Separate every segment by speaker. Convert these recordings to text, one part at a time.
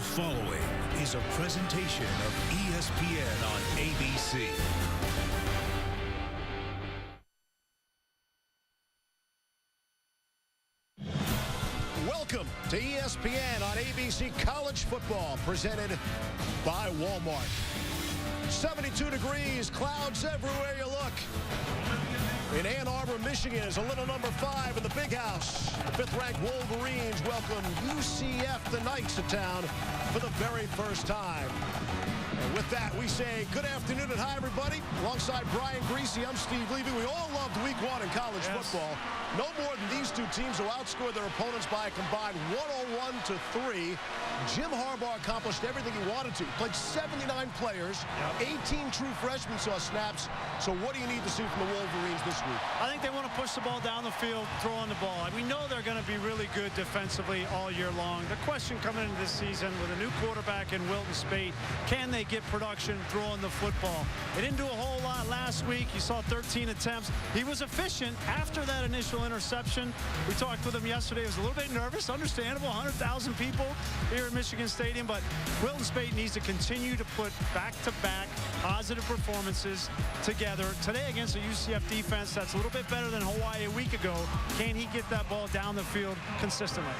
Speaker 1: following is a presentation of ESPN on ABC.
Speaker 2: Welcome to ESPN on ABC College Football, presented by Walmart. 72 degrees, clouds everywhere you look. In Ann Arbor, Michigan is a little number 5 in the Big House. The 5th-ranked Wolverines welcome UCF, the Knights, to town for the very first time. And with that, we say good afternoon and hi, everybody. Alongside Brian Greasy, I'm Steve Levy. We all loved Week 1 in college football. No more than these two teams who outscored their opponents by a combined 101-3. Jim Harbaugh accomplished everything he wanted to. Played 79 players. 18 true freshmen saw snaps. So what do you need to see from the Wolverines this week?
Speaker 3: I think they want to push the ball down the field, throwing the ball. We know they're going to be really good defensively all year long. The question coming into this season with a new quarterback in Wilton Speight, can they get production throwing the football? They didn't do a whole lot last week. You saw 13 attempts. He was efficient after that initial interception. We talked with him yesterday. He was a little bit nervous, understandable, 100,000 people here at Michigan Stadium, but Wilton Speight needs to continue to put back-to-back positive performances together. Today against a UCF defense that's a little bit better than Hawaii a week ago. Can he get that ball down the field consistently?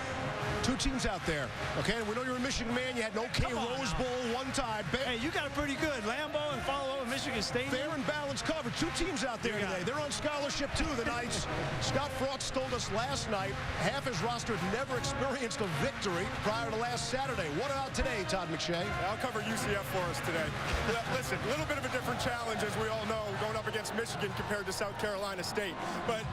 Speaker 2: Two teams out there, okay? We know you're a Michigan man. You had an okay Rose Bowl one time.
Speaker 3: Hey, you got it pretty good. Lambeau and follow up with Michigan State.
Speaker 2: Fair and balanced cover. Two teams out there today. They're on scholarship, too, the Knights. Scott Frost told us last night half his roster had never experienced a victory prior to last Saturday. What about today, Todd McShay?
Speaker 4: I'll cover UCF for us today. Listen, a little bit of a different challenge, as we all know, going up against Michigan compared to South Carolina State. But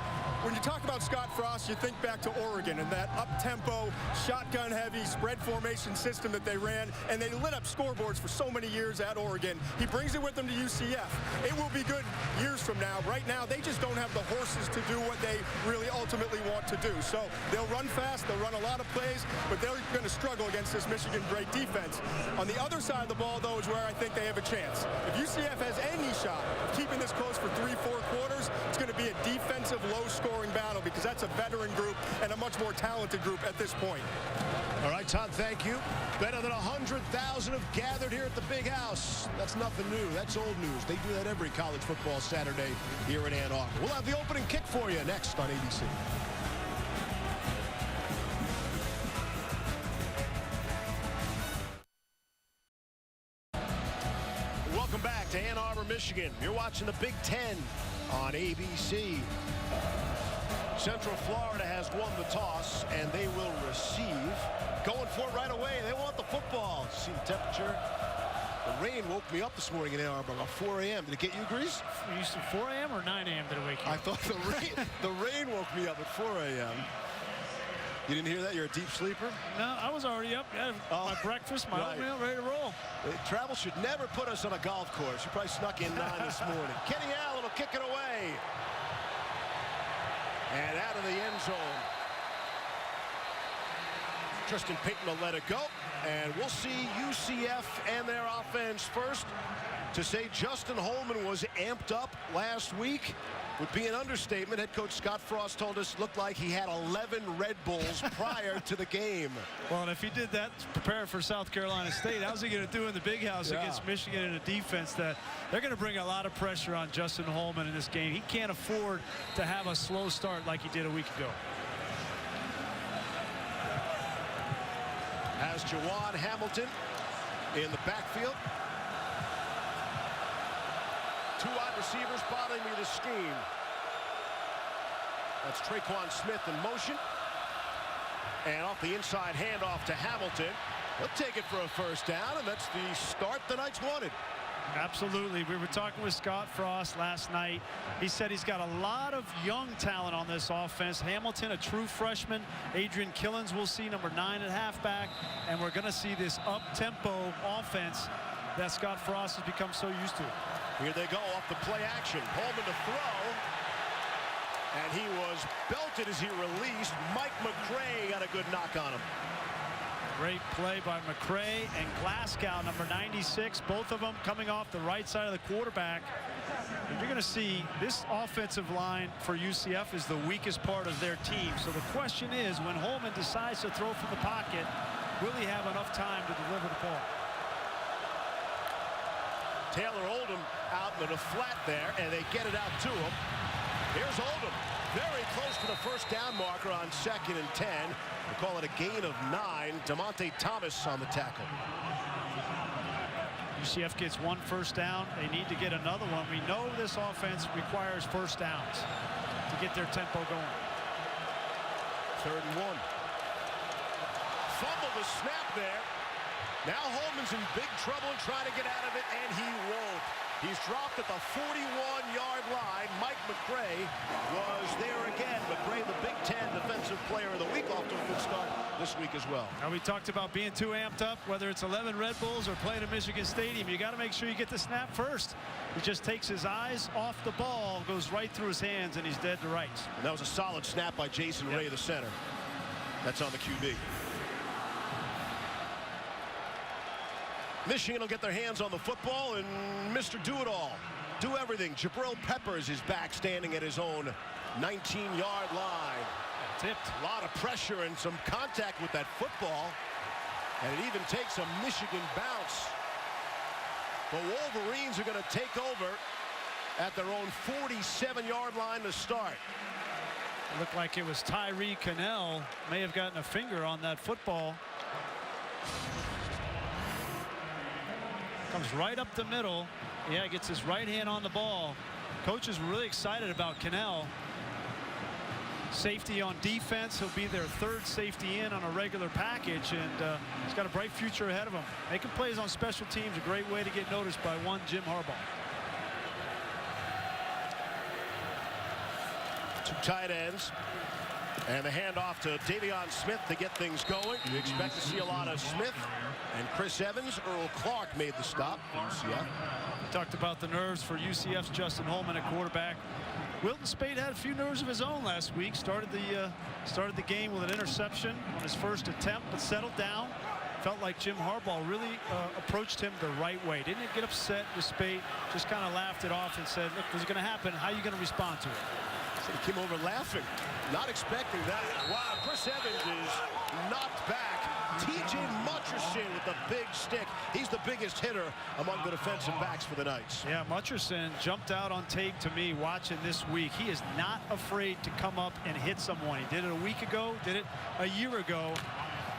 Speaker 4: when you talk about Scott Frost, you think back to Oregon and that up-tempo, shotgun-heavy, spread formation system that they ran, and they lit up scoreboards for so many years at Oregon. He brings it with him to UCF. It will be good years from now. Right now, they just don't have the horses to do what they really ultimately want to do. So they'll run fast, they'll run a lot of plays, but they're going to struggle against this Michigan great defense. On the other side of the ball, though, is where I think they have a chance. If UCF has any shot of keeping this close for 3-4 quarters, it's going to be a defensive, low-scoring battle because that's a veteran group and a much more talented group at this point.
Speaker 2: All right, Todd, thank you. Better than 100,000 have gathered here at the Big House. That's nothing new. That's old news. They do that every college football Saturday here in Ann Arbor. We'll have the opening kick for you next on ABC. Welcome back to Ann Arbor, Michigan. You're watching the Big Ten on ABC. Central Florida has won the toss, and they will receive. Going for it right away. They want the football. See the temperature? The rain woke me up this morning in Ann Arbor about 4 a.m. Did it get you, Grease?
Speaker 3: You said 4 a.m. or 9 a.m. did it wake you?
Speaker 2: I thought the rain woke me up at 4 a.m. You didn't hear that? You're a deep sleeper?
Speaker 3: No, I was already up. Yeah, my breakfast, my oatmeal, ready to roll.
Speaker 2: Travel should never put us on a golf course. You probably snuck in 9 this morning. Kenny Allen will kick it away. And out of the end zone. Tristan Payton will let it go. And we'll see UCF and their offense first. To say Justin Holman was amped up last week would be an understatement. Head coach Scott Frost told us it looked like he had 11 Red Bulls prior to the game.
Speaker 3: Well, and if he did that to prepare for South Carolina State, how's he going to do in the Big House against Michigan in a defense that they're going to bring a lot of pressure on Justin Holman in this game. He can't afford to have a slow start like he did a week ago.
Speaker 2: Has Jawan Hamilton in the backfield. Two wide receivers bothering me this scheme. That's Traquan Smith in motion. And off the inside handoff to Hamilton. He'll take it for a first down, and that's the start the Knights wanted.
Speaker 3: Absolutely. We were talking with Scott Frost last night. He said he's got a lot of young talent on this offense. Hamilton, a true freshman. Adrian Killens, we'll see, number 9 at halfback. And we're going to see this up-tempo offense that Scott Frost has become so used to.
Speaker 2: Here they go off the play action. Holman to throw. And he was belted as he released. Mike McCray got a good knock on him.
Speaker 3: Great play by McCray and Glasgow, number 96. Both of them coming off the right side of the quarterback. And you're going to see this offensive line for UCF is the weakest part of their team. So the question is, when Holman decides to throw from the pocket, will he have enough time to deliver the ball?
Speaker 2: Taylor Oldham out in the flat there, and they get it out to him. Here's Oldham, very close to the first down marker on 2nd and 10. We'll call it a gain of 9. DeMonte Thomas on the tackle.
Speaker 3: UCF gets 1 first down. They need to get another one. We know this offense requires first downs to get their tempo going.
Speaker 2: 3rd and 1. Fumble the snap there. Now Holman's in big trouble trying to get out of it, and he won't. He's dropped at the 41-yard line. Mike McRae was there again. McRae, the Big Ten Defensive Player of the Week, off to a good start this week as well.
Speaker 3: Now we talked about being too amped up, whether it's 11 Red Bulls or playing at Michigan Stadium. You got to make sure you get the snap first. He just takes his eyes off the ball, goes right through his hands, and he's dead to rights.
Speaker 2: And that was a solid snap by Jason Ray, the center. That's on the QB. Michigan will get their hands on the football, and Mr. Do-It-All, do everything. Jabril Peppers is back, standing at his own 19-yard line.
Speaker 3: Tipped.
Speaker 2: A lot of pressure and some contact with that football, and it even takes a Michigan bounce. The Wolverines are going to take over at their own 47-yard line to start.
Speaker 3: It looked like it was Tyree Cannell. May have gotten a finger on that football. Comes right up the middle. Yeah, gets his right hand on the ball. Coaches were really excited about Cannell. Safety on defense. He'll be their 3rd safety in on a regular package, and he's got a bright future ahead of him. Making plays on special teams, a great way to get noticed by one Jim Harbaugh.
Speaker 2: 2 tight ends. And the handoff to Davion Smith to get things going. You expect to see a lot of Smith and Chris Evans. Earl Clark made the stop for UCF.
Speaker 3: We talked about the nerves for UCF's Justin Holman at quarterback. Wilton Speight had a few nerves of his own last week. Started the game with an interception on his first attempt, but settled down. Felt like Jim Harbaugh really approached him the right way. Didn't get upset with Speight. Just kind of laughed it off and said, look, this is going to happen. How are you going to respond to it?
Speaker 2: So he came over laughing, not expecting that. Wow, Chris Evans is knocked back. T.J. Mutcherson with the big stick. He's the biggest hitter among the defensive backs for the Knights.
Speaker 3: Yeah, Mutcherson jumped out on tape to me watching this week. He is not afraid to come up and hit someone. He did it a week ago, did it a year ago.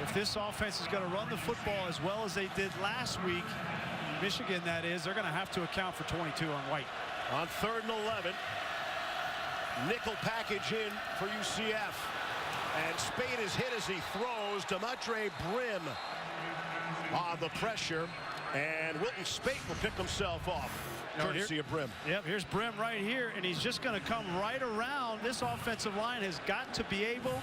Speaker 3: If this offense is going to run the football as well as they did last week, Michigan that is, they're going to have to account for 22 on White.
Speaker 2: On 3rd and 11. Nickel package in for UCF. And Speight is hit as he throws. Demontre Brim on the pressure. And Wilton Speight will pick himself off. Courtesy of Brim.
Speaker 3: Yep, here's Brim right here, and he's just going to come right around. This offensive line has got to be able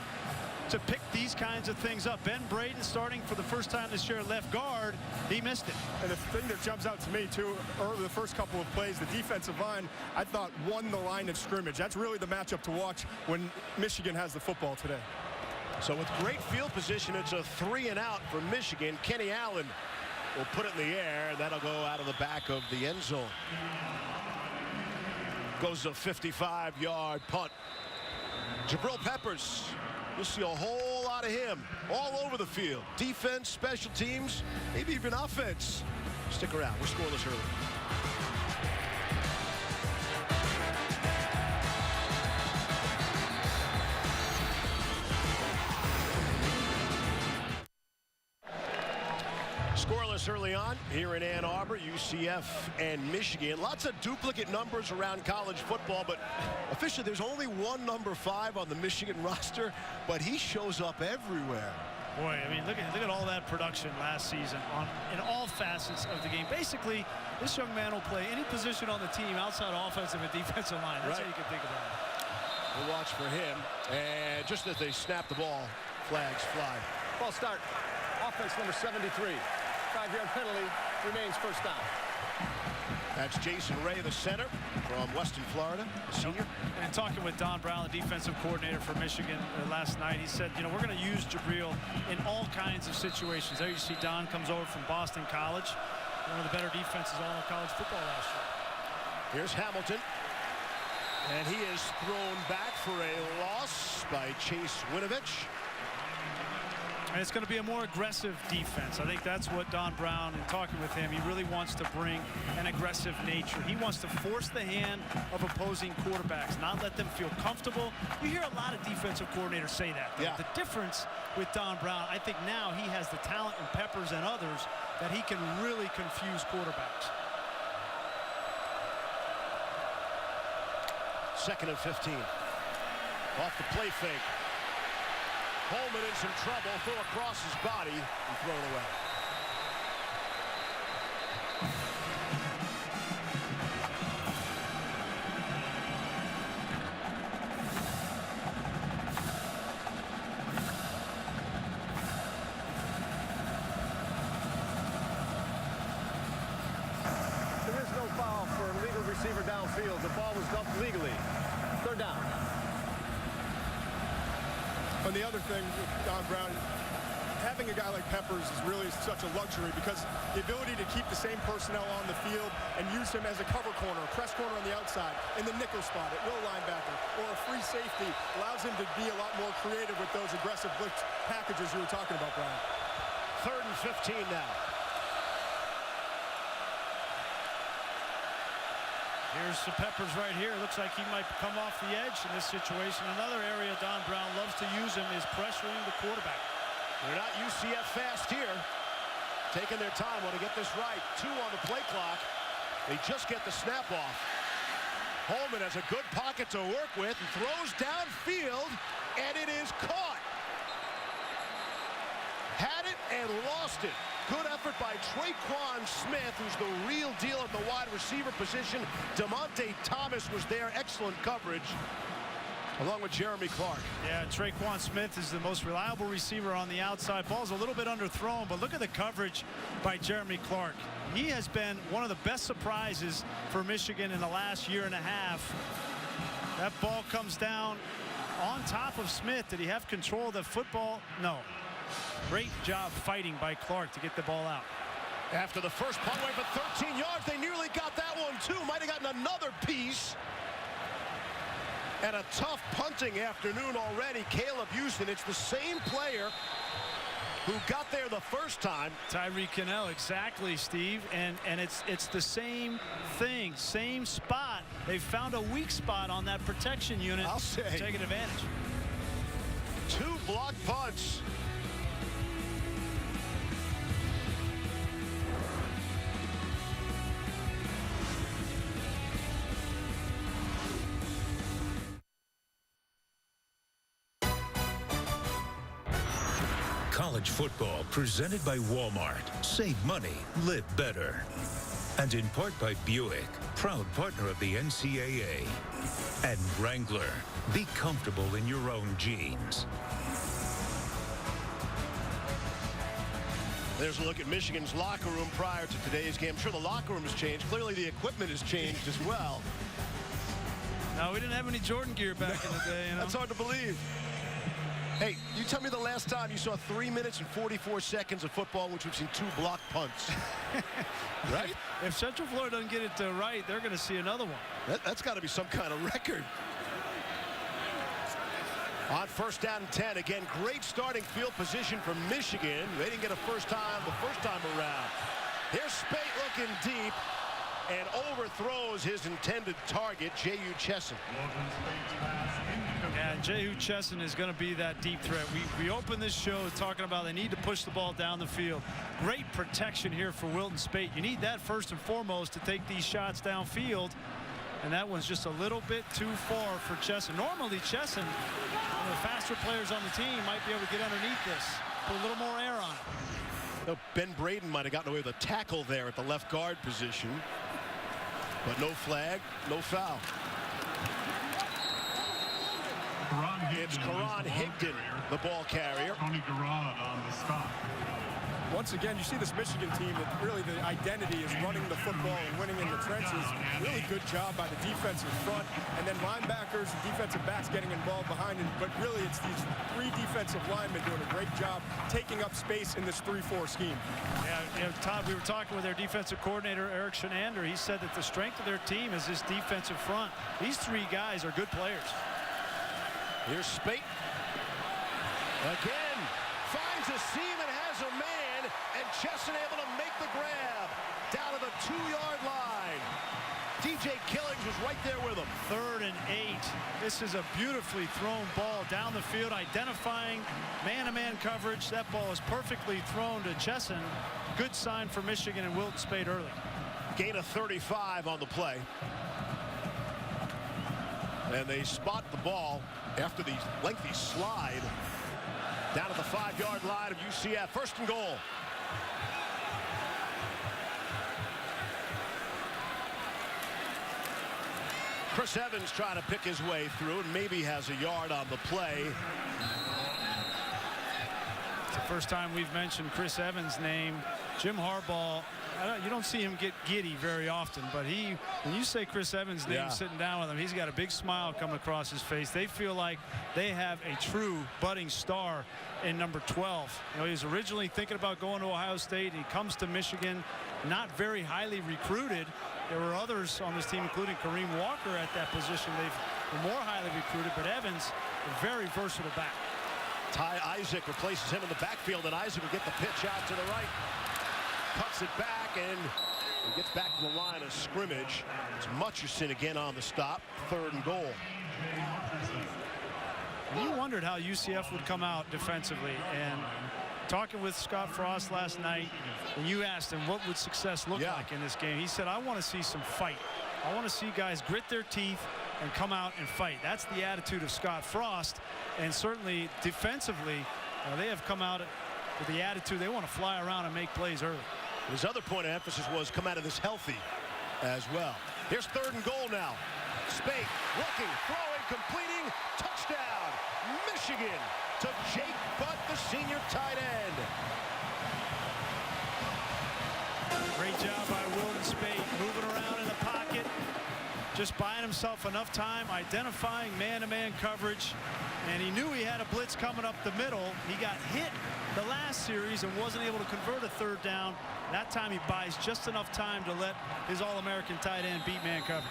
Speaker 3: to pick these kinds of things up. Ben Braden starting for the first time this year at left guard. He missed it.
Speaker 4: And the thing that jumps out to me, too, early the first couple of plays, the defensive line, I thought, won the line of scrimmage. That's really the matchup to watch when Michigan has the football today.
Speaker 2: So with great field position, it's a 3 and out for Michigan. Kenny Allen will put it in the air, and that'll go out of the back of the end zone. Goes a 55-yard punt. Jabril Peppers, you'll see a whole lot of him all over the field. Defense, special teams, maybe even offense. Stick around. We're scoreless early. Scoreless early on here in Ann Arbor, UCF and Michigan. Lots of duplicate numbers around college football, but officially there's only one number 5 on the Michigan roster, but he shows up everywhere.
Speaker 3: Boy, I mean, look at all that production last season in all facets of the game. Basically, this young man will play any position on the team outside offensive and defensive line. That's how you can think about it.
Speaker 2: We'll watch for him. And just as they snap the ball, flags fly.
Speaker 5: Ball start. Offense number 73. 5-yard penalty, remains first down.
Speaker 2: That's Jason Ray, the center from Western Florida, senior.
Speaker 3: And talking with Don Brown, the defensive coordinator for Michigan last night, he said, you know, we're going to use Jabril in all kinds of situations. There you see Don comes over from Boston College, one of the better defenses all in college football last year.
Speaker 2: Here's Hamilton. And he is thrown back for a loss by Chase Winovich.
Speaker 3: And it's going to be a more aggressive defense. I think that's what Don Brown, in talking with him, he really wants to bring an aggressive nature. He wants to force the hand of opposing quarterbacks, not let them feel comfortable. You hear a lot of defensive coordinators say that.
Speaker 2: Yeah.
Speaker 3: The difference with Don Brown, I think now he has the talent in Peppers and others that he can really confuse quarterbacks.
Speaker 2: 2nd and 15. Off the play fake. Holman in some trouble. Throw across his body and thrown away.
Speaker 5: There is no foul for a legal receiver downfield. The ball was dumped legally. 3rd down.
Speaker 4: And the other thing with Don Brown, having a guy like Peppers is really such a luxury because the ability to keep the same personnel on the field and use him as a cover corner, press corner on the outside, in the nickel spot, at will linebacker, or a free safety allows him to be a lot more creative with those aggressive blitz packages you were talking about, Brian.
Speaker 2: 3rd and 15 now.
Speaker 3: Here's the Peppers right here. Looks like he might come off the edge in this situation. Another area Don Brown loves to use him is pressuring the quarterback.
Speaker 2: They're not UCF fast here. Taking their time, want to get this right. 2 on the play clock. They just get the snap off. Holman has a good pocket to work with and throws downfield, and it is caught. Had it and lost it. Good effort by Traquan Smith, who's the real deal at the wide receiver position. DeMonte Thomas was there. Excellent coverage, along with Jeremy Clark.
Speaker 3: Yeah, Traquan Smith is the most reliable receiver on the outside. Ball's a little bit underthrown, but look at the coverage by Jeremy Clark. He has been one of the best surprises for Michigan in the last year and a half. That ball comes down on top of Smith. Did he have control of the football? No. Great job fighting by Clark to get the ball out.
Speaker 2: After the first punt away for 13 yards, they nearly got that one too. Might have gotten another piece. And a tough punting afternoon already. Caleb Houston, it's the same player who got there the first time.
Speaker 3: Tyree Cannell, exactly, Steve. And it's the same thing, same spot. They found a weak spot on that protection unit.
Speaker 2: I'll say.
Speaker 3: Taking advantage.
Speaker 2: 2 block punts.
Speaker 1: College football presented by Walmart. Save money, live better. And in part by Buick, proud partner of the NCAA. And Wrangler, be comfortable in your own jeans.
Speaker 2: There's a look at Michigan's locker room prior to today's game. I'm sure the locker room has changed. Clearly the equipment has changed as well.
Speaker 3: No, we didn't have any Jordan gear back in the day. You know?
Speaker 2: That's hard to believe. Hey, you tell me the last time you saw 3 minutes and 44 seconds of football, which we've seen 2 block punts. Right?
Speaker 3: If Central Florida doesn't get it right, they're going to see another one.
Speaker 2: That's got to be some kind of record. On 1st down and 10, again, great starting field position for Michigan. They didn't get a first time the first time around. Here's Spate looking deep and overthrows his intended target, J.U. Chesson.
Speaker 3: Yeah, Jehu Chesson is going to be that deep threat. We opened this show talking about they need to push the ball down the field. Great protection here for Wilton Spate. You need that first and foremost to take these shots downfield. And that one's just a little bit too far for Chesson. Normally, Chesson, one of the faster players on the team, might be able to get underneath this. Put a little more air on it.
Speaker 2: No, Ben Braden might have gotten away with a tackle there at the left guard position. But no flag, no foul. It's Karan Higdon, the ball carrier.
Speaker 6: Tony Garrard on the stop.
Speaker 4: Once again, you see this Michigan team that really the identity is running the football and winning in the trenches. Really good job by the defensive front, and then linebackers and defensive backs getting involved behind it. But really, it's these 3 defensive linemen doing a great job taking up space in this 3-4 scheme.
Speaker 3: Yeah, you know, Todd, we were talking with their defensive coordinator, Eric Shenander. He said that the strength of their team is this defensive front. These 3 guys are good players.
Speaker 2: Here's Spate. Again, finds a seam and has a man, and Chesson able to make the grab down to the 2-yard line. DJ Killings was right there with him.
Speaker 3: 3rd and 8. This is a beautifully thrown ball down the field, identifying man-to-man coverage. That ball is perfectly thrown to Chesson. Good sign for Michigan and Wilton Speight early.
Speaker 2: Gain of 35 on the play. And they spot the ball after the lengthy slide down to the 5-yard line of UCF. 1st and goal. Chris Evans trying to pick his way through and maybe has a yard on the play.
Speaker 3: It's the first time we've mentioned Chris Evans' name. Jim Harbaugh, you don't see him get giddy very often, but when you say Chris Evans' name sitting down with him, he's got a big smile coming across his face. They feel like they have a true budding star in number 12. You know, he was originally thinking about going to Ohio State. He comes to Michigan, not very highly recruited. There were others on this team, including Kareem Walker at that position. They've been more highly recruited, but Evans, a very versatile back.
Speaker 2: Ty Isaac replaces him in the backfield, and Isaac will get the pitch out to the right. Cuts it back, and he gets back to the line of scrimmage. It's Mutcherson again on the stop. 3rd and goal.
Speaker 3: You wondered how UCF would come out defensively, and talking with Scott Frost last night, and you asked him what would success look like in this game. He said, I want to see some fight. I want to see guys grit their teeth and come out and fight. That's the attitude of Scott Frost, and certainly defensively, they have come out with the attitude they want to fly around and make plays early.
Speaker 2: His other point of emphasis was come out of this healthy as well. Here's 3rd and goal now. Speight looking, throwing, completing, touchdown, Michigan, to Jake Butt, the senior tight end.
Speaker 3: Great job by Wilton Speight, moving around in the pocket, just buying himself enough time, identifying man-to-man coverage, and he knew he had a blitz coming up the middle. He got hit the last series and wasn't able to convert a 3rd down. That time he buys just enough time to let his All-American tight end beat man coverage.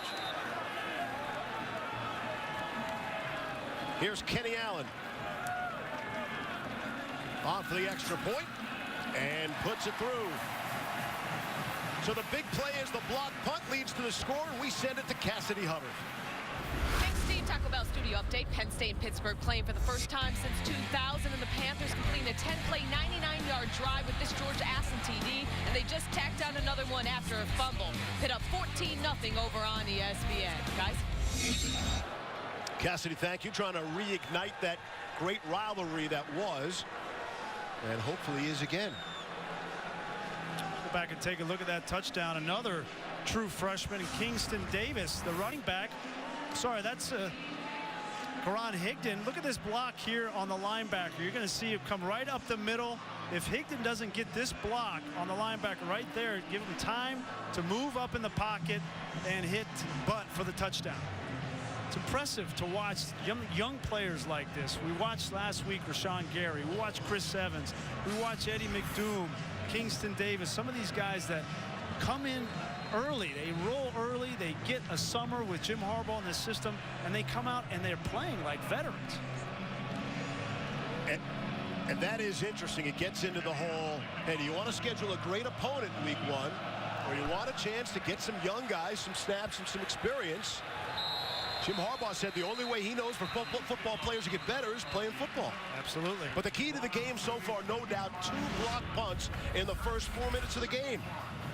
Speaker 2: Here's Kenny Allen on for the extra point and puts it through. So the big play is the block punt, leads to the score, and we send it to Cassidy Hubbard.
Speaker 7: Thanks, Steve. Taco Bell Studio Update. Penn State and Pittsburgh playing for the first time since 2000, and the Panthers completing a 10-play, 99-yard drive with this George Aston TD, and they just tacked down another one after a fumble. Hit up 14-0 over on ESPN. Guys?
Speaker 2: Cassidy, thank you. Trying to reignite that great rivalry that was, and hopefully is again.
Speaker 3: Go back and take a look at that touchdown. Another true freshman, Kingston Davis, the running back. Sorry, that's Karan Higdon. Look at this block here on the linebacker. You're going to see it come right up the middle. If Higdon doesn't get this block on the linebacker right there, give him time to move up in the pocket and hit Butt for the touchdown. It's impressive to watch young players like this. We watched last week Rashawn Gary. We watched Chris Evans. We watched Eddie McDoom, Kingston Davis. Some of these guys that come in early. They roll early. They get a summer with Jim Harbaugh in the system, and they come out and they're playing like veterans.
Speaker 2: And that is interesting. It gets into the whole, hey, do you want to schedule a great opponent in week 1, or you want a chance to get some young guys, some snaps, and some experience? Jim Harbaugh said the only way he knows for football players to get better is playing football.
Speaker 3: Absolutely.
Speaker 2: But the key to the game so far, no doubt, 2 block punts in the first 4 minutes of the game.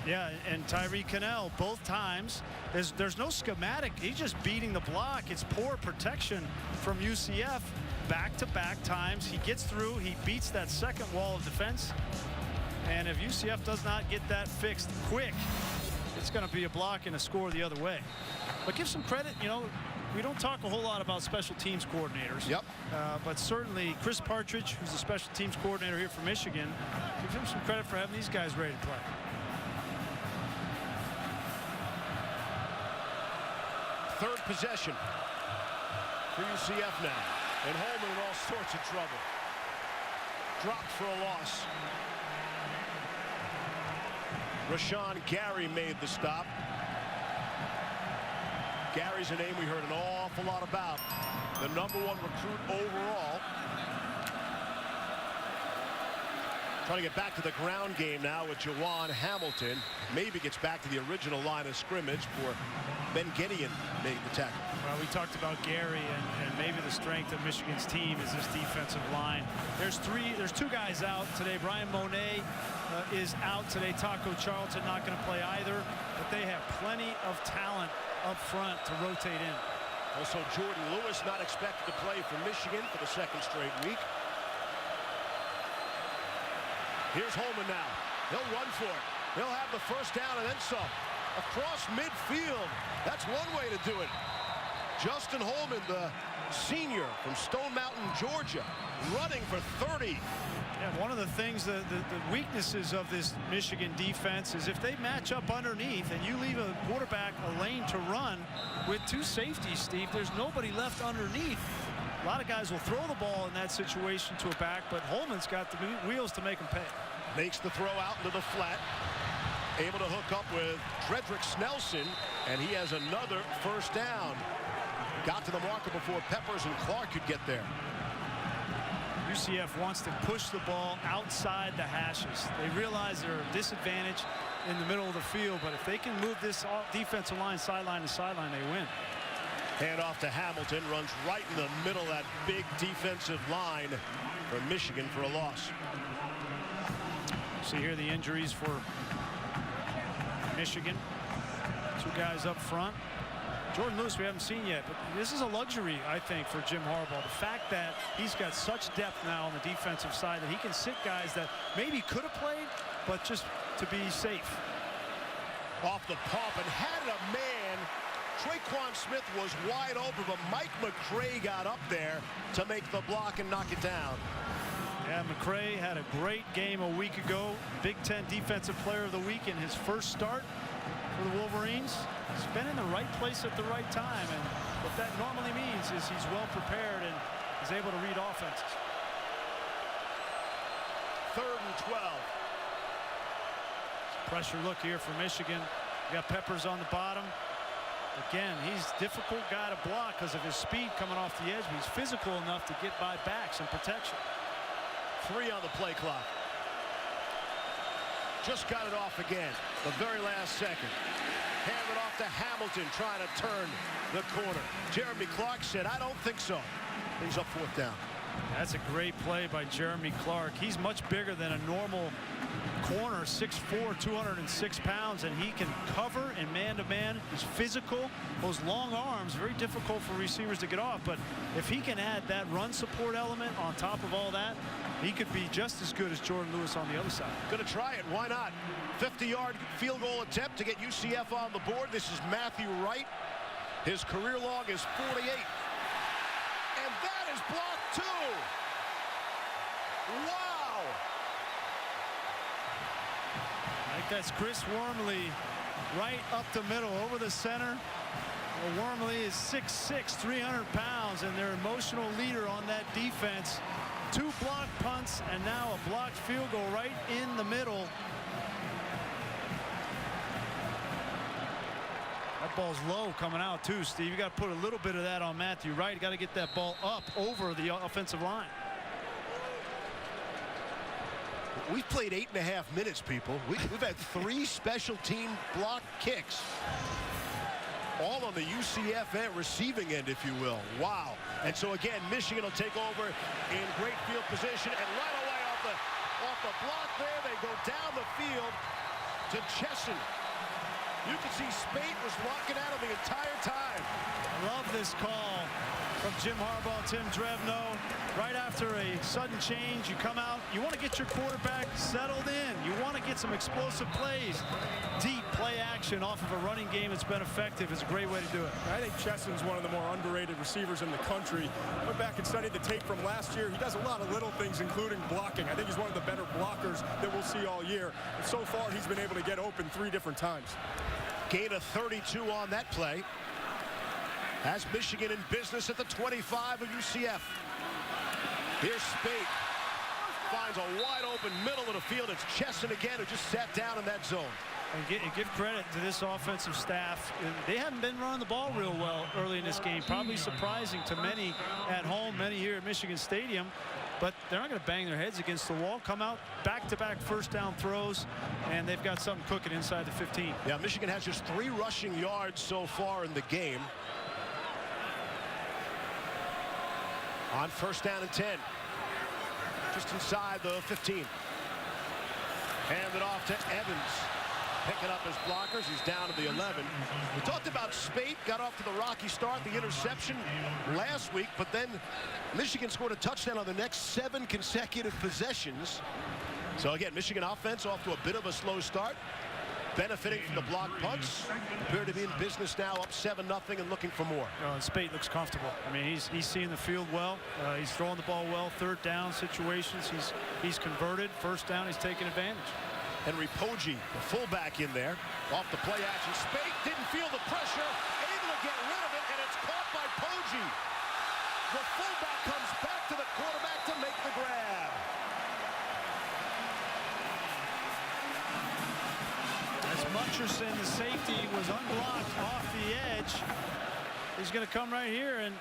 Speaker 3: Yeah, and Tyree Cannell, both times, there's no schematic. He's just beating the block. It's poor protection from UCF. Back-to-back times, he gets through, he beats that second wall of defense. And if UCF does not get that fixed quick, it's going to be a block and a score the other way. But give some credit, you know, we don't talk a whole lot about special teams coordinators.
Speaker 2: Yep.
Speaker 3: But certainly Chris Partridge, who's the special teams coordinator here for Michigan, give him some credit for having these guys ready to play.
Speaker 2: Third possession for UCF now. And Holman in all sorts of trouble. Dropped for a loss. Rashawn Gary made the stop. Gary's a name we heard an awful lot about. The #1 recruit overall. Trying to get back to the ground game now with Jawan Hamilton. Maybe gets back to the original line of scrimmage for Ben Gideon made the tackle.
Speaker 3: Well, we talked about Gary and maybe the strength of Michigan's team is this defensive line. There's two guys out today. Brian Monet is out today. Taco Charlton not going to play either, but they have plenty of talent up front to rotate in.
Speaker 2: Also, Jordan Lewis not expected to play for Michigan for the second straight week. Here's Holman now. He'll run for it. He'll have the first down and then some. Across midfield. That's one way to do it. Justin Holman, the senior from Stone Mountain, Georgia, running for 30.
Speaker 3: Yeah, one of the things, the weaknesses of this Michigan defense is if they match up underneath and you leave a quarterback a lane to run with two safeties, Steve, there's nobody left underneath. A lot of guys will throw the ball in that situation to a back, but Holman's got the wheels to make him pay.
Speaker 2: Makes the throw out into the flat. Able to hook up with Frederick Snelson, and he has another first down. Got to the marker before Peppers and Clark could get there.
Speaker 3: UCF wants to push the ball outside the hashes. They realize they're a disadvantage in the middle of the field, but if they can move this defensive line sideline to sideline, they win.
Speaker 2: Hand off to Hamilton, runs right in the middle of that big defensive line for Michigan for a loss.
Speaker 3: See here the injuries for Michigan. Two guys up front. Jordan Lewis we haven't seen yet, but this is a luxury, I think, for Jim Harbaugh. The fact that he's got such depth now on the defensive side that he can sit guys that maybe could have played, but just to be safe.
Speaker 2: Off the pump and had a man. Traquan Smith was wide open, but Mike McCray got up there to make the block and knock it down.
Speaker 3: Yeah, McCray had a great game a week ago. Big Ten Defensive Player of the Week in his first start for the Wolverines. He's been in the right place at the right time, and what that normally means is he's well prepared and is able to read offenses.
Speaker 2: 3rd and 12.
Speaker 3: Pressure look here for Michigan. You got Peppers on the bottom. Again, he's a difficult guy to block because of his speed coming off the edge, but he's physical enough to get by backs and protection.
Speaker 2: 3 on the play clock. Just got it off again. The very last second. Hand it off to Hamilton, trying to turn the corner. Jeremy Clark said, I don't think so. He's up 4th down.
Speaker 3: That's a great play by Jeremy Clark. He's much bigger than a normal corner, 6'4", 206 pounds, and he can cover in man-to-man. He's physical. Those long arms, very difficult for receivers to get off, but if he can add that run support element on top of all that, he could be just as good as Jordan Lewis on the other side.
Speaker 2: Gonna try it, why not? 50-yard field goal attempt to get UCF on the board. This is Matthew Wright. His career log is 48. And that is blocked too. Wow.
Speaker 3: I think that's Chris Wormley right up the middle over the center. Well, Wormley is 6'6", 300 pounds, and their emotional leader on that defense. 2 blocked punts and now a blocked field goal right in the middle. That ball's low coming out too, Steve. You got to put a little bit of that on Matthew Wright. You got to get that ball up over the offensive line.
Speaker 2: We've played 8.5 minutes, people. We've had 3 special team block kicks. All on the UCF receiving end, if you will. Wow. And so again, Michigan will take over in great field position, and right away off the block there, they go down the field to Chesson. You can see Spate was locking at him the entire time.
Speaker 3: I love this call from Jim Harbaugh, Tim Drevno. Right after a sudden change, you come out, you want to get your quarterback settled in. You want to get some explosive plays. Deep play action off of a running game that's been effective is a great way to do it.
Speaker 4: I think Chesson's one of the more underrated receivers in the country. Went back and studied the tape from last year. He does a lot of little things, including blocking. I think he's one of the better blockers that we'll see all year. And so far, he's been able to get open 3 different times.
Speaker 2: Gain of 32 on that play. Has Michigan in business at the 25 of UCF. Here's Spate. Finds a wide open middle of the field. It's Chesson again, who just sat down in that zone.
Speaker 3: And give credit to this offensive staff. They haven't been running the ball real well early in this game. Probably surprising to many at home, many here at Michigan Stadium. but they're not going to bang their heads against the wall. Come out back-to-back first down throws, and they've got something cooking inside the 15.
Speaker 2: Yeah, Michigan has just 3 rushing yards so far in the game. On first down and 10. Just inside the 15. Handed off to Evans. Picking up his blockers. He's down to the 11. We talked about Spate. Got off to the rocky start. The interception last week. But then Michigan scored a touchdown on the next 7 consecutive possessions. So again, Michigan offense off to a bit of a slow start. Benefiting from the block punts. Appear to be in business now, up 7-0 and looking for more.
Speaker 3: And Spate looks comfortable. I mean, he's seeing the field well. He's throwing the ball well. Third down situations, he's converted. First down, he's taking advantage.
Speaker 2: Henry Poggi, the fullback, in there. Off the play action. Spate didn't feel the pressure. Able to get rid of it, and it's caught by Poggi. The fullback comes back to the quarterback to make the grab.
Speaker 3: As Mutcherson, the safety, was unblocked off the edge. He's going to come right here, and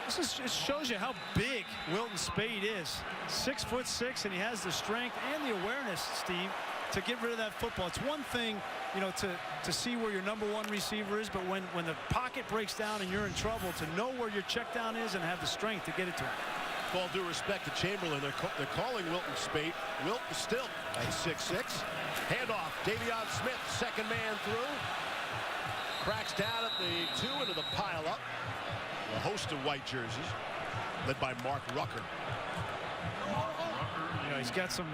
Speaker 3: it shows you how big Wilton Spate is. 6'6", and he has the strength and the awareness, Steve, to get rid of that football. It's one thing, you know, to see where your #1 receiver is, but when the pocket breaks down and you're in trouble, to know where your check down is and have the strength to get it to him.
Speaker 2: With all due respect to Chamberlain, they're calling Wilton Spate. Wilton still at 6'6". Handoff, Davion Smith, second man through. Cracks down at the 2 into the pile-up. A host of white jerseys, led by Mark Rucker.
Speaker 3: You know, he's got some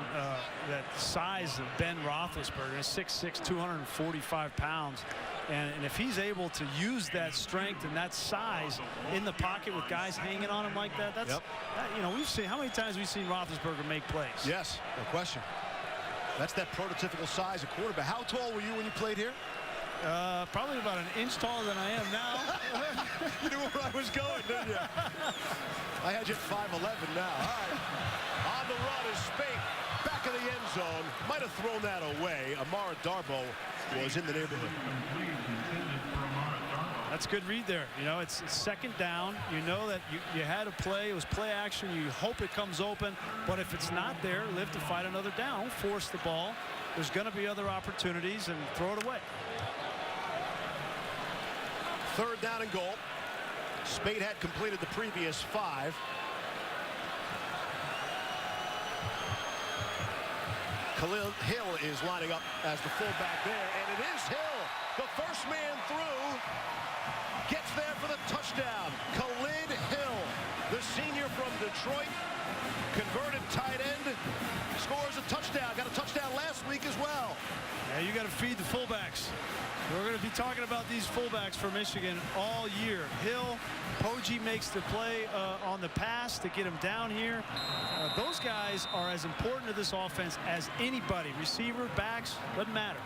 Speaker 3: that size of Ben Roethlisberger. 6'6", 245 pounds. And if he's able to use that strength and that size in the pocket with guys hanging on him like that, that's, you know, we've seen, how many times we've seen Roethlisberger make plays?
Speaker 2: Yes, no question. That's that prototypical size of quarterback. How tall were you when you played here?
Speaker 3: Probably about an inch taller than I am now.
Speaker 2: You knew where I was going, didn't you? I had you at 5'11" now. All right. On the run is Spate. Back of the end zone. Might have thrown that away. Amara Darbo was in the neighborhood.
Speaker 3: That's a good read there. You know, it's second down. You know that you had a play. It was play action. You hope it comes open. But if it's not there, live to fight another down. Don't force the ball. There's going to be other opportunities, and throw it away.
Speaker 2: Third down and goal. Spate had completed the previous 5. Khalil Hill is lining up as the fullback there, and it is Hill, the first man through, gets there for the touchdown. Khalil Hill, the senior from Detroit, converted tight end, scores a touchdown. Got a touchdown last week as well.
Speaker 3: Yeah, you got to feed the fullbacks. We're going to be talking about these fullbacks for Michigan all year. Hill, Poggi makes the play on the pass to get him down here. Those guys are as important to this offense as anybody. Receiver, backs, doesn't matter.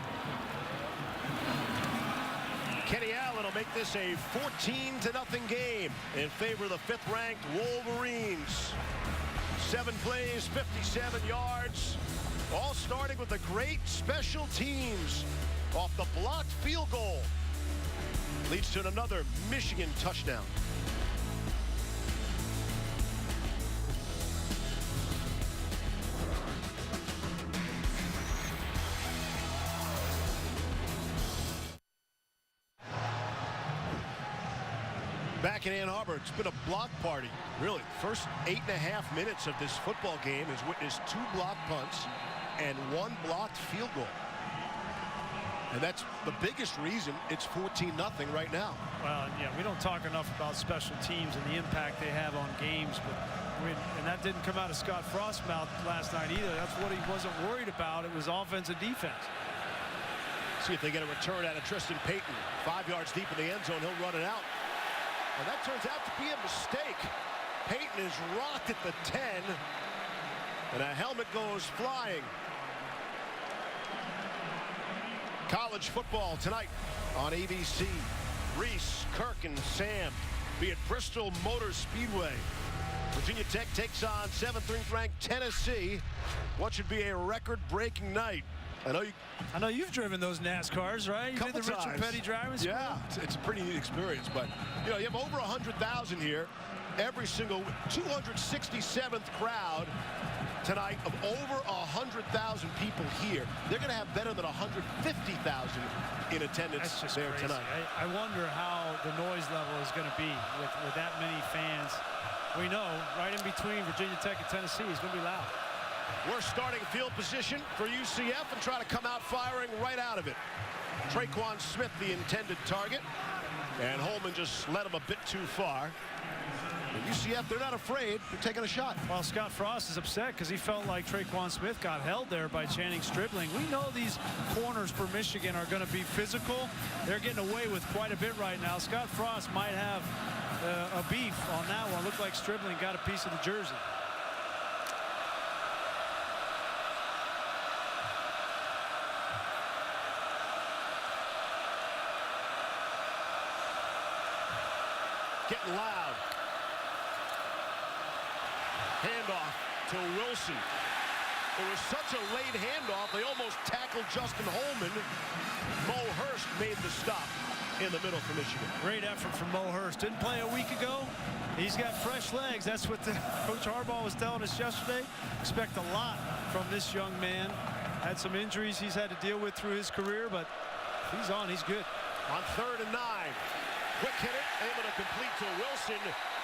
Speaker 2: Kenny Allen will make this a 14-0 game in favor of the 5th-ranked Wolverines. 7 plays, 57 yards, all starting with the great special teams. Off the blocked field goal. Leads to another Michigan touchdown. Back in Ann Arbor, it's been a block party. Really, first 8.5 minutes of this football game has witnessed 2 block punts and 1 blocked field goal. And that's the biggest reason it's 14-0 right now.
Speaker 3: Well, yeah, we don't talk enough about special teams and the impact they have on games, but and that didn't come out of Scott Frost's mouth last night either. That's what he wasn't worried about. It was offense and defense.
Speaker 2: See if they get a return out of Tristan Payton. 5 yards deep in the end zone, he'll run it out. And that turns out to be a mistake. Payton is rocked at the 10, and a helmet goes flying. College football tonight on ABC. Reese, Kirk, and Sam be at Bristol Motor Speedway. Virginia Tech takes on 7th ranked Tennessee. What should be a record-breaking night. I know you've driven those NASCARs, right? You did the Richard Petty driving school? Yeah, it's a pretty neat experience. But you know, you have over 100,000 here. every single 267th crowd tonight of over 100,000 people here. They're going to have better than 150,000 in attendance there
Speaker 3: crazy.
Speaker 2: tonight.
Speaker 3: I wonder how the noise level is going to be with that many fans. We know right in between Virginia Tech and Tennessee is going to be loud.
Speaker 2: We're starting field position for UCF and trying to come out firing right out of it. Traquan Smith, the intended target, and Holman just led him a bit too far. And UCF, they're not afraid. They're taking a shot.
Speaker 3: Well, Scott Frost is upset because he felt like Traquan Smith got held there by Channing Stribling. We know these corners for Michigan are going to be physical. They're getting away with quite a bit right now. Scott Frost might have a beef on that one. Looked like Stribling got a piece of the jersey.
Speaker 2: Getting loud. Handoff to Wilson. It was such a late handoff, they almost tackled Justin Holman. Mo Hurst made the stop in the middle for Michigan.
Speaker 3: Great effort from Mo Hurst. Didn't play a week ago. He's got fresh legs. That's what Coach Harbaugh was telling us yesterday. Expect a lot from this young man. Had some injuries he's had to deal with through his career, but if he's on, he's good.
Speaker 2: On 3rd and 9. Quick hit it, able to complete to Wilson,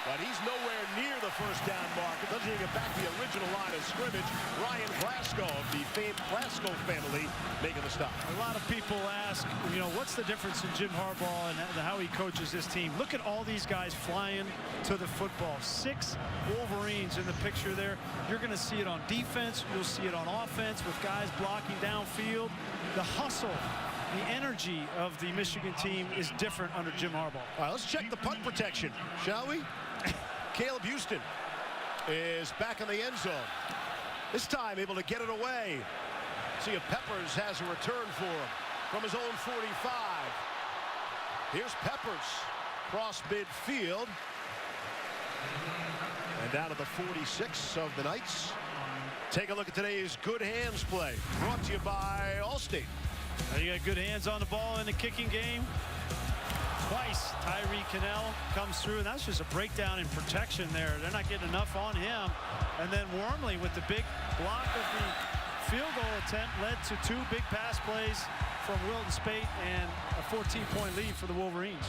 Speaker 2: but he's nowhere near the first down mark. It doesn't even get back to the original line of scrimmage. Ryan Glasgow of the famed Glasgow family making the stop.
Speaker 3: A lot of people ask, you know, what's the difference in Jim Harbaugh and how he coaches this team? Look at all these guys flying to the football. 6 Wolverines in the picture there. You're going to see it on defense. You'll see it on offense with guys blocking downfield. The hustle, the energy of the Michigan team is different under Jim Harbaugh.
Speaker 2: All right, let's check the punt protection, shall we? Caleb Houston is back in the end zone. This time able to get it away. See if Peppers has a return for him from his own 45. Here's Peppers, cross midfield. And down to the 46 of the Knights. Take a look at today's Good Hands play, brought to you by Allstate.
Speaker 3: You got good hands on the ball in the kicking game. Twice Tyree Cannell comes through, and that's just a breakdown in protection there. They're not getting enough on him. And then Wormley with the big block of the field goal attempt led to 2 big pass plays from Wilton Spate and a 14-point lead for the Wolverines.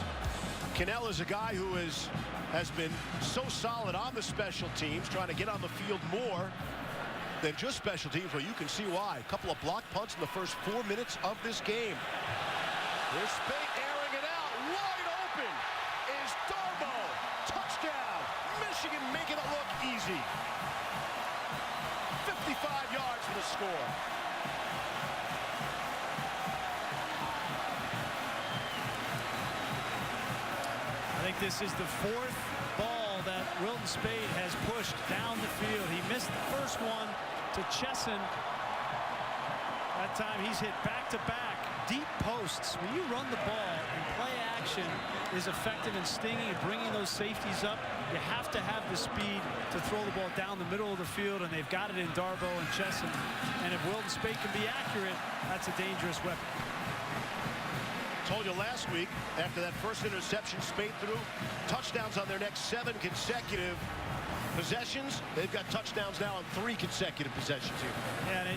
Speaker 2: Cannell is a guy who has been so solid on the special teams, trying to get on the field more than just special teams. Well, you can see why. A couple of block punts in the first 4 minutes of this game. Here's Spate airing it out. Wide open is Darbo. Touchdown. Michigan making it look easy. 55 yards for the score.
Speaker 3: I think this is the 4th ball that Wilton Spate has pushed down the field. He missed the first one to Chesson. That time he's hit back-to-back deep posts. When you run the ball and play action is effective in stinging and bringing those safeties up, you have to have the speed to throw the ball down the middle of the field, and they've got it in Darbo and Chesson. And if Wilton Spate can be accurate, that's a dangerous weapon.
Speaker 2: Told you last week, after that first interception, Spate threw touchdowns on their next 7 consecutive possessions. They've got touchdowns now on 3 consecutive possessions here.
Speaker 3: Yeah,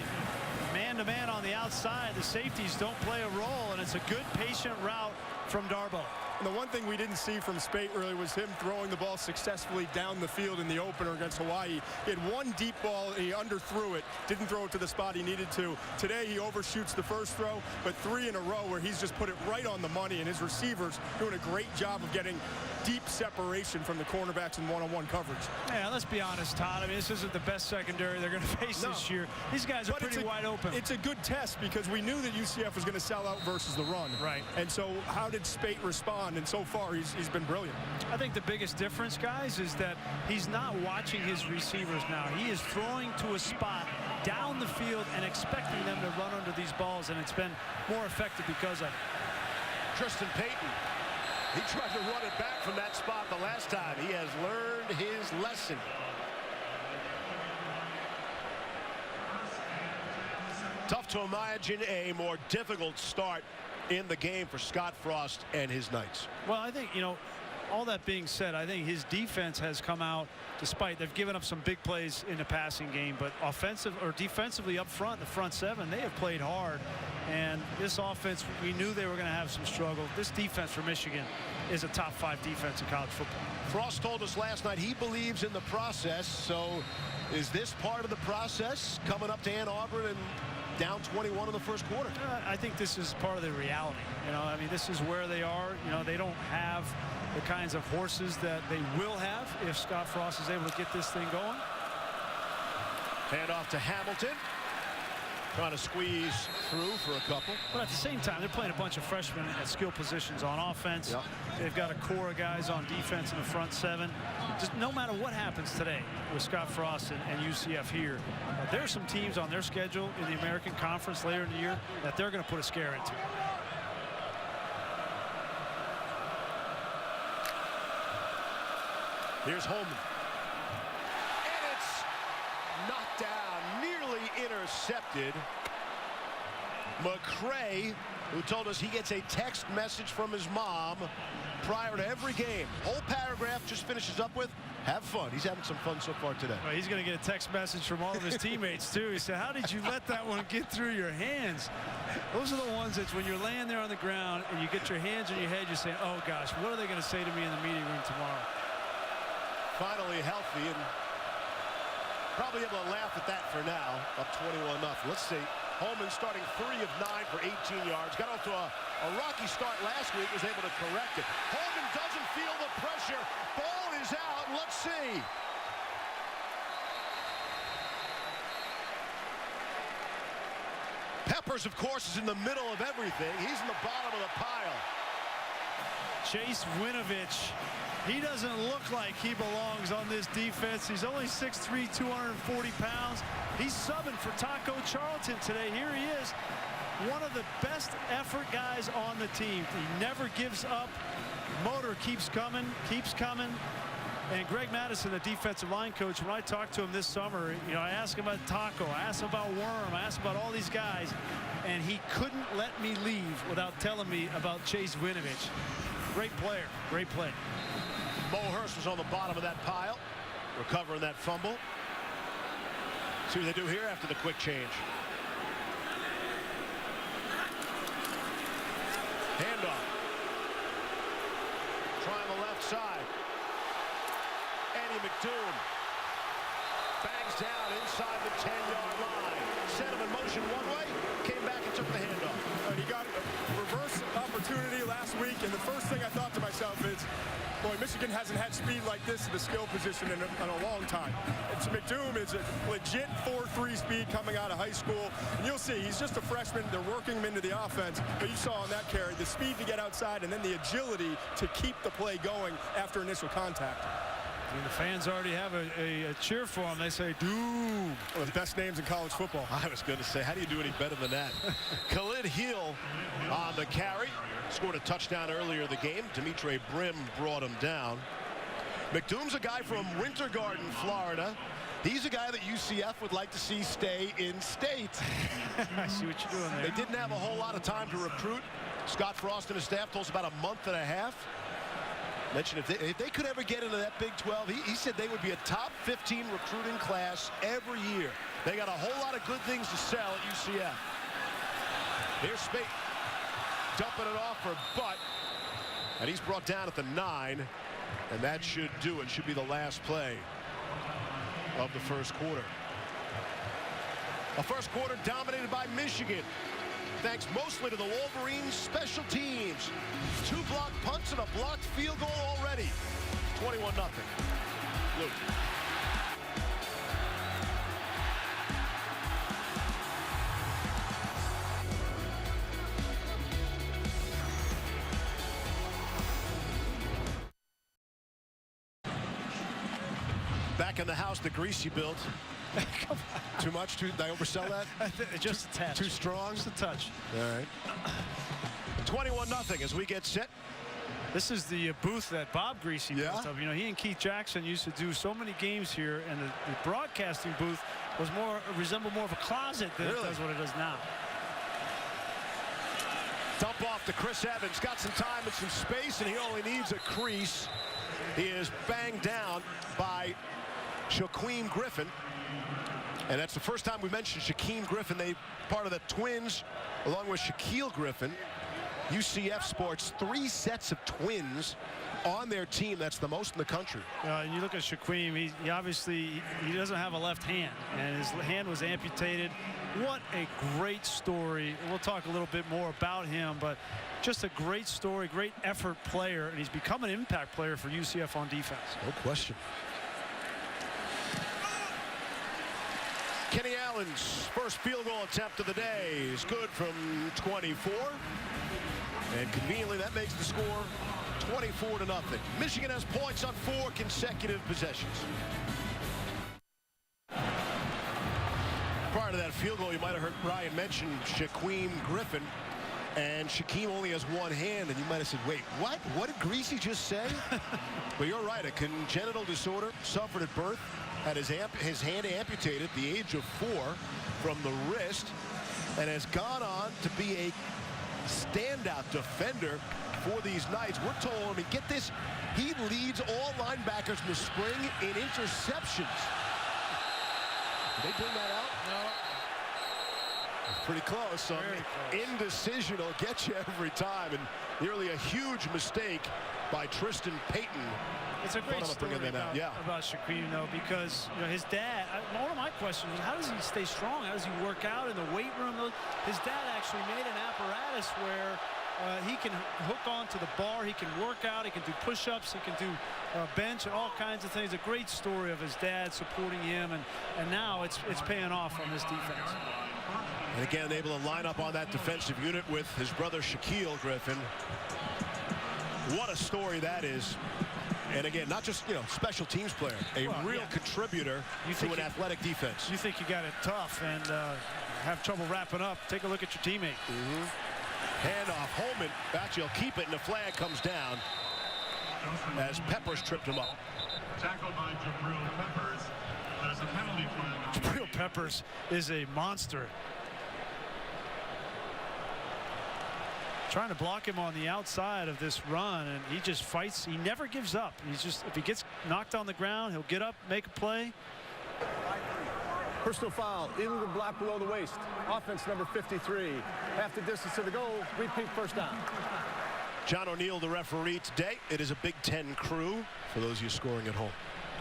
Speaker 3: man-to-man on the outside, the safeties don't play a role, and it's a good patient route from Darbo.
Speaker 4: And the one thing we didn't see from Spate really was him throwing the ball successfully down the field in the opener against Hawaii. He had 1 deep ball, he underthrew it, didn't throw it to the spot he needed to. Today he overshoots the first throw, but 3 in a row where he's just put it right on the money, and his receivers doing a great job of getting deep separation from the cornerbacks in one-on-one coverage.
Speaker 3: Yeah, let's be honest, Todd. I mean, this isn't the best secondary they're going to face this year. These guys are pretty wide open.
Speaker 4: It's a good test because we knew that UCF was going to sell out versus the run.
Speaker 3: Right.
Speaker 4: And so how did Spate respond? And so far, he's been brilliant.
Speaker 3: I think the biggest difference, guys, is that he's not watching his receivers now. He is throwing to a spot down the field and expecting them to run under these balls, and it's been more effective because of it.
Speaker 2: Tristan Payton. He tried to run it back from that spot the last time. He has learned his lesson. Tough to imagine a more difficult start in the game for Scott Frost and his Knights.
Speaker 3: Well, I think, you know, all that being said, I think his defense has come out, despite they've given up some big plays in the passing game, but defensively up front, the front seven, they have played hard. And this offense, we knew they were going to have some struggle. This defense for Michigan is a top 5 defense in college football.
Speaker 2: Frost told us last night he believes in the process. So is this part of the process, coming up to Ann Arbor and down 21 in the first quarter?
Speaker 3: I think this is part of the reality. You know, I mean, this is where they are. You know, they don't have the kinds of horses that they will have if Scott Frost is able to get this thing going.
Speaker 2: Hand off to Hamilton. Trying to squeeze through for a couple.
Speaker 3: But at the same time, they're playing a bunch of freshmen at skill positions on offense.
Speaker 2: Yep.
Speaker 3: They've got a core of guys on defense in the front seven. Just no matter what happens today with Scott Frost and UCF here, there are some teams on their schedule in the American Conference later in the year that they're going to put a scare into.
Speaker 2: Here's Holman. And it's knocked down, nearly intercepted. McCray, who told us he gets a text message from his mom prior to every game. Whole paragraph just finishes up with, have fun. He's having some fun so far today.
Speaker 3: Well, he's going to get a text message from all of his teammates, too. He said, how did you let that one get through your hands? Those are the ones that when you're laying there on the ground and you get your hands on your head, you're saying, oh, gosh, what are they going to say to me in the meeting room tomorrow?
Speaker 2: Finally healthy and probably able to laugh at that for now. Up 21-0. Let's see. Holman starting 3 of 9 for 18 yards. Got off to a rocky start last week. Was able to correct it. Holman doesn't feel the pressure. Ball is out. Let's see. Peppers, of course, is in the middle of everything. He's in the bottom of the pile.
Speaker 3: Chase Winovich, he doesn't look like he belongs on this defense. He's only 6'3", 240 pounds. He's subbing for Taco Charlton today. Here he is, one of the best effort guys on the team. He never gives up. Motor keeps coming. And Greg Madison, the defensive line coach, when I talked to him this summer, you know, I asked him about Taco, I asked him about Worm, I asked him about all these guys, and he couldn't let me leave without telling me about Chase Winovich. Great player, great play.
Speaker 2: Mo Hurst was on the bottom of that pile, recovering that fumble. See what they do here after the quick change. Handoff. Trying the left side. Eddie McDoom bangs down inside the 10-yard line. Set him in motion one way, came back and took the handoff.
Speaker 4: He got a reverse opportunity last week, and the first thing I thought to myself is, boy, Michigan hasn't had speed like this in the skill position in a long time. It's McDoom is a legit 4.3 speed coming out of high school. And you'll see, he's just a freshman. They're working him into the offense. But you saw on that carry, the speed to get outside and then the agility to keep the play going after initial contact.
Speaker 3: I mean, the fans already have a cheer for him. They say, Doom.
Speaker 4: One of the best names in college football.
Speaker 2: I was going to say, how do you do any better than that? Khalid Hill on the carry. Scored a touchdown earlier in the game. Demetre Brim brought him down. McDoom's a guy from Winter Garden, Florida. He's a guy that UCF would like to see stay in state.
Speaker 3: I see what you're doing there.
Speaker 2: They didn't have a whole lot of time to recruit. Scott Frost and his staff told us about a month and a half. Mentioned if they could ever get into that Big 12, he said they would be a top 15 recruiting class every year. They got a whole lot of good things to sell at UCF. Here's Spate dumping it off for Butt, and he's brought down at the 9, and that should do it. Should be the last play of the first quarter. A first quarter dominated by Michigan, thanks mostly to the Wolverines' special teams. 2 blocked punts and a blocked field goal already. 21-0. Luke. Back in the house, the grease you built. Too much? Did I oversell that?
Speaker 3: Just a touch.
Speaker 2: Too strong?
Speaker 3: Just a touch.
Speaker 2: All right. 21-0 as we get set.
Speaker 3: This is the booth that Bob Greasy built up. You know, he and Keith Jackson used to do so many games here, and the broadcasting booth was resembled more of a closet than it does what it is now.
Speaker 2: Dump off to Chris Evans. Got some time and some space, and he only needs a crease. He is banged down by Shaquem Griffin. And that's the first time we mentioned Shaquem Griffin. They part of the Twins, along with Shaquille Griffin. UCF sports 3 sets of twins on their team. That's the most in the country.
Speaker 3: And you look at Shaquem, he obviously he doesn't have a left hand, and his hand was amputated. What a great story. We'll talk a little bit more about him, but just a great story, great effort player, and he's become an impact player for UCF on defense.
Speaker 2: No question. Kenny Allen's first field goal attempt of the day is good from 24. And conveniently, that makes the score 24-0. Michigan has points on 4 consecutive possessions. Prior to that field goal, you might have heard Brian mention Shaquem Griffin. And Shaquem only has one hand, and you might have said, wait, what? What did Greasy just say? But you're right, a congenital disorder, suffered at birth, had his hand amputated at the age of 4 from the wrist, and has gone on to be a standout defender for these Knights. We're told, I mean, get this, he leads all linebackers in the spring in interceptions. Did they bring that out?
Speaker 3: No.
Speaker 2: Pretty close. So indecision will get you every time, and nearly a huge mistake by Tristan Payton.
Speaker 3: It's a great story about Shaquem, though, because his dad, one of my questions is, how does he stay strong? How does he work out in the weight room? His dad actually made an apparatus where he can hook onto the bar, he can work out, he can do push-ups, he can do bench and all kinds of things. A great story of his dad supporting him, and now it's paying off on this defense.
Speaker 2: And again, able to line up on that defensive unit with his brother Shaquille Griffin. What a story that is. And again, not just, special teams player, a real contributor to an athletic defense.
Speaker 3: You think you got it tough and have trouble wrapping up. Take a look at your teammate.
Speaker 2: Handoff, Holman, actually he'll keep it, and the flag comes down as Peppers tripped him up.
Speaker 6: Tackled by Jabril Peppers. There's a penalty flag.
Speaker 3: Jabril Peppers is a monster. Trying to block him on the outside of this run, and he just fights. He never gives up. He's just, if he gets knocked on the ground, he'll get up, make a play.
Speaker 5: Personal foul, illegal block below the waist. Offense number 53. Half the distance to the goal. Repeat first down.
Speaker 2: John O'Neill, the referee today. It is a Big Ten crew for those of you scoring at home.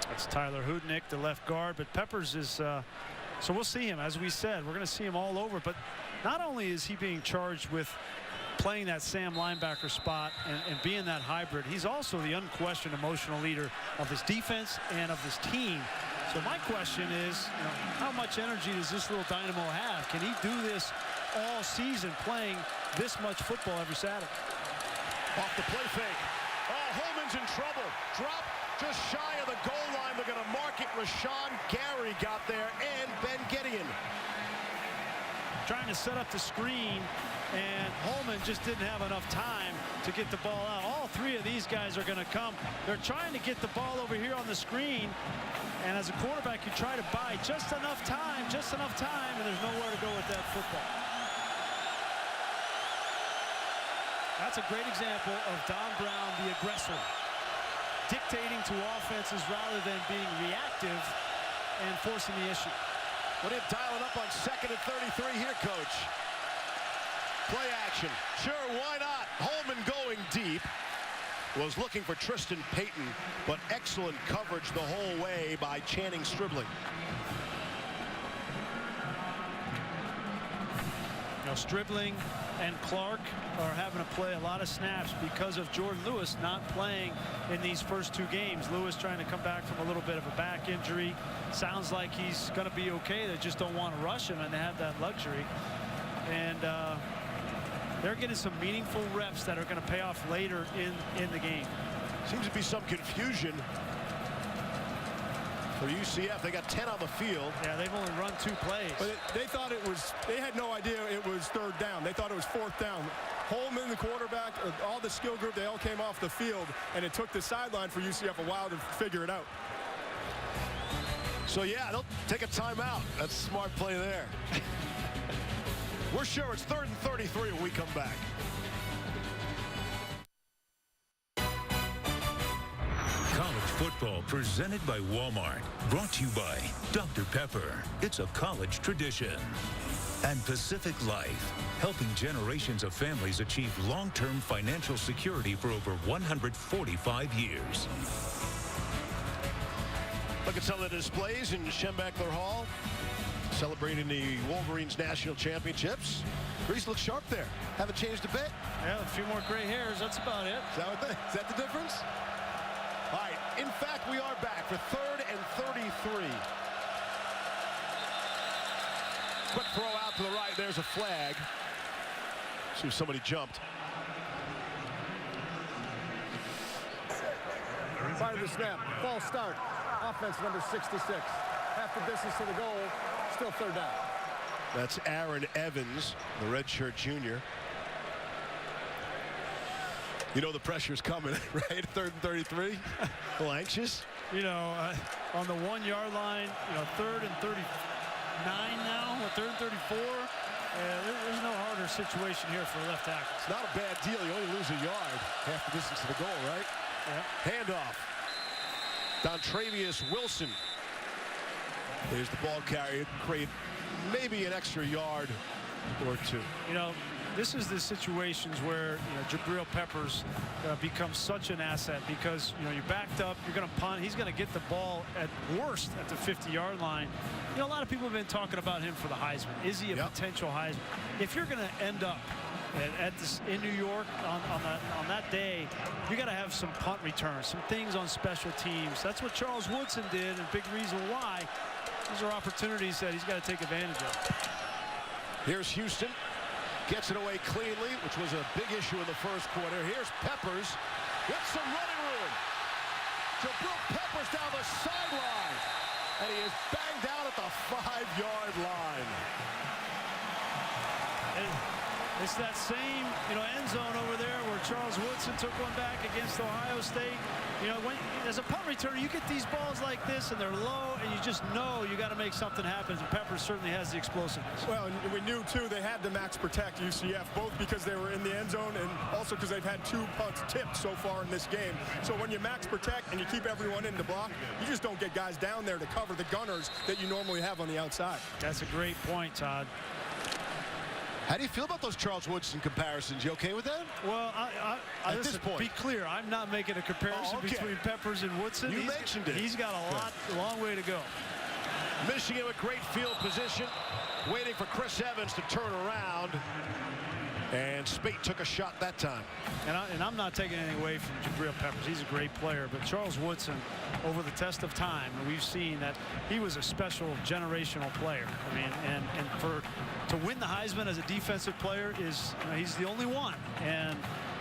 Speaker 3: That's Tyler Hudnick, the left guard, but Peppers is, so we'll see him. As we said, we're going to see him all over, but not only is he being charged with playing that Sam linebacker spot and being that hybrid, he's also the unquestioned emotional leader of this defense and of this team. So my question is, how much energy does this little dynamo have? Can he do this all season, playing this much football every Saturday?
Speaker 2: Off the play fake. Oh, Holman's in trouble. Drop just shy of the goal line. They're going to mark it. Rashawn Gary got there, and Ben Gideon.
Speaker 3: Trying to set up the screen, and Holman just didn't have enough time to get the ball out. All 3 of these guys are going to come. They're trying to get the ball over here on the screen, and as a quarterback, you try to buy just enough time, and there's nowhere to go with that football. That's a great example of Don Brown, the aggressor, dictating to offenses rather than being reactive and forcing the issue.
Speaker 2: What are you dialing up on 2nd and 33 here, Coach? Play action. Sure, why not? Holman going deep. Was looking for Tristan Payton, but excellent coverage the whole way by Channing Stribling.
Speaker 3: Now Stribling and Clark are having to play a lot of snaps because of Jordan Lewis not playing in these first 2 games. Lewis trying to come back from a little bit of a back injury. Sounds like he's going to be okay. They just don't want to rush him, and they have that luxury. And they're getting some meaningful reps that are going to pay off later in the game.
Speaker 2: Seems to be some confusion for UCF. They got 10 on the field.
Speaker 3: Yeah, they've only run 2 plays.
Speaker 4: But they thought it was, they had no idea it was 3rd down. They thought it was 4th down. Holman, the quarterback, all the skill group, they all came off the field, and it took the sideline for UCF a while to figure it out.
Speaker 2: So yeah, they'll take a timeout. That's a smart play there. We're sure it's 3rd and 33 when we come back.
Speaker 1: Baseball presented by Walmart. Brought to you by Dr. Pepper. It's a college tradition. And Pacific Life, helping generations of families achieve long-term financial security for over 145 years.
Speaker 2: Look at some of the displays in Schembechler Hall, celebrating the Wolverines national championships. Grease looks sharp there. Haven't changed a bit.
Speaker 3: Yeah, a few more gray hairs. That's about it.
Speaker 2: Is that the difference? All right. In fact, we are back for 3rd and 33. Quick throw out to the right. There's a flag. See if somebody jumped.
Speaker 5: Prior to the snap, false start. Offense number 66. Half the distance to the goal. Still 3rd down.
Speaker 2: That's Aaron Evans, the redshirt junior. You know the pressure's coming, right? 3rd and 33. A little anxious.
Speaker 3: You know, on the 1-yard line, 3rd and 39 now, or 3rd and 34. There's no harder situation here for a left tackle.
Speaker 2: It's not a bad deal. You only lose a yard, half the distance to the goal, right?
Speaker 3: Yeah.
Speaker 2: Handoff. Dontravius Wilson. There's the ball carrier. Create maybe an extra yard or two.
Speaker 3: This is the situations where Jabril Peppers becomes such an asset because you're backed up, you're going to punt, he's going to get the ball at worst at the 50-yard line. A lot of people have been talking about him for the Heisman. Is he a potential Heisman? If you're going to end up in New York on that day, you got to have some punt returns, some things on special teams. That's what Charles Woodson did, and a big reason why. These are opportunities that he's got to take advantage of.
Speaker 2: Here's Houston. Gets it away cleanly, which was a big issue in the first quarter. Here's Peppers with some running room. Jabril Peppers down the sideline. And he is banged out at the 5-yard line.
Speaker 3: And it's that same, end zone over there where Charles Woodson took one back against Ohio State. As a punt returner, you get these balls like this, and they're low, and you just know you got to make something happen. And Peppers certainly has the explosiveness.
Speaker 4: Well, and we knew, too, they had to max protect UCF, both because they were in the end zone and also because they've had 2 punts tipped so far in this game. So when you max protect and you keep everyone in the block, you just don't get guys down there to cover the gunners that you normally have on the outside.
Speaker 3: That's a great point, Todd.
Speaker 2: How do you feel about those Charles Woodson comparisons? You okay with that?
Speaker 3: Well,
Speaker 2: at this point,
Speaker 3: be clear, I'm not making a comparison between Peppers and Woodson.
Speaker 2: You mentioned it.
Speaker 3: He's got a long way to go.
Speaker 2: Michigan with great field position, waiting for Chris Evans to turn around. And Spate took a shot that time.
Speaker 3: And I'm not taking anything away from Jabril Peppers. He's a great player. But Charles Woodson, over the test of time, we've seen that he was a special generational player. I mean, and to win the Heisman as a defensive player is, he's the only one. And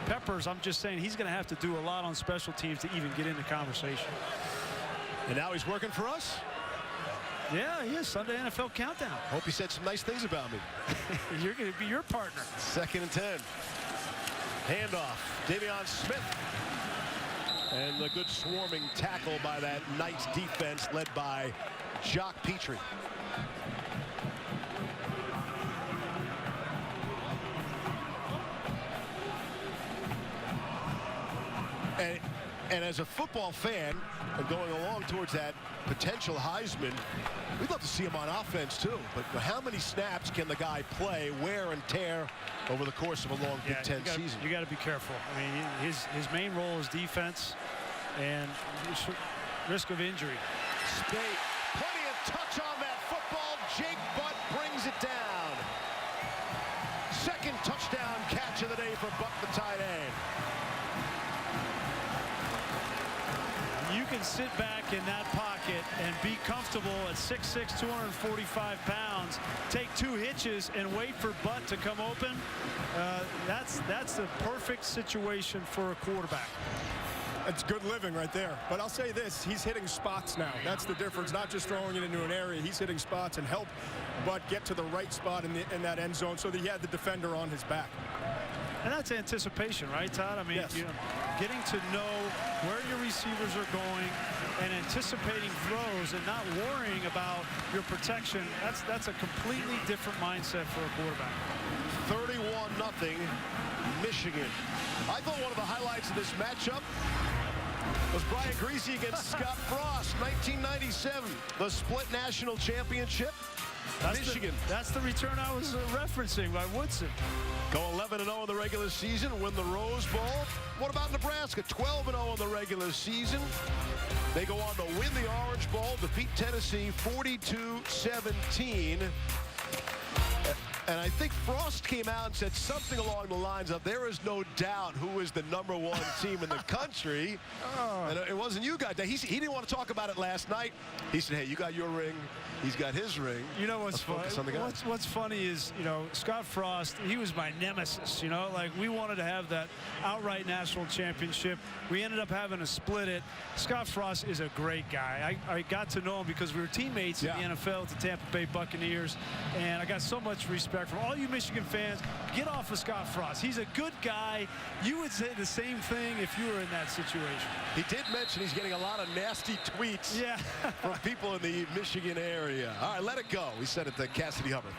Speaker 3: Peppers, I'm just saying, he's going to have to do a lot on special teams to even get in the conversation.
Speaker 2: And now he's working for us?
Speaker 3: Yeah, he is. Sunday NFL Countdown.
Speaker 2: Hope he said some nice things about me.
Speaker 3: You're going to be your partner.
Speaker 2: 2nd and 10. Handoff. Davion Smith. And a good swarming tackle by that Knights defense led by Jacques Petrie. And as a football fan, and going along towards that potential Heisman, we'd love to see him on offense too. But how many snaps can the guy play, wear and tear over the course of a long Big Ten season?
Speaker 3: You got to be careful. I mean, his main role is defense and risk of injury.
Speaker 2: Spate, plenty of touch on that football. Jake Butt brings it down. 2nd touchdown catch of the day for Butt, the tight end.
Speaker 3: You can sit back in that pocket and be comfortable at 6'6", 245 pounds, take 2 hitches and wait for Butt to come open. That's the perfect situation for a quarterback.
Speaker 4: It's good living right there. But I'll say this, he's hitting spots now. That's the difference, not just throwing it into an area. He's hitting spots and help Butt get to the right spot in that end zone so that he had the defender on his back.
Speaker 3: And that's anticipation, right, Todd? I mean,
Speaker 4: yes.
Speaker 3: Getting to know where your receivers are going and anticipating throws and not worrying about your protection, that's a completely different mindset for a quarterback.
Speaker 2: 31-0 Michigan. I thought one of the highlights of this matchup was Brian Greasy against Scott Frost, 1997, the split national championship. Michigan.
Speaker 3: That's the return I was referencing by Woodson.
Speaker 2: Go 11-0 in the regular season, win the Rose Bowl. What about Nebraska? 12-0 in the regular season. They go on to win the Orange Bowl, defeat Tennessee 42-17. And I think Frost came out and said something along the lines of, there is no doubt who is the #1 team in the country. And it wasn't you guys. He didn't want to talk about it last night. He said, hey, you got your ring. He's got his ring.
Speaker 3: You know what's funny? What's funny is, you know, Scott Frost, he was my nemesis, you know, like we wanted to have that outright national championship. We ended up having to split it. Scott Frost is a great guy. I got to know him because we were teammates in the NFL with the Tampa Bay Buccaneers, and I got so much respect from all you Michigan fans. Get off of Scott Frost. He's a good guy. You would say the same thing if you were in that situation.
Speaker 2: He did mention he's getting a lot of nasty tweets from people in the Michigan area. All right, let it go. We said it to Cassidy Hubbard.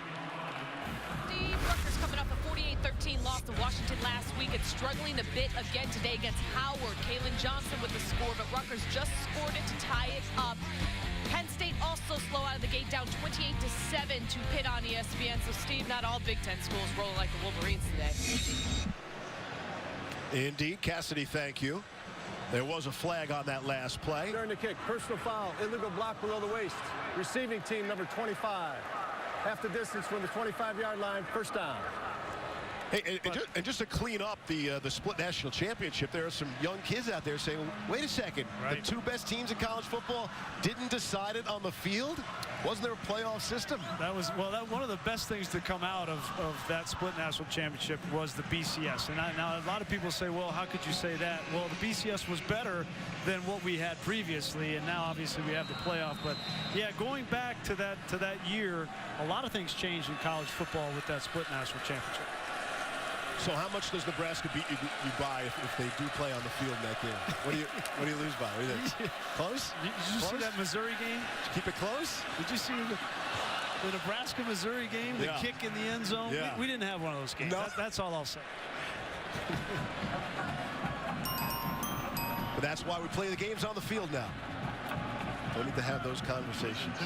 Speaker 7: Rutgers coming off a 48-13 loss to Washington last week and struggling a bit again today against Howard. Kalen Johnson with the score, but Rutgers just scored it to tie it up. Penn State also slow out of the gate, down 28-7 to Pitt on ESPN. So, Steve, not all Big Ten schools rolling like the Wolverines today.
Speaker 2: Indeed. Cassidy, thank you. There was a flag on that last play.
Speaker 5: During the kick, personal foul, illegal block below the waist. Receiving team number 25. Half the distance from the 25-yard line, first down.
Speaker 2: Hey, and just to clean up the split national championship, there are some young kids out there saying, wait a second, the two best teams in college football didn't decide it on the field? Wasn't there a playoff system?
Speaker 3: That was, well, one of the best things to come out of that split national championship was the BCS. And now a lot of people say, well, how could you say that? Well, the BCS was better than what we had previously, and now obviously we have the playoff. But yeah, going back to that year, a lot of things changed in college football with that split national championship.
Speaker 2: So how much does Nebraska beat you by if they do play on the field in that game? What do you lose by? What do you think? Close?
Speaker 3: Did you see that Missouri game?
Speaker 2: Keep it close?
Speaker 3: Did you see the Nebraska-Missouri game? The kick in the end zone?
Speaker 2: Yeah.
Speaker 3: We didn't have one of those games.
Speaker 2: No.
Speaker 3: That's all I'll say.
Speaker 2: But that's why we play the games on the field now. Don't need to have those conversations.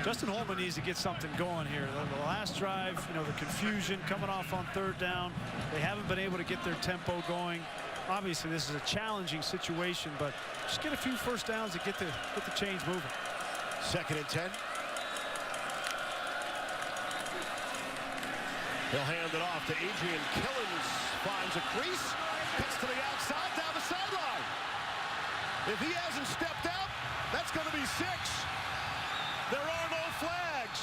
Speaker 3: Justin Holman needs to get something going here. The last drive, you know, the confusion coming off on third down. They haven't been able to get their tempo going. Obviously, this is a challenging situation, but just get a few first downs to get the change moving.
Speaker 2: 2nd and 10. He'll hand it off to Adrian Killens. Finds a crease. Cuts to the outside, down the sideline. If he hasn't stepped out, that's going to be 6. There are no flags.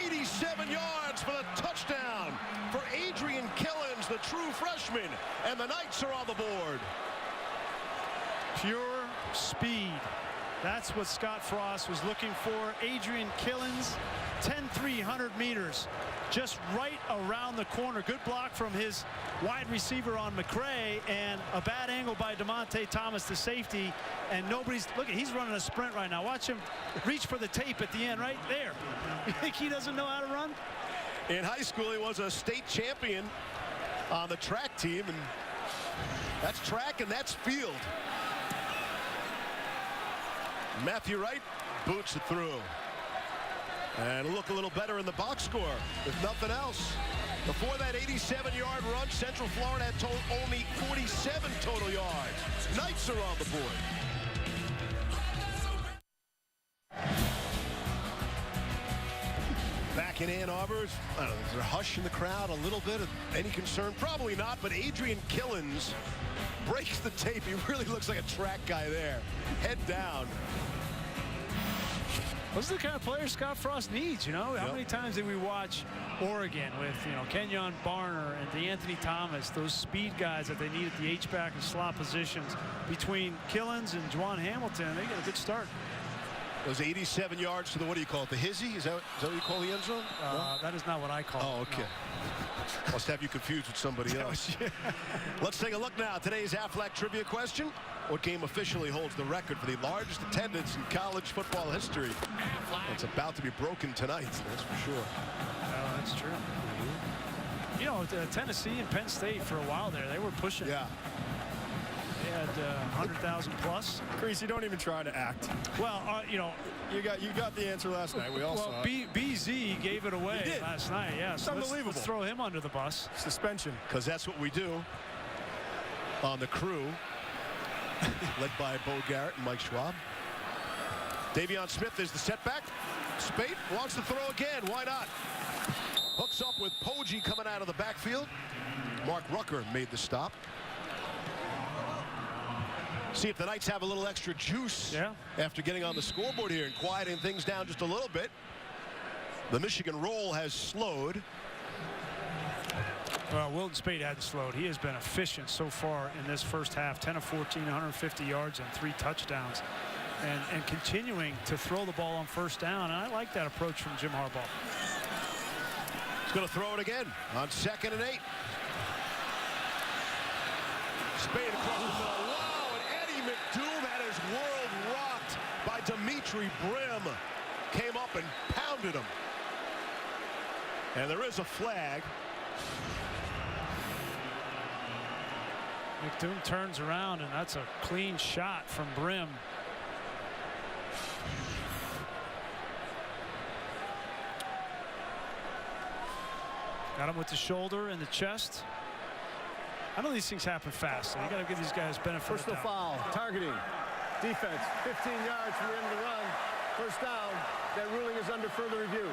Speaker 2: 87 yards for the touchdown for Adrian Killens, the true freshman. And the Knights are on the board.
Speaker 3: Pure speed. That's what Scott Frost was looking for. Adrian Killens, 10-300 meters. Just right around the corner. Good block from his wide receiver on McCray, and a bad angle by DeMonte Thomas, the safety, and nobody's look. He's running a sprint right now. Watch him reach for the tape at the end right there. You think he doesn't know how to run?
Speaker 2: In high school, he was a state champion on the track team, and that's track and that's field. Matthew Wright boots it through. And look a little better in the box score, if nothing else. Before that 87-yard run, Central Florida had only 47 total yards. Knights are on the board. Back in Ann Arbor, is there a hush in the crowd, a little bit of any concern? Probably not, but Adrian Killens breaks the tape. He really looks like a track guy there. Head down.
Speaker 3: Those are the kind of players Scott Frost needs, you know. How many times did we watch Oregon with, you know, Kenyon Barner and DeAnthony Thomas, those speed guys that they need at the H-back and slot positions between Killens and Juwan Hamilton, and they get a good start.
Speaker 2: Those 87 yards to the, what do you call it, the hizzy? Is that what you call the end zone?
Speaker 3: No? That is not what I call it.
Speaker 2: Oh, okay. No. Must have you confused with somebody else. Let's take a look now. Today's Aflac trivia question. What game officially holds the record for the largest attendance in college football history? It's about to be broken tonight, that's for sure.
Speaker 3: Oh, that's true. You know, Tennessee and Penn State for a while there, they were pushing.
Speaker 2: Yeah.
Speaker 3: They had 100,000 plus.
Speaker 4: Creasy, don't even try to act.
Speaker 3: Well, you know,
Speaker 4: You got the answer last night. We all saw it.
Speaker 3: BZ gave it away last night. Yeah,
Speaker 4: It's
Speaker 3: so
Speaker 4: unbelievable.
Speaker 3: Let's throw him under the bus.
Speaker 4: Suspension.
Speaker 2: Because that's what we do on the crew, led by Bo Garrett and Mike Schwab. Davion Smith is the setback. Spate wants to throw again. Why not? Hooks up with Poggi coming out of the backfield. Mark Rucker made the stop. See if the Knights have a little extra juice after getting on the scoreboard here and quieting things down just a little bit. The Michigan roll has slowed.
Speaker 3: Well, Wilton Spate hadn't slowed. He has been efficient so far in this first half. 10 of 14, 150 yards and 3 touchdowns. And continuing to throw the ball on first down. And I like that approach from Jim Harbaugh.
Speaker 2: He's going to throw it again on 2nd and 8. Spade across the middle. Wow, and Eddie McDoom had his world rocked by Dimitri Brim. Came up and pounded him. And there is a flag.
Speaker 3: McDoom turns around, and that's a clean shot from Brim. Got him with the shoulder and the chest. I know these things happen fast, so you got to give these guys benefit of the
Speaker 5: Personal foul, targeting, defense, 15 yards from the end of the run, first down. That ruling is under further review.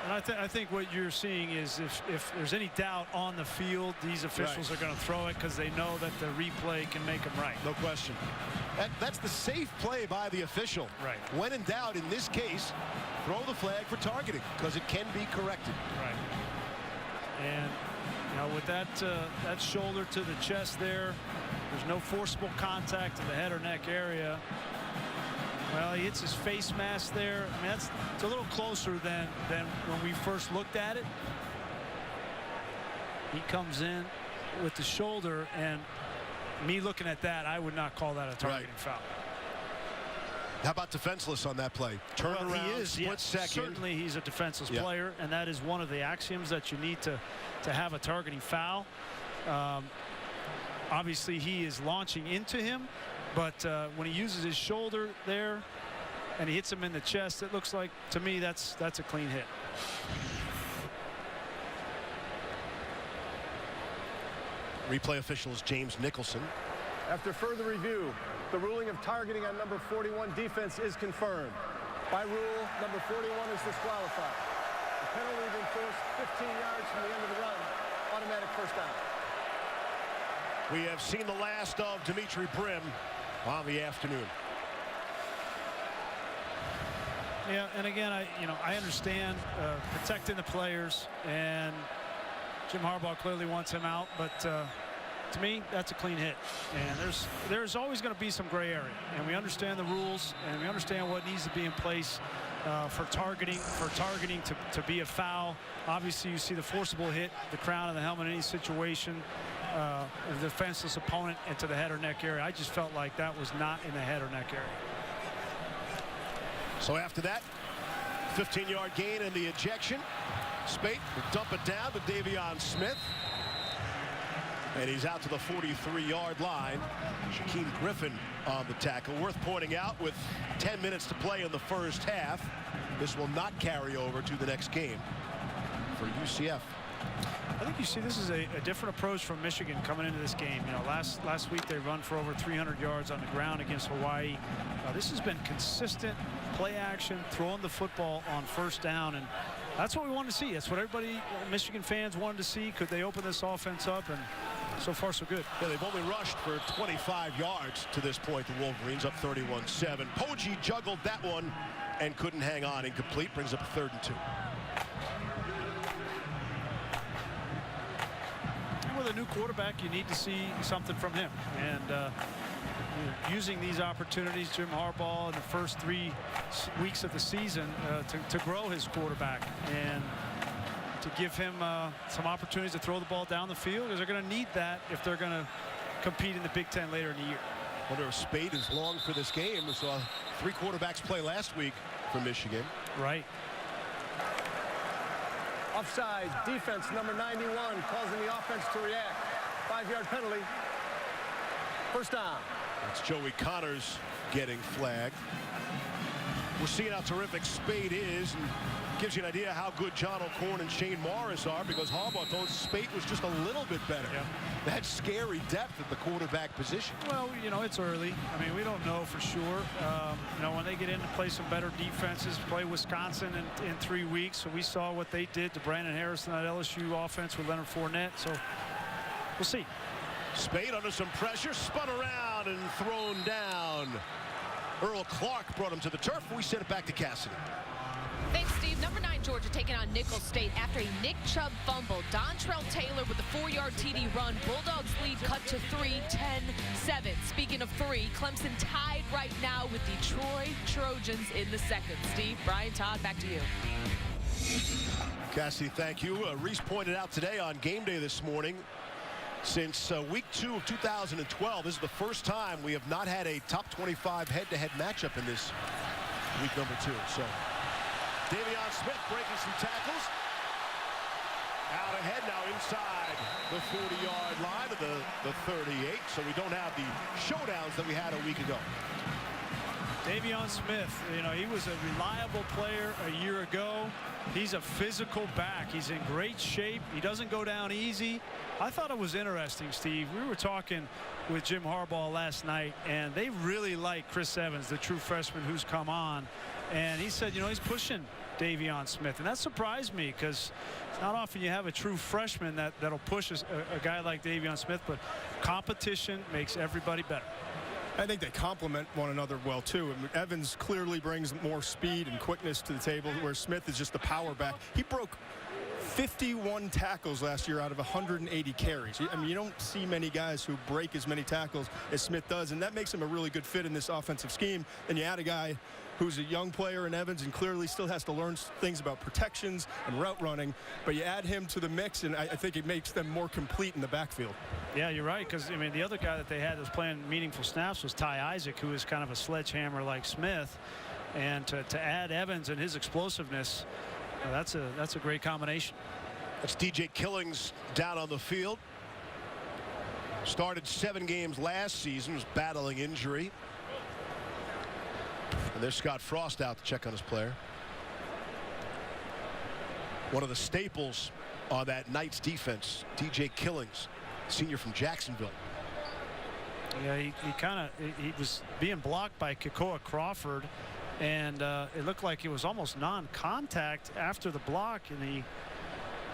Speaker 3: And I think what you're seeing is if there's any doubt on the field, these officials are going to throw it because they know that the replay can make them right.
Speaker 2: No question. That's the safe play by the official.
Speaker 3: Right.
Speaker 2: When in doubt, in this case, throw the flag for targeting because it can be corrected.
Speaker 3: Right. And you know, with that that shoulder to the chest there's no forcible contact in the head or neck area. Well, he hits his face mask there. I mean, it's a little closer than when we first looked at it. He comes in with the shoulder, and me looking at that, I would not call that a targeting foul.
Speaker 2: How about defenseless on that play? Turn around,
Speaker 3: he is,
Speaker 2: split second.
Speaker 3: Certainly he's a defenseless player, and that is one of the axioms that you need to have a targeting foul. Obviously, he is launching into him, but when he uses his shoulder there and he hits him in the chest, it looks like, to me, that's a clean hit.
Speaker 2: Replay official is James Nicholson.
Speaker 5: After further review, the ruling of targeting on number 41 defense is confirmed. By rule, number 41 is disqualified. The penalty is enforced 15 yards from the end of the run. Automatic first down.
Speaker 2: We have seen the last of Dimitri Brim on the afternoon.
Speaker 3: Yeah, and again, I understand protecting the players, and Jim Harbaugh clearly wants him out, but to me, that's a clean hit. And there's always going to be some gray area, and we understand the rules, and we understand what needs to be in place for targeting to be a foul. Obviously, you see the forcible hit, the crown of the helmet in any situation, the defenseless opponent into the head or neck area. I just felt like that was not in the head or neck area.
Speaker 2: So after that, 15-yard gain and the ejection. Spate will dump it down to Davion Smith. And he's out to the 43-yard line. Shaquem Griffin on the tackle. Worth pointing out, with 10 minutes to play in the first half, this will not carry over to the next game for UCF.
Speaker 3: I think you see this is a different approach from Michigan coming into this game. You know, last week they run for over 300 yards on the ground against Hawaii. This has been consistent play action, throwing the football on first down, and that's what we wanted to see. That's what everybody, Michigan fans, wanted to see. Could they open this offense up? And so far, so good.
Speaker 2: Yeah, they've only rushed for 25 yards to this point. The Wolverines up 31-7. Poggi juggled that one and couldn't hang on. Incomplete. Brings up a 3rd and 2.
Speaker 3: With a new quarterback, you need to see something from him. And using these opportunities, Jim Harbaugh, in the first 3 weeks of the season to grow his quarterback and to give him some opportunities to throw the ball down the field, because they're going to need that if they're going to compete in the Big Ten later in the year.
Speaker 2: Wonder if Spade is long for this game. We saw 3 quarterbacks play last week for Michigan.
Speaker 3: Right.
Speaker 5: Offside, defense number 91 causing the offense to react. 5-yard penalty. First down.
Speaker 2: That's Joey Connors getting flagged. We're seeing how terrific Spade is, and gives you an idea how good John O'Corn and Shane Morris are, because Harbaugh told us Spade was just a little bit better.
Speaker 3: Yeah.
Speaker 2: That scary depth at the quarterback position.
Speaker 3: Well, you know, it's early. I mean, we don't know for sure. You know, when they get in to play some better defenses, play Wisconsin in 3 weeks. So we saw what they did to Brandon Harrison, that LSU offense with Leonard Fournette. So we'll see.
Speaker 2: Spade under some pressure, spun around and thrown down. Earl Clark brought him to the turf. We sent it back to Cassidy.
Speaker 7: Thanks, Steve. Number 9, Georgia taking on Nicholls State after a Nick Chubb fumble. Dontrell Taylor with a 4-yard TD run. Bulldogs lead cut to 3, 10-7. Speaking of 3, Clemson tied right now with the Troy Trojans in the second. Steve, Brian, Todd, back to you.
Speaker 2: Cassidy, thank you. Reese pointed out today on game day this morning, since week 2 of 2012, this is the first time we have not had a top 25 head-to-head matchup in this week number 2. So Davion Smith breaking some tackles. Out ahead now inside the 40-yard line of the 38. So we don't have the showdowns that we had a week ago.
Speaker 3: Davion Smith, you know, he was a reliable player a year ago. He's a physical back. He's in great shape. He doesn't go down easy. I thought it was interesting, Steve. We were talking with Jim Harbaugh last night, and they really like Chris Evans, the true freshman who's come on. And he said, you know, he's pushing Davion Smith. And that surprised me, because it's not often you have a true freshman that'll push a guy like Davion Smith. But competition makes everybody better.
Speaker 4: I think they complement one another well, too. I mean, Evans clearly brings more speed and quickness to the table, where Smith is just the power back. He broke 51 tackles last year out of 180 carries. I mean, you don't see many guys who break as many tackles as Smith does, and that makes him a really good fit in this offensive scheme. And you add a guy who's a young player in Evans and clearly still has to learn things about protections and route running, but you add him to the mix, and I think it makes them more complete in the backfield.
Speaker 3: Yeah, you're right, because, I mean, the other guy that they had that was playing meaningful snaps was Ty Isaac, who is kind of a sledgehammer like Smith. And to add Evans and his explosiveness, that's a great combination.
Speaker 2: That's DJ Killings down on the field. Started 7 games last season, was battling injury. And there's Scott Frost out to check on his player. One of the staples on that Knights defense, DJ Killings, senior from Jacksonville.
Speaker 3: Yeah, he was being blocked by Kekoa Crawford, and it looked like it was almost non-contact after the block, and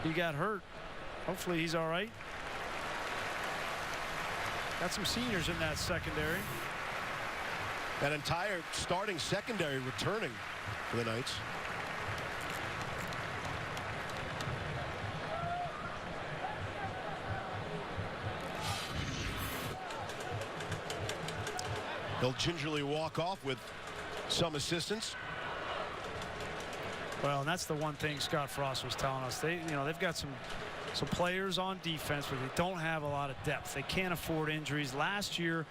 Speaker 3: he got hurt. Hopefully he's all right. Got some seniors in that secondary.
Speaker 2: That entire starting secondary returning for the Knights. They'll gingerly walk off with some assistance.
Speaker 3: Well, and that's the one thing Scott Frost was telling us. They've got some players on defense, but they don't have a lot of depth. They can't afford injuries. Last year,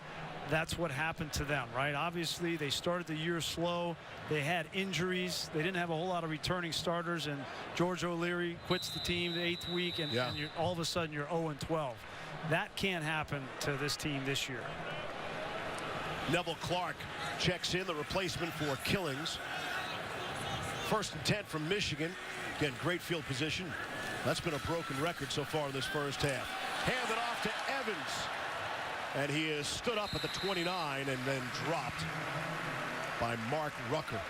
Speaker 3: that's what happened to them, right? Obviously, they started the year slow. They had injuries. They didn't have a whole lot of returning starters, and George O'Leary quits the team the 8th week, and all of a sudden you're 0-12. That can't happen to this team this year.
Speaker 2: Neville Clark checks in, the replacement for Killings. 1st and 10 from Michigan. Again, great field position. That's been a broken record so far in this first half. Handed off to Evans. And he is stood up at the 29 and then dropped by Mark Rucker.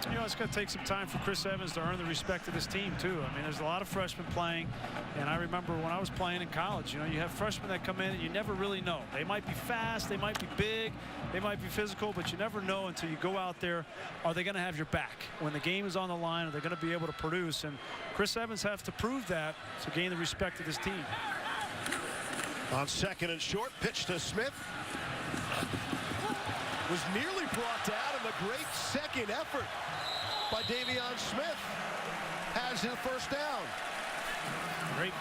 Speaker 3: You know, it's going to take some time for Chris Evans to earn the respect of this team, too. I mean, there's a lot of freshmen playing, and I remember when I was playing in college, you know, you have freshmen that come in and you never really know. They might be fast, they might be big, they might be physical, but you never know until you go out there. Are they going to have your back? When the game is on the line, are they going to be able to produce? And Chris Evans has to prove that to gain the respect of this team.
Speaker 2: On 2nd and short, pitch to Smith. Was nearly brought down, and a great second effort by Davion Smith has his first down.
Speaker 3: Great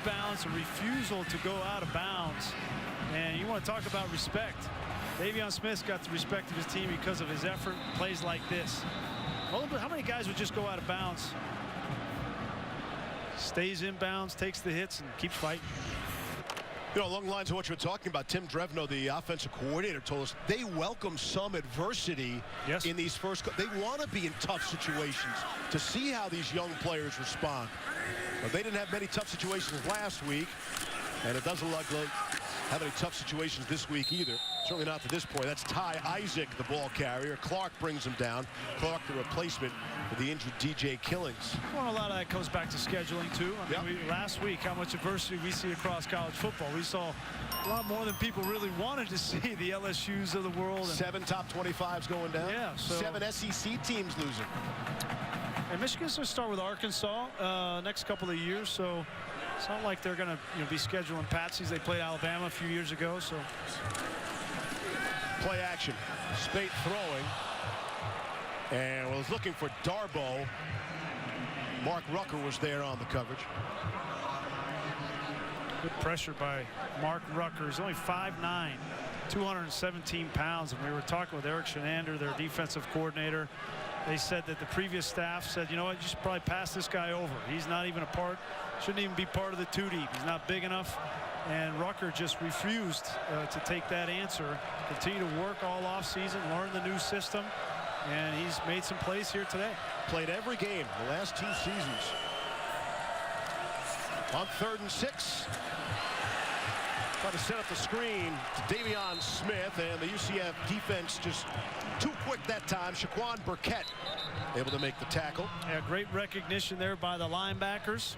Speaker 3: balance, a refusal to go out of bounds. And you want to talk about respect. Davion Smith's got the respect of his team because of his effort, plays like this. How many guys would just go out of bounds? stays inbounds, takes the hits, and keeps fighting.
Speaker 2: You know, along the lines of what you're talking about, Tim Drevno, the offensive coordinator, told us they welcome some adversity in these first. They want to be in tough situations to see how these young players respond. But they didn't have many tough situations last week, and it doesn't look like have any tough situations this week either. Certainly not to this point. That's Ty Isaac, the ball carrier. Clark brings him down. Clark, the replacement for the injured DJ Killings.
Speaker 3: Well, a lot of that comes back to scheduling, too. I mean, last week, how much adversity we see across college football. We saw a lot more than people really wanted to see, the LSUs of the world. And
Speaker 2: 7 top 25s going down.
Speaker 3: Yeah. So
Speaker 2: 7 SEC teams losing.
Speaker 3: And Michigan's going to start with Arkansas next couple of years, so it's not like they're going to be scheduling patsies. They played Alabama a few years ago, so.
Speaker 2: Play action. Spate throwing. And was looking for Darboh. Mark Rucker was there on the coverage.
Speaker 3: Good pressure by Mark Rucker. He's only 5'9", 217 pounds. And we were talking with Eric Shenander, their defensive coordinator. They said that the previous staff said, you know what, you should probably pass this guy over. He's not even a part, shouldn't even be part of the 2 deep. He's not big enough. And Rucker just refused to take that answer. Continue to work all offseason, learn the new system. And he's made some plays here today.
Speaker 2: Played every game the last 2 seasons. On 3rd and 6. Trying to set up the screen to Davion Smith, and the UCF defense just too quick that time. Shaquan Burkett able to make the tackle.
Speaker 3: Yeah, great recognition there by the linebackers.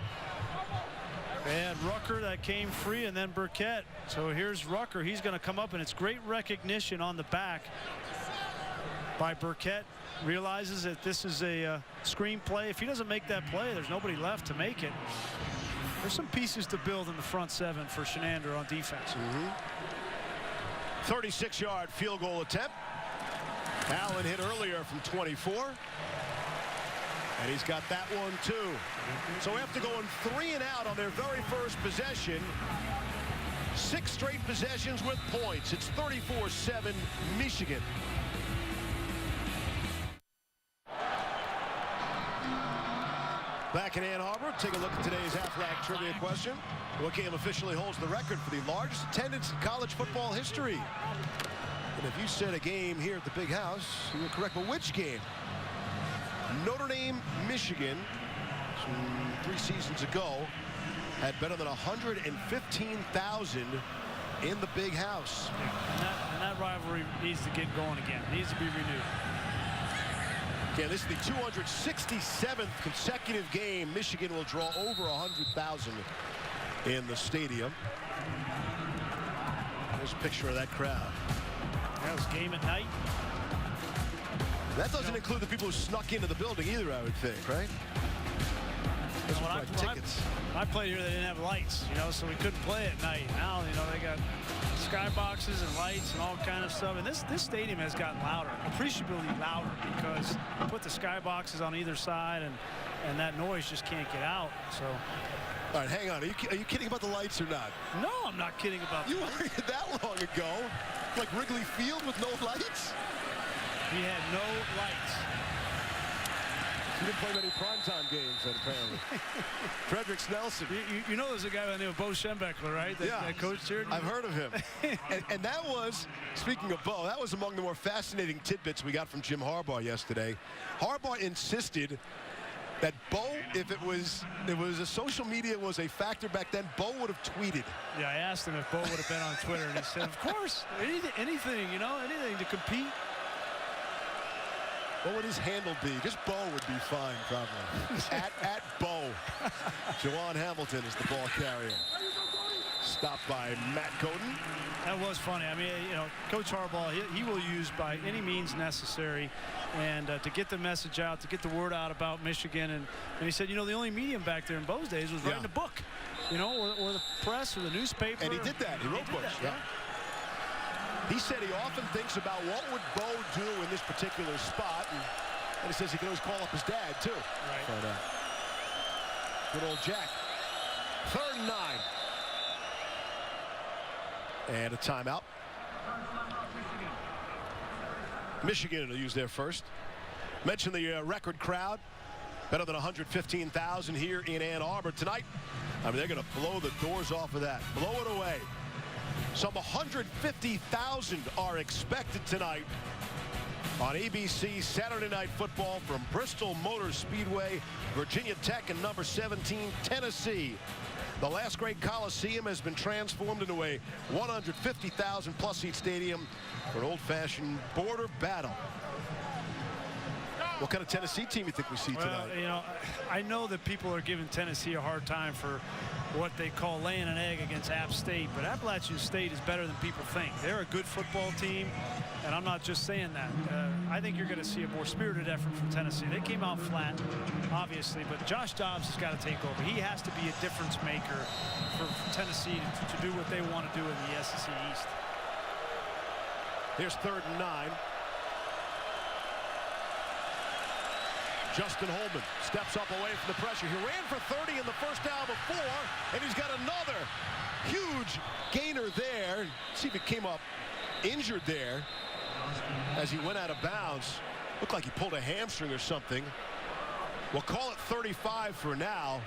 Speaker 3: They had Rucker that came free, and then Burkett. So here's Rucker. He's going to come up, and it's great recognition on the back by Burkett. Realizes that this is a screen play. If he doesn't make that play, there's nobody left to make it. There's some pieces to build in the front 7 for Shenander on defense.
Speaker 2: 36-yard field goal attempt. Allen hit earlier from 24. And he's got that one too. So after going 3 and out on their very first possession, 6 straight possessions with points. It's 34-7 Michigan. Back in Ann Arbor, take a look at today's Aflac trivia question. What game officially holds the record for the largest attendance in college football history? And if you said a game here at the Big House, you were correct. But which game? Notre Dame, Michigan, 3 seasons ago, had better than 115,000 in the Big House.
Speaker 3: And that rivalry needs to get going again. It needs to be renewed.
Speaker 2: Yeah, this is the 267th consecutive game Michigan will draw over 100,000 in the stadium. There's a picture of that crowd.
Speaker 3: That was game at night.
Speaker 2: That doesn't include the people who snuck into the building either, I would think, right?
Speaker 3: I played here, they didn't have lights, so we couldn't play at night. Now, they got skyboxes and lights and all kind of stuff. And this stadium has gotten louder, appreciably louder, because you put the skyboxes on either side, and that noise just can't get out. So.
Speaker 2: All right, hang on. Are you kidding about the lights or not?
Speaker 3: No, I'm not kidding about.
Speaker 2: You were here that long ago, like Wrigley Field with no lights.
Speaker 3: He had no lights.
Speaker 2: He didn't play many primetime games, then, apparently. Fredericks Nelson.
Speaker 3: You know there's a guy by the name of Bo Schembechler, right? That coached here?
Speaker 2: I've heard of him. and that was, speaking of Bo, that was among the more fascinating tidbits we got from Jim Harbaugh yesterday. Harbaugh insisted that Bo, if it was a social media was a factor back then, Bo would have tweeted.
Speaker 3: Yeah, I asked him if Bo would have been on Twitter, and he said, of course, anything, anything to compete.
Speaker 2: What would his handle be? Just Bo would be fine, probably. at Bo. Jawan Hamilton is the ball carrier. Stopped by Matt Godin.
Speaker 3: That was funny. I mean, Coach Harbaugh, he will use by any means necessary and to get the message out, to get the word out about Michigan. And he said, the only medium back there in Bo's days was writing a book, or the press or the newspaper.
Speaker 2: And he did that. He wrote books. Yeah. He said he often thinks about what would Bo do in this particular spot, and he says he can always call up his dad too.
Speaker 3: Right.
Speaker 2: But, good old Jack. 3rd and 9. And a timeout. Michigan will use their first. Mention the record crowd. Better than 115,000 here in Ann Arbor tonight. I mean, they're going to blow the doors off of that. Blow it away. Some 150,000 are expected tonight on ABC Saturday Night Football from Bristol Motor Speedway, Virginia Tech, and number 17, Tennessee. The last great Coliseum has been transformed into a 150,000 plus seat stadium for an old-fashioned border battle. What kind of Tennessee team you think we see tonight?
Speaker 3: You know, I know that people are giving Tennessee a hard time for what they call laying an egg against App State, but Appalachian State is better than people think. They're a good football team, and I'm not just saying that. I think you're going to see a more spirited effort from Tennessee. They came out flat, obviously, but Josh Dobbs has got to take over. He has to be a difference maker for Tennessee to do what they want to do in the SEC East.
Speaker 2: Here's 3rd and 9. Justin Holman steps up away from the pressure. He ran for 30 in the first down before, and he's got another huge gainer there. See if he came up injured there as he went out of bounds. Looked like he pulled a hamstring or something. We'll call it 35 for now.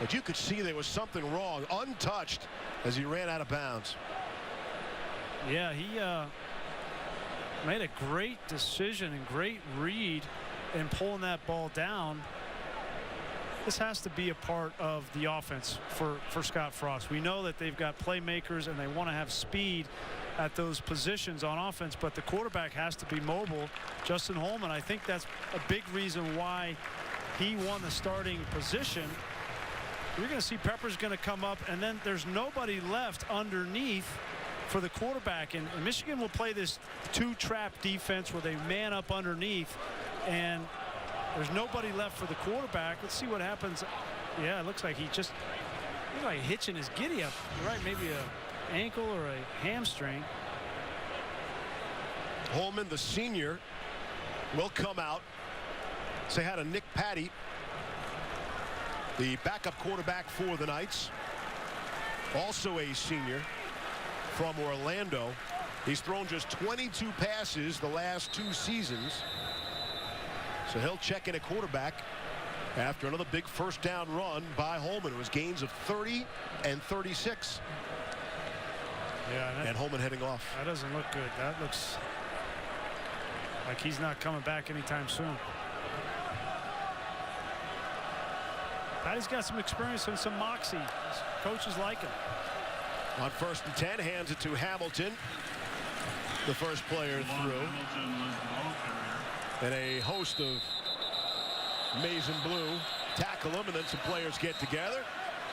Speaker 2: But you could see there was something wrong, untouched, as he ran out of bounds.
Speaker 3: Yeah, he made a great decision and great read in pulling that ball down. This has to be a part of the offense for Scott Frost. We know that they've got playmakers and they want to have speed at those positions on offense, but the quarterback has to be mobile. Justin Holman, I think that's a big reason why he won the starting position. You're going to see Pepper's going to come up, and then there's nobody left underneath for the quarterback. And Michigan will play this two-trap defense where they man up underneath, and there's nobody left for the quarterback. Let's see what happens. Yeah, it looks like looks like hitching his giddy up. You're right, maybe a ankle or a hamstring.
Speaker 2: Holman, the senior, will come out. Say hi to Nick Patty, the backup quarterback for the Knights. Also a senior from Orlando. He's thrown just 22 passes the last 2 seasons. So he'll check in at quarterback after another big first down run by Holman. It was gains of 30 and 36.
Speaker 3: Yeah,
Speaker 2: and Holman heading off.
Speaker 3: That doesn't look good. That looks like he's not coming back anytime soon. Patty's got some experience and some moxie. His coaches like him.
Speaker 2: On 1st and 10, hands it to Hamilton, the first player through. And a host of maize and blue tackle him, and then some players get together.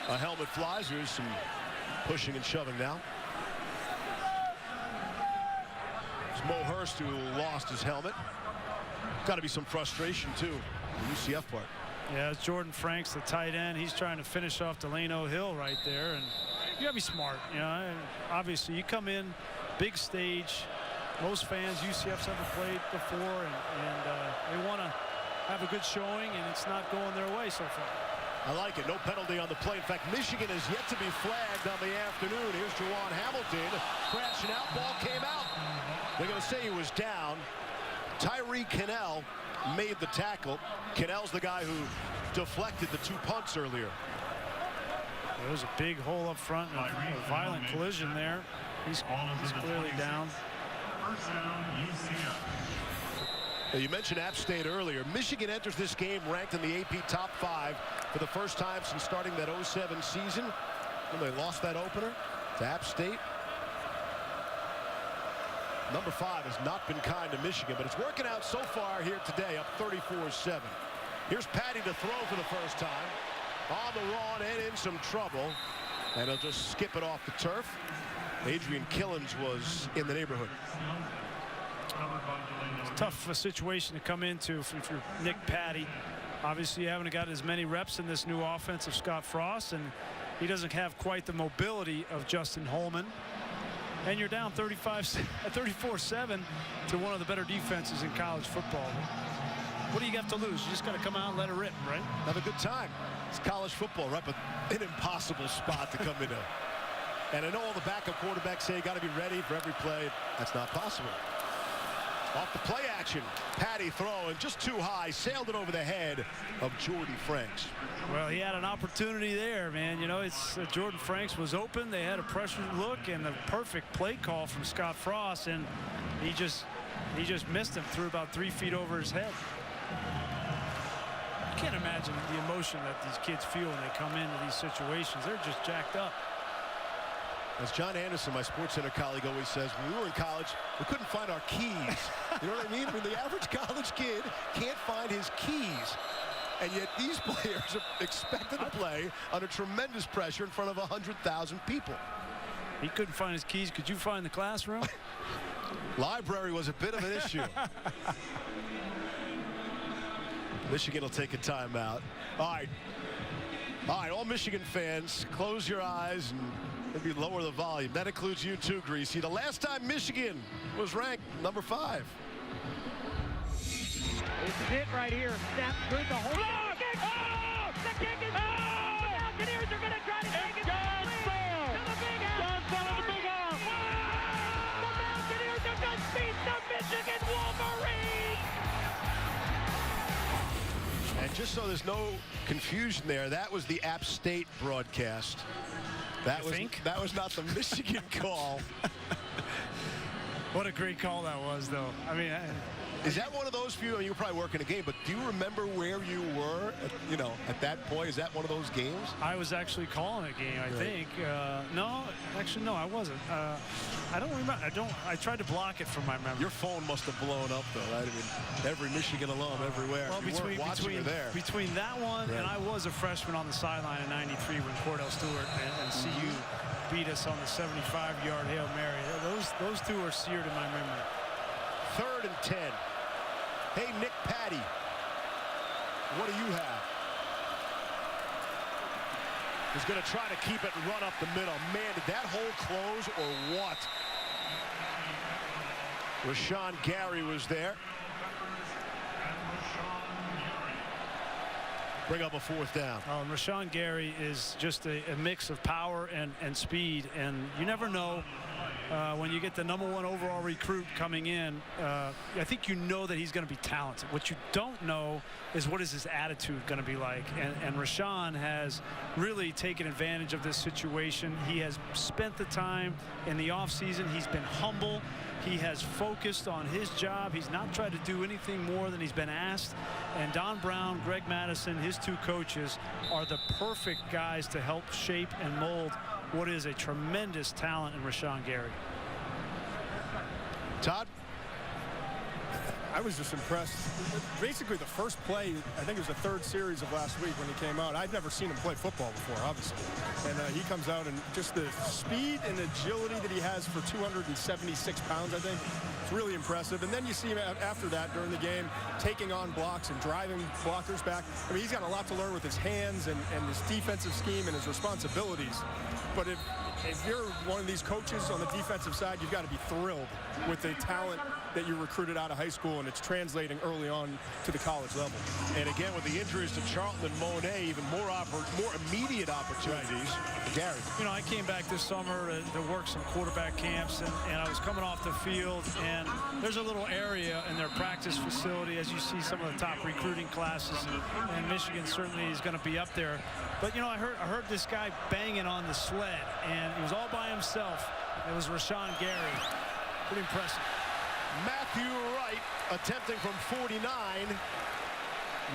Speaker 2: A helmet flies. There's some pushing and shoving now. It's Mo Hurst who lost his helmet. Got to be some frustration too, the UCF part.
Speaker 3: Yeah, it's Jordan Franks, the tight end. He's trying to finish off Delano Hill right there, and you gotta be smart. You know, obviously you come in, big stage. Most fans, UCF's never played before, and they want to have a good showing, and it's not going their way so far.
Speaker 2: I like it. No penalty on the play. In fact, Michigan is yet to be flagged on the afternoon. Here's Juwan Hamilton crashing out. Ball came out. They're going to say he was down. Tyree Cannell made the tackle. Cannell's the guy who deflected the 2 punts earlier.
Speaker 3: There was a big hole up front and a violent collision there. He's clearly down.
Speaker 6: First down, UCF.
Speaker 2: Now, you mentioned App State earlier. Michigan enters this game ranked in the AP top 5 for the first time since starting that 07 season. When they lost that opener to App State. Number 5 has not been kind to Michigan, but it's working out so far here today, up 34-7. Here's Patty to throw for the first time. On the run and in some trouble. And he'll just skip it off the turf. Adrian Killens was in the neighborhood.
Speaker 3: It's a tough situation to come into if you're Nick Patty. Obviously, you haven't got as many reps in this new offense of Scott Frost, and he doesn't have quite the mobility of Justin Holman. And you're down 34-7 to one of the better defenses in college football. What do you have to lose? You just got to come out and let it rip, right?
Speaker 2: Have a good time. It's college football, right? But an impossible spot to come into. And I know all the backup quarterbacks say you got to be ready for every play. That's not possible. Off the play action, Patty throwing just too high, sailed it over the head of Jordan Franks.
Speaker 3: Well, he had an opportunity there, man. You know, it's Jordan Franks was open. They had a pressure look and the perfect play call from Scott Frost, and he just missed him, threw about 3 feet over his head. You can't imagine the emotion that these kids feel when they come into these situations. They're just jacked up.
Speaker 2: As John Anderson, my SportsCenter colleague, always says, when we were in college, we couldn't find our keys. You know what I mean? When the average college kid can't find his keys. And yet these players are expected to play under tremendous pressure in front of 100,000 people.
Speaker 3: He couldn't find his keys. Could you find the classroom?
Speaker 2: Library was a bit of an issue. Michigan will take a timeout. All right, all Michigan fans, close your eyes and maybe lower the volume. That includes you too, Greasy. The last time Michigan was ranked number 5.
Speaker 8: This is it right here. Snap good. The whole kick. Oh! The kick is the Mountaineers are going to try to take it to the big house. The big house. The Mountaineers have just beat the Michigan Wolverines.
Speaker 2: And just so there's no confusion there, that was the App State broadcast. That was not the Michigan call.
Speaker 3: What a great call that was, though. I mean,
Speaker 2: is that one of those few? I mean, you were probably working a game, but do you remember where you were? At that point, is that one of those games?
Speaker 3: I was actually calling a game, I think. No, actually, no, I wasn't. I don't remember. I tried to block it from my memory.
Speaker 2: Your phone must have blown up, though, right? I mean, every Michigan alum everywhere.
Speaker 3: Well, between that one and I was a freshman on the sideline in '93 when Cordell Stewart and CU beat us on the 75-yard Hail Mary. Those two are seared in my memory.
Speaker 2: 3rd and 10. Hey, Nick Patty, what do you have? He's going to try to keep it and run up the middle. Man, did that hole close or what? Rashawn Gary was there. Bring up a 4th down.
Speaker 3: Rashawn Gary is just a mix of power and speed, and you never know when you get the #1 overall recruit coming in. I think you know that he's going to be talented. What you don't know is what is his attitude going to be like, and Rashawn has really taken advantage of this situation. He has spent the time in the offseason. He's been humble. He has focused on his job. He's not tried to do anything more than he's been asked. And Don Brown, Greg Madison, his 2 coaches are the perfect guys to help shape and mold what is a tremendous talent in Rashawn Gary.
Speaker 2: Todd?
Speaker 4: I was just impressed. Basically, the first play, I think it was the 3rd series of last week when he came out. I'd never seen him play football before, obviously. And he comes out and just the speed and agility that he has for 276 pounds, I think, it's really impressive. And then you see him after that during the game taking on blocks and driving blockers back. I mean, he's got a lot to learn with his hands and his defensive scheme and his responsibilities. But if you're one of these coaches on the defensive side, you've got to be thrilled with the talent that you recruited out of high school, and it's translating early on to the college level.
Speaker 2: And again, with the injuries to Charlton and Monet, even more immediate opportunities for Gary.
Speaker 3: You know, I came back this summer to work some quarterback camps, and I was coming off the field, and there's a little area in their practice facility, as you see some of the top recruiting classes, and Michigan certainly is going to be up there. But, you know, I heard this guy banging on the sled, and he was all by himself. It was Rashawn Gary. Pretty impressive.
Speaker 2: Matthew Wright attempting from 49.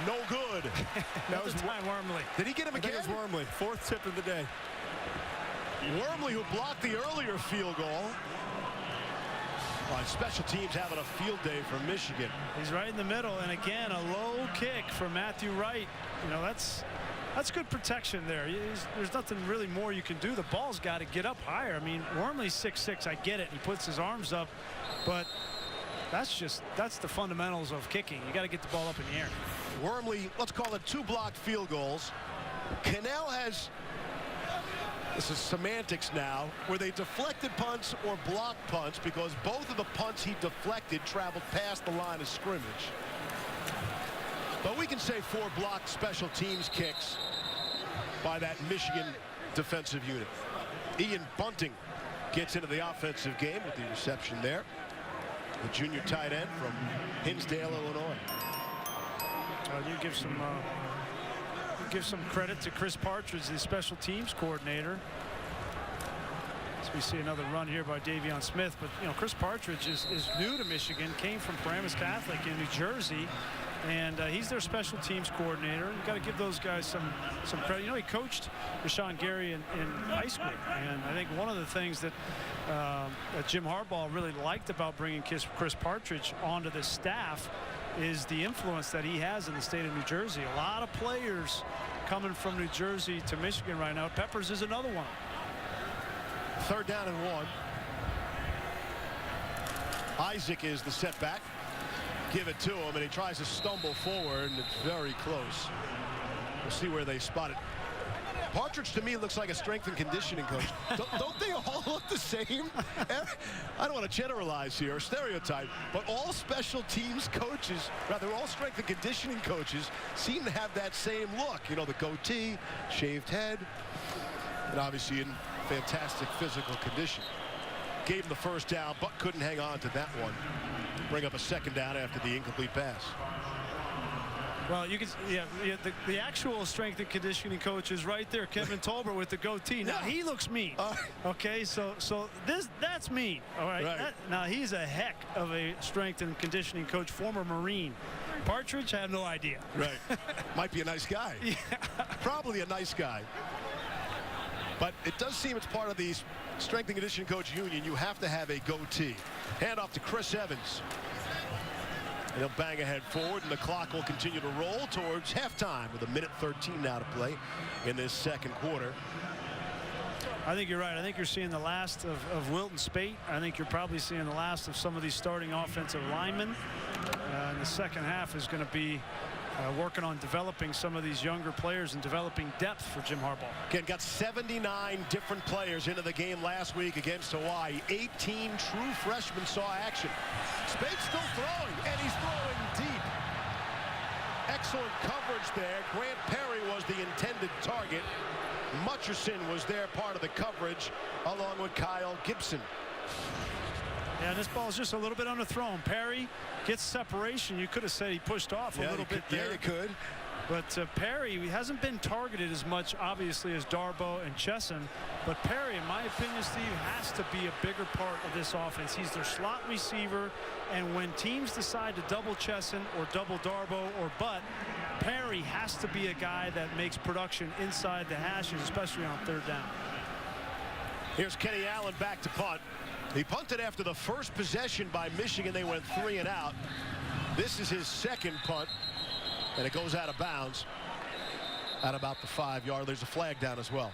Speaker 2: No good.
Speaker 3: That was Wormley.
Speaker 2: Did he get him again?
Speaker 4: I think it was Wormley. 4th tip of the day.
Speaker 2: Wormley, who blocked the earlier field goal. Special teams having a field day for Michigan.
Speaker 3: He's right in the middle, and again, a low kick for Matthew Wright. You know, that's good protection there. There's nothing really more you can do. The ball's got to get up higher. I mean, Wormley's 6'6", I get it. He puts his arms up, but that's the fundamentals of kicking. You got to get the ball up in the air.
Speaker 2: Wormley, let's call it 2 blocked field goals. Cannell has, this is semantics now, were they deflected punts or blocked punts, because both of the punts he deflected traveled past the line of scrimmage. But we can say 4 blocked special teams kicks by that Michigan defensive unit. Ian Bunting gets into the offensive game with the reception there. the junior tight end from Hinsdale, Illinois.
Speaker 3: You give some credit to Chris Partridge, the special teams coordinator. As we see another run here by Davion Smith, but Chris Partridge is new to Michigan, came from Paramus Catholic in New Jersey, and he's their special teams coordinator. You've got to give those guys some credit. He coached Rashawn Gary in high school, and I think one of the things that Jim Harbaugh really liked about bringing Chris Partridge onto the staff is the influence that he has in the state of New Jersey. A lot of players coming from New Jersey to Michigan right now. Peppers is another one.
Speaker 2: 3rd down and 1. Isaac is the setback. Give it to him, and he tries to stumble forward, and it's very close. We'll see where they spot it. Partridge, to me, looks like a strength and conditioning coach. Don't they all look the same? I don't want to generalize here or stereotype, but all special teams coaches, rather all strength and conditioning coaches, seem to have that same look. The goatee, shaved head, and obviously in fantastic physical condition. Gave him the 1st down, but couldn't hang on to that one. Bring up a 2nd down after the incomplete pass.
Speaker 3: Well, you can, the actual strength and conditioning coach is right there, Kevin Tolbert with the goatee. Now he looks mean. Okay, so that's mean. All right. Now he's a heck of a strength and conditioning coach, former Marine. Partridge had no idea. Right.
Speaker 2: Might be a nice guy. Yeah. Probably a nice guy. But it does seem it's part of the strength and conditioning coach union. You have to have a goatee. Hand off to Chris Evans. And he'll bang ahead forward, and the clock will continue to roll towards halftime with 1:13 now to play in this 2nd quarter.
Speaker 3: I think you're right. I think you're seeing the last of Wilton Spate. I think you're probably seeing the last of some of these starting offensive linemen. And the 2nd half is going to be working on developing some of these younger players and developing depth for Jim Harbaugh.
Speaker 2: Again, got 79 different players into the game last week against Hawaii. 18 true freshmen saw action. Spate's still throwing, and he's throwing deep. Excellent coverage there. Grant Perry was the intended target. Mutcherson was there, part of the coverage, along with Kyle Gibson.
Speaker 3: Yeah, this ball is just a little bit underthrown. Perry gets separation. You could have said he pushed off a little bit there.
Speaker 2: Yeah, you could.
Speaker 3: But Perry hasn't been targeted as much, obviously, as Darboh and Chesson. But Perry, in my opinion, Steve, has to be a bigger part of this offense. He's their slot receiver. And when teams decide to double Chesson or double Darboh or Butt, Perry has to be a guy that makes production inside the hashes, especially on 3rd down.
Speaker 2: Here's Kenny Allen back to punt. He punted after the first possession by Michigan. They went 3 and out. This is his 2nd punt, and it goes out of bounds at about the 5-yard. There's a flag down as well.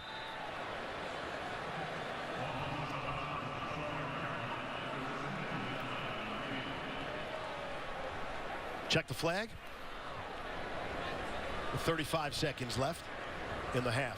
Speaker 2: Check the flag. With 35 seconds left in the half.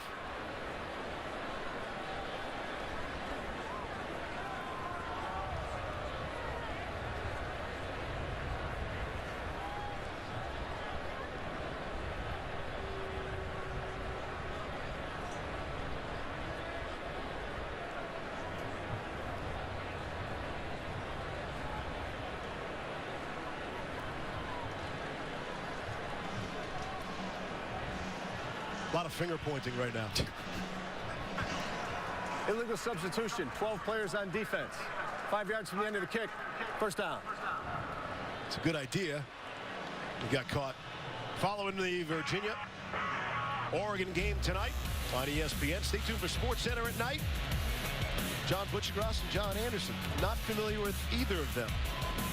Speaker 2: A lot of finger pointing right now.
Speaker 5: Illegal substitution. 12 players on defense. 5 yards from the end of the kick. 1st down.
Speaker 2: It's a good idea. He got caught. Following the Virginia-Oregon game tonight on ESPN. Stay tuned for SportsCenter at night. John Butchergross and John Anderson. Not familiar with either of them.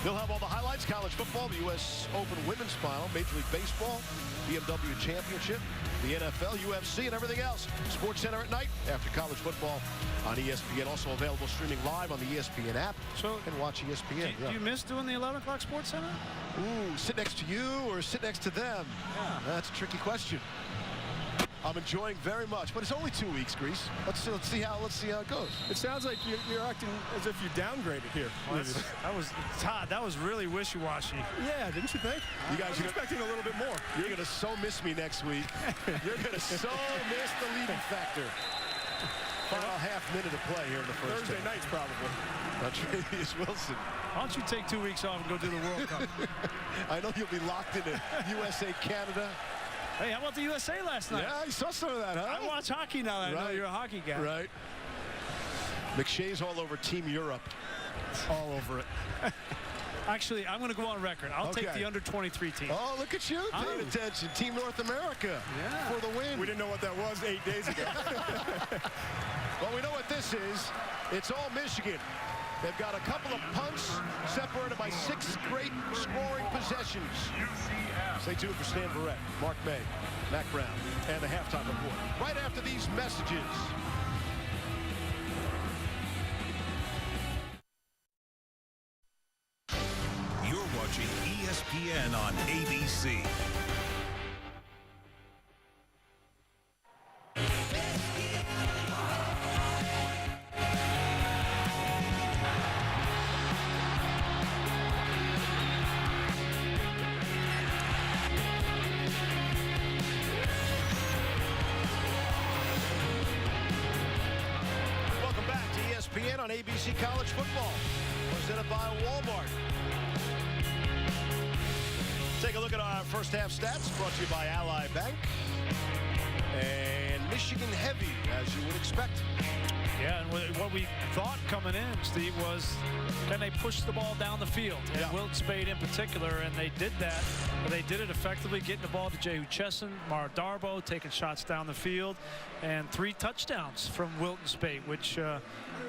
Speaker 2: They'll have all the highlights: college football, the U.S. Open Women's Final, Major League Baseball, BMW Championship, the NFL, UFC, and everything else. SportsCenter at night after college football on ESPN. Also available streaming live on the ESPN app. So you can watch ESPN.
Speaker 3: Do you miss doing the 11 o'clock SportsCenter?
Speaker 2: Ooh, sit next to you or sit next to them? Yeah. That's a tricky question. I'm enjoying very much, but it's only 2 weeks, Grease. Let's see how it goes.
Speaker 5: It sounds like you're acting as if you downgraded here.
Speaker 3: Todd, that was really wishy-washy.
Speaker 5: Yeah, didn't you think?
Speaker 2: You guys are
Speaker 5: expecting a little bit more.
Speaker 2: You're gonna so miss me next week. You're gonna so miss the leading factor. Final half minute of play here in the first.
Speaker 5: Thursday nights, probably.
Speaker 2: Travius Wilson.
Speaker 3: Why don't you take 2 weeks off and go do the World Cup?
Speaker 2: I know you'll be locked into USA, Canada.
Speaker 3: Hey, how about the USA last night?
Speaker 2: Yeah, I saw some of that, huh?
Speaker 3: I watch hockey now that I know you're a hockey guy.
Speaker 2: Right. McShay's all over Team Europe. All over it.
Speaker 3: Actually, I'm going to go on record. I'll take the under-23 team.
Speaker 2: Oh, look at you paying attention. Team North America for the win.
Speaker 4: We didn't know what that was 8 days ago.
Speaker 2: Well, we know what this is. It's all Michigan. They've got a couple of punts separated by 6 great scoring possessions. Stay tuned for Stan Barrett, Mark May, Mac Brown, and the halftime report. Right after these messages.
Speaker 1: You're watching ESPN on ABC.
Speaker 2: Welcome back to ESPN on ABC College Football, presented by Walmart. Take a look at our first half stats, brought to you by Ally Bank. And Michigan heavy, as you would expect.
Speaker 3: Yeah, and what we thought coming in, Steve, was can they push the ball down the field? And Wilt Spade in particular, and they did that. But they did it effectively, getting the ball to Jehu Chesson, Mar Darbo, taking shots down the field, and 3 touchdowns from Wilton Spade, which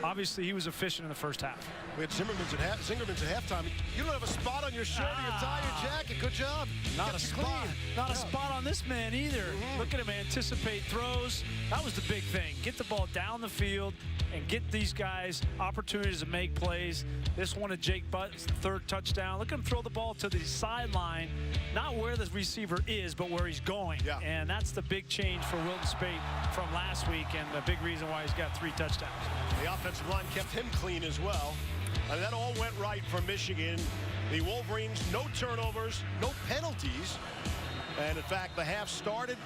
Speaker 3: obviously he was efficient in the first half.
Speaker 2: We had Zingerman's at halftime. You don't have a spot on your shirt or your tie, your jacket. Good job.
Speaker 3: Not a spot. Not a spot on this man either. Look at him anticipate throws. That was the big thing. Get the ball down the field and get these guys opportunities to make plays. This one at Jake Butt's 3rd touchdown. Look at him throw the ball to the sideline, not where the receiver is, but where he's going.
Speaker 2: Yeah.
Speaker 3: And that's the big change for Wilton Spade from last week, and the big reason why he's got 3 touchdowns.
Speaker 2: The offensive line kept him clean as well. And that all went right for Michigan. The Wolverines, no turnovers, no penalties. And in fact, the half started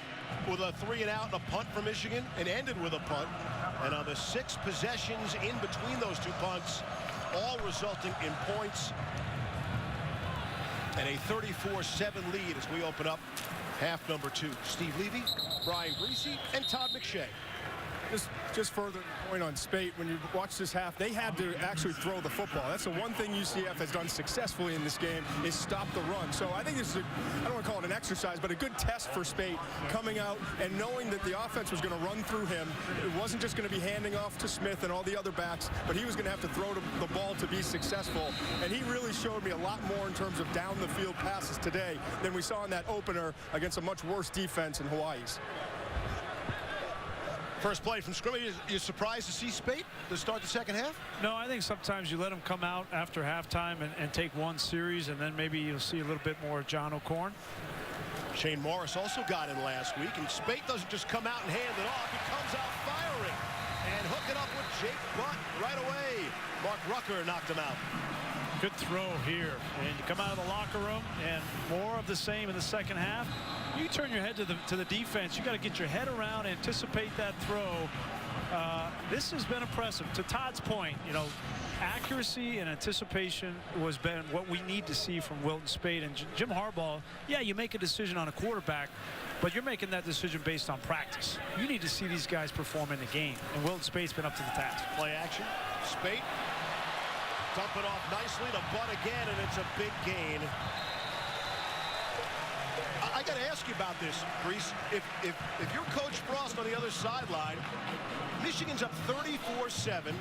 Speaker 2: with a 3-and-out and a punt for Michigan and ended with a punt. And on the 6 possessions in between those 2 punts, all resulting in points. And a 34-7 lead as we open up half number 2. Steve Levy, Brian Greasy, and Todd McShay.
Speaker 4: Just further point on Spate, when you watch this half, they had to actually throw the football. That's the one thing UCF has done successfully in this game, is stop the run. So I think this is, I don't want to call it an exercise, but a good test for Spate coming out and knowing that the offense was going to run through him. It wasn't just going to be handing off to Smith and all the other backs, but he was going to have to throw the ball to be successful. And he really showed me a lot more in terms of down the field passes today than we saw in that opener against a much worse defense in Hawaii's.
Speaker 2: First play from scrimmage. You surprised to see Spate to start the second half?
Speaker 3: No, I think sometimes you let him come out after halftime and take one series, and then maybe you'll see a little bit more of John O'Corn.
Speaker 2: Shane Morris also got in last week, and Spate doesn't just come out and hand it off. He comes out firing and hook it up with Jake Butt right away. Mark Rucker knocked him out.
Speaker 3: Good throw here, and you come out of the locker room and more of the same in the second half. You turn your head to the defense. You got to get your head around, anticipate that throw. This has been impressive. To Todd's point, you know, accuracy and anticipation was been what we need to see from Wilton Spade and Jim Harbaugh. Yeah, you make a decision on a quarterback, but you're making that decision based on practice. You need to see these guys perform in the game, and Wilton Spade's been up to the task.
Speaker 2: Play action. Spate dump it off nicely to Butt again, and it's a big gain. I got to ask you about this, Grease. If you're Coach Frost on the other sideline, Michigan's up 34-7,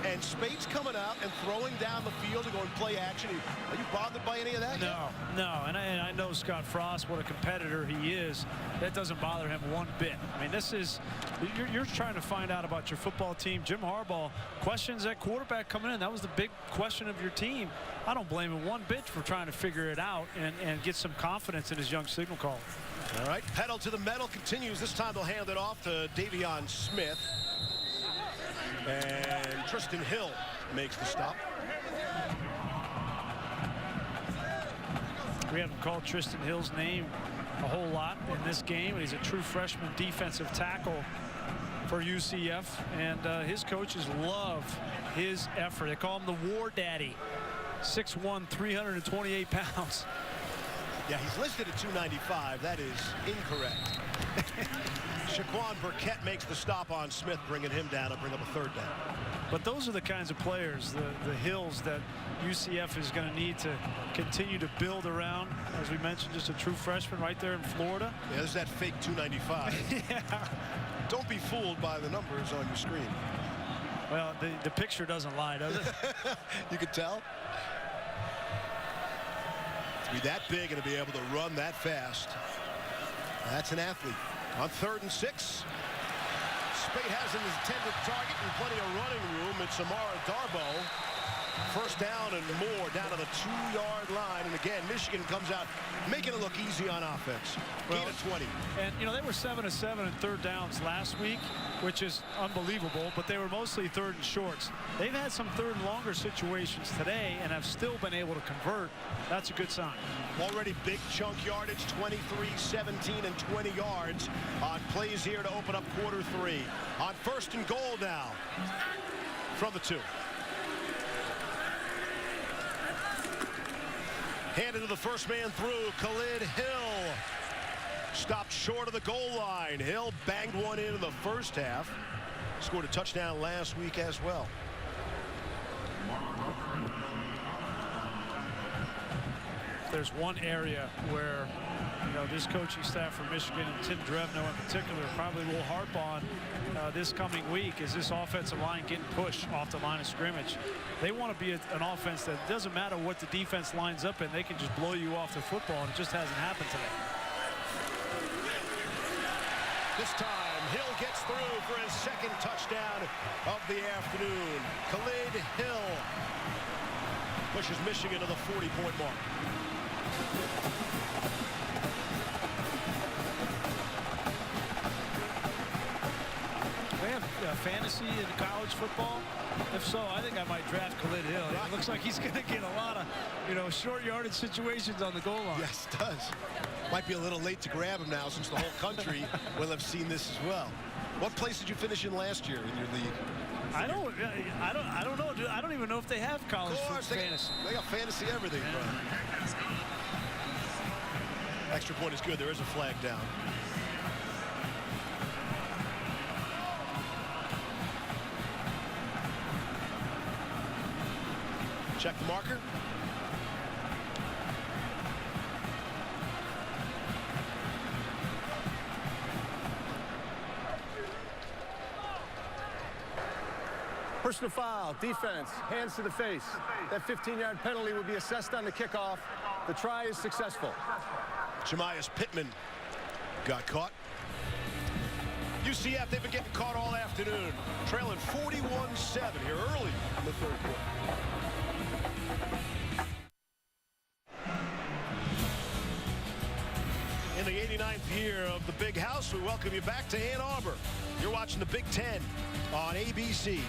Speaker 2: and Spade's coming out and throwing down the field and going play action. Are you bothered by any of that?
Speaker 3: No, and I know Scott Frost, what a competitor he is. That doesn't bother him one bit. I mean, this is, you're trying to find out about your football team. Jim Harbaugh, questions at quarterback coming in. That was the big question of your team. I don't blame him one bit for trying to figure it out and get some confidence in his young signal caller.
Speaker 2: All right, pedal to the metal continues. This time they'll hand it off to Davion Smith. And Tristan Hill makes the stop.
Speaker 3: We haven't called Tristan Hill's name a whole lot in this game. He's a true freshman defensive tackle for UCF, and his coaches love his effort. They call him the War Daddy. 6'1", 328 pounds.
Speaker 2: Yeah, he's listed at 295. That is incorrect. Shaquan Burkett makes the stop on Smith, bringing him down and bring up a third down.
Speaker 3: But those are the kinds of players, the hills that UCF is going to need to continue to build around. As we mentioned, just a true freshman right there in Florida.
Speaker 2: Yeah, there's that fake 295.
Speaker 3: Yeah.
Speaker 2: Don't be fooled by the numbers on your screen.
Speaker 3: Well, the picture doesn't lie, does it?
Speaker 2: You can tell. To be that big and to be able to run that fast, that's an athlete. On 3rd and 6. Spate has an intended target and plenty of running room. It's Amara Darbo. First down and more down to the 2-yard line. And again, Michigan comes out making it look easy on offense. Gain of 20.
Speaker 3: And, you know, they were 7 of 7 in third downs last week, which is unbelievable, but they were mostly third and shorts. They've had some third and longer situations today and have still been able to convert. That's a good sign.
Speaker 2: Already big chunk yardage, 23, 17, and 20 yards on plays here to open up quarter 3. On 1st and goal now from the 2. Handed to the first man through, Khalid Hill. Stopped short of the goal line. Hill banged one in the first half. Scored a touchdown last week as well.
Speaker 3: There's one area where, you know, this coaching staff from Michigan and Tim Drevno in particular probably will harp on this coming week is this offensive line getting pushed off the line of scrimmage. They want to be an offense that doesn't matter what the defense lines up in, they can just blow you off the football, and it just hasn't happened today.
Speaker 2: This time, Hill gets through for his 2nd touchdown of the afternoon. Khalid Hill pushes Michigan to the 40-point mark.
Speaker 3: They have fantasy in college football. If so, I think I might draft Khalid Hill. It looks like he's going to get a lot of, you know, short yardage situations on the goal line.
Speaker 2: Yes, it does. Might be a little late to grab him now since the whole country will have seen this as well. What place did you finish in last year in your league?
Speaker 3: I don't know. Dude. I don't even know if they have college fantasy.
Speaker 2: They got fantasy everything, bro. Extra point is good. There is a flag down. Check the marker.
Speaker 5: Personal foul, defense, hands to the face. That 15-yard penalty will be assessed on the kickoff. The try is successful.
Speaker 2: Jemias Pittman got caught. UCF, they've been getting caught all afternoon. Trailing 41-7 here early in the 3rd quarter. In the 89th year of the Big House, we welcome you back to Ann Arbor. You're watching the Big Ten on ABC.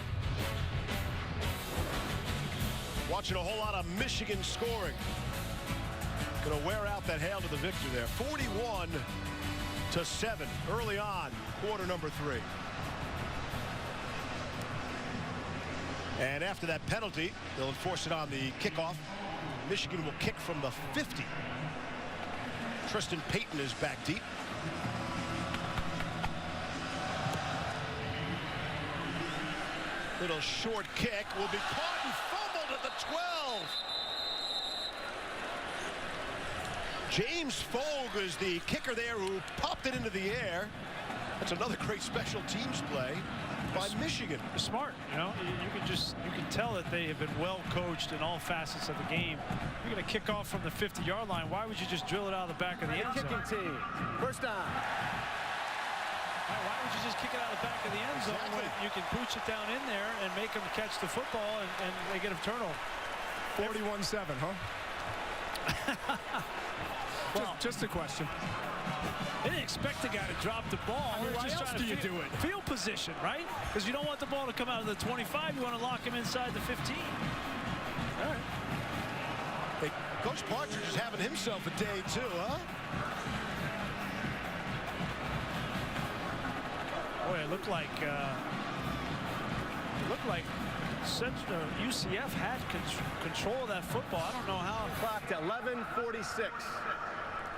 Speaker 2: Watching a whole lot of Michigan scoring. Going to wear out that hail to the victor there. 41-7 early on, quarter number 3. And after that penalty, they'll enforce it on the kickoff. Michigan will kick from the 50. Tristan Payton is back deep. Little short kick will be caught and fumbled at the 12. James Fogg is the kicker there who popped it into the air. That's another great special teams play by Michigan.
Speaker 3: Smart, you know. You can tell that they have been well coached in all facets of the game. You're going to kick off from the 50-yard line. Why would you just drill it out of the back of the end zone?
Speaker 5: Kicking team, first down.
Speaker 3: Why would you just kick it out of the back of the end zone when you can pooch it down in there and make them catch the football and they get a turnover?
Speaker 4: 41-7, huh?
Speaker 3: Well,
Speaker 4: just a question.
Speaker 3: They didn't expect the guy to drop the ball.
Speaker 4: I mean, why else do you do it?
Speaker 3: Field position, right? Because you don't want the ball to come out of the 25. You want to lock him inside the 15.
Speaker 2: All right. Hey, Coach Partridge is having himself a day, too, huh?
Speaker 3: Boy, it looked like looked like UCF had control of that football. I don't know how.
Speaker 5: Clocked at 11:46.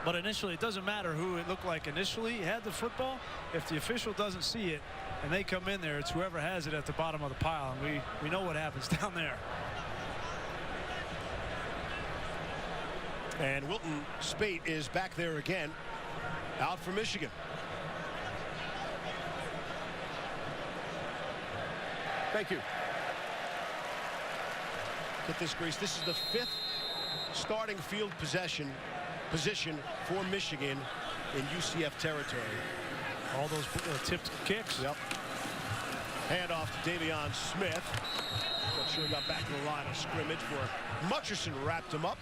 Speaker 3: But initially, it doesn't matter who it looked like initially had the football. If the official doesn't see it and they come in there, it's whoever has it at the bottom of the pile. And we know what happens down there.
Speaker 2: And Wilton Spate is back there again, out for Michigan.
Speaker 5: Thank you.
Speaker 2: Get this, Grace. This is the 5th starting field position for Michigan in UCF territory.
Speaker 3: All those tipped kicks.
Speaker 2: Yep. Handoff to Davion Smith. Not sure he got back to the line of scrimmage where Mutcherson wrapped him up.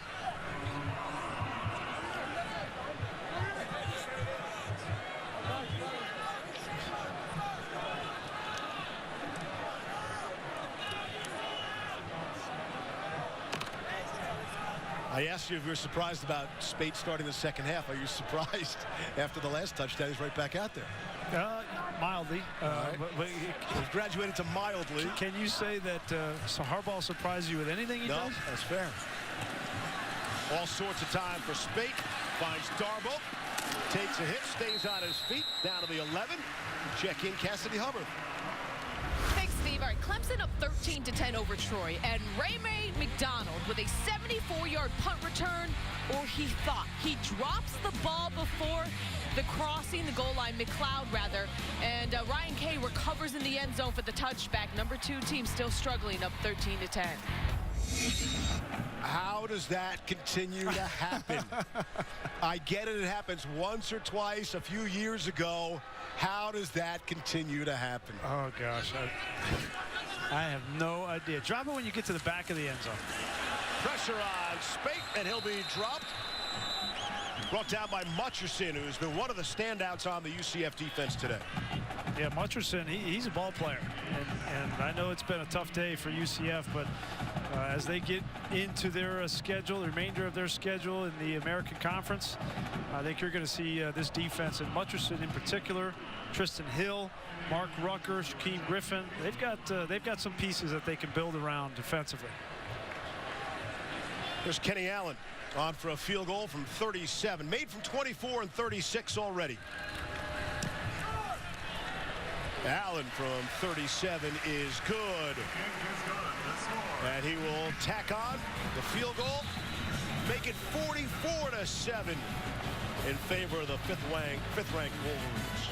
Speaker 2: I asked you if you were surprised about Spate starting the second half. Are you surprised after the last touchdown? He's right back out there.
Speaker 3: Mildly.
Speaker 2: Right.
Speaker 3: But
Speaker 2: He's graduated to mildly.
Speaker 3: Can you say that Harbaugh surprised you with anything he does?
Speaker 2: That's fair. All sorts of time for Spate. Finds Darboh. Takes a hit, stays on his feet. Down to the 11. Check in Cassidy Hubbard.
Speaker 7: Thanks, Steve. All right, Clemson up 13-10 over Troy, and Ray McDonald with a 74-yard punt return, or he thought. He drops the ball before the crossing, the goal line, McLeod rather, and Ryan Kay recovers in the end zone for the touchback. Number 2 team still struggling, up 13-10.
Speaker 2: How does that continue to happen? I get it happens once or twice a few years ago. How does that continue to happen?
Speaker 3: Oh, gosh. I have no idea. Drop it when you get to the back of the end zone.
Speaker 2: Pressure on Spate, and he'll be dropped. Brought down by Mutcherson, who's been one of the standouts on the UCF defense today.
Speaker 3: Yeah, Mutcherson, he's a ball player. And I know it's been a tough day for UCF, but as they get into their schedule, the remainder of their schedule in the American Conference, I think you're going to see this defense, and Mutcherson in particular, Tristan Hill, Mark Rucker, Shaquem Griffin. They've got some pieces that they can build around defensively.
Speaker 2: There's Kenny Allen on for a field goal from 37, made from 24 and 36 already. Allen from 37 is good. And he will tack on the field goal, make it 44-7 in favor of the fifth-ranked Wolverines.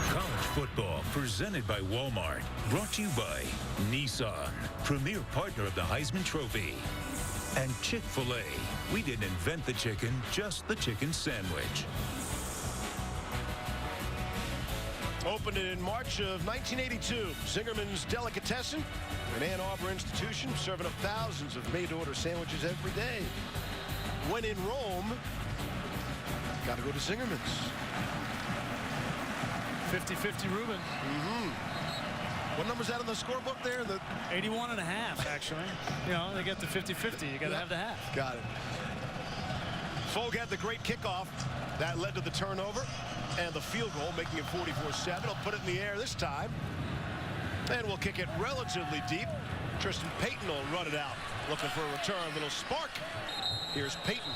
Speaker 1: College football presented by Walmart. Brought to you by Nissan, premier partner of the Heisman Trophy. And Chick-fil-A. We didn't invent the chicken, just the chicken sandwich.
Speaker 2: Opened in March of 1982, Zingerman's Delicatessen, an Ann Arbor institution serving up thousands of made-to-order sandwiches every day. When in Rome, got to go to Zingerman's.
Speaker 3: 50-50 Ruben.
Speaker 2: What number's that on the scorebook there? The
Speaker 3: 81.5, actually. You know, they get the 50-50. You got to have the half.
Speaker 2: Got it. Fogue had the great kickoff. That led to the turnover and the field goal, making it 44-7. He'll put it in the air this time. And we'll kick it relatively deep. Tristan Payton will run it out. Looking for a return. Little spark. Here's Payton.